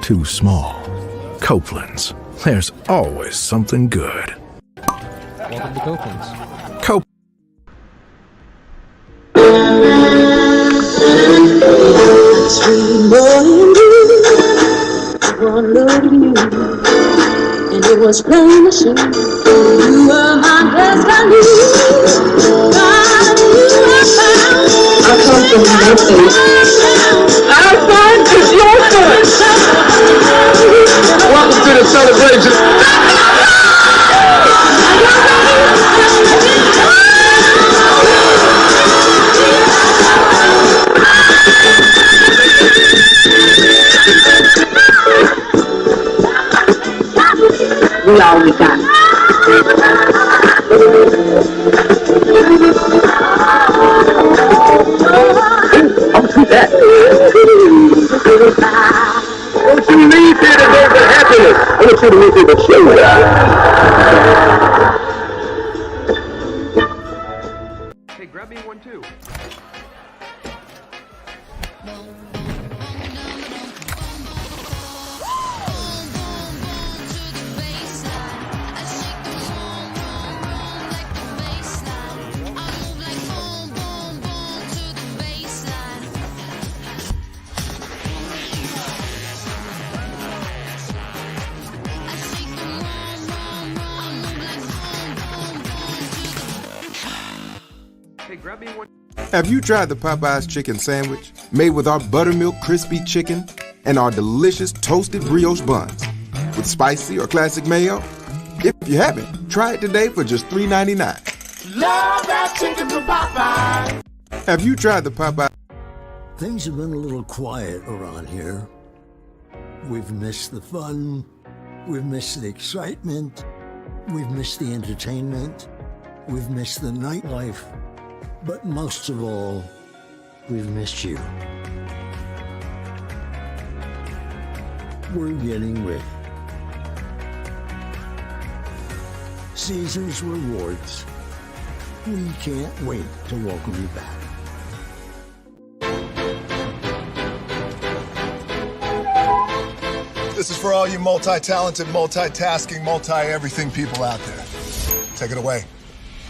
too small. Copeland's. There's always something good. Welcome to Copeland's. Sweet boy and blue, one look at you, and it was plain to see you were my destiny. God, you were found. I come from your face. Our son is your son. Welcome to the celebration. We all we got. I'll see that. Don't you leave here to go for happiness. I want you to leave here to show. Hey, grab me one too. grab me one. Have you tried the Popeyes chicken sandwich? Made with our buttermilk crispy chicken and our delicious toasted brioche buns. With spicy or classic mayo? If you haven't, try it today for just $3.99. Love that chicken from Popeyes. Have you tried the Popeyes? Things have been a little quiet around here. We've missed the fun. We've missed the excitement. We've missed the entertainment. We've missed the nightlife. But most of all, we've missed you. We're getting ready. Caesar's Rewards. We can't wait to welcome you back. This is for all you multi-talented, multitasking, multi-everything people out there. Take it away.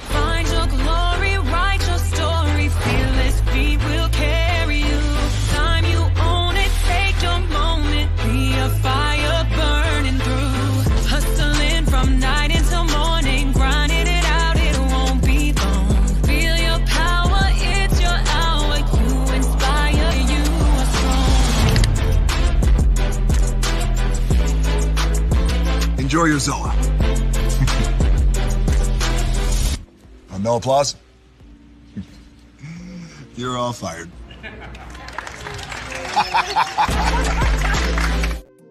Find your glory, write your story, fearless feet will carry you. Time you own it, take your moment, be a fire burning through. Hustling from night until morning, grinding it out, it won't be long. Feel your power, it's your hour, you inspire, you are strong. Enjoy your Zoa. No applause? You're all fired.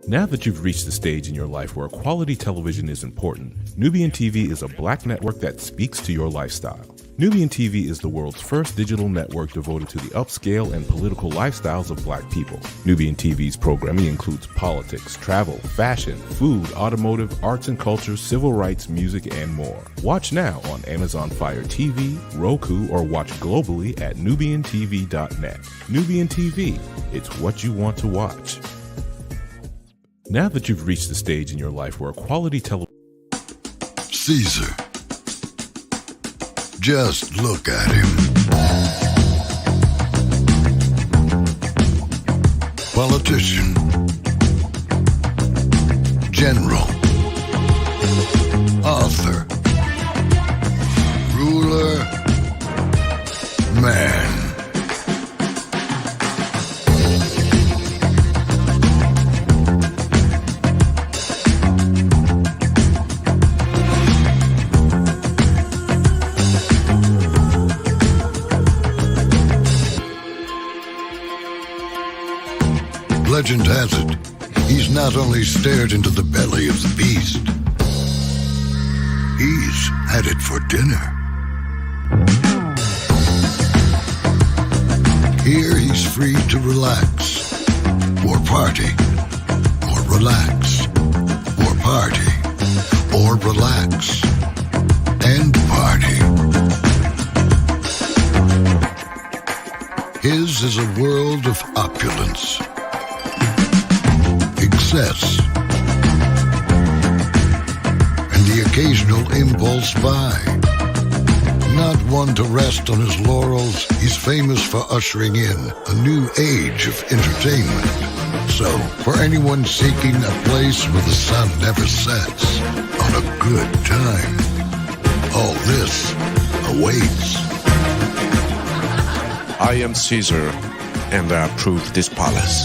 Now that you've reached the stage in your life where quality television is important, Nubian TV is a black network that speaks to your lifestyle. Nubian TV is the world's first digital network devoted to the upscale and political lifestyles of black people. Nubian TV's programming includes politics, travel, fashion, food, automotive, arts and culture, civil rights, music, and more. Watch now on Amazon Fire TV, Roku, or watch globally at nubiantv.net. Nubian TV, it's what you want to watch. Now that you've reached the stage in your life where quality television... Caesar. Just look at him. Politician. General. Author. Ruler. Man. Legend has it, he's not only stared into the belly of the beast, he's had it for dinner. Here he's free to relax, or party, or relax, or party, or relax, and party. His is a world of opulence, excess, and the occasional impulse buy. Not one to rest on his laurels, he's famous for ushering in a new age of entertainment. So, for anyone seeking a place where the sun never sets on a good time, all this awaits. I am Caesar, and I approve this palace.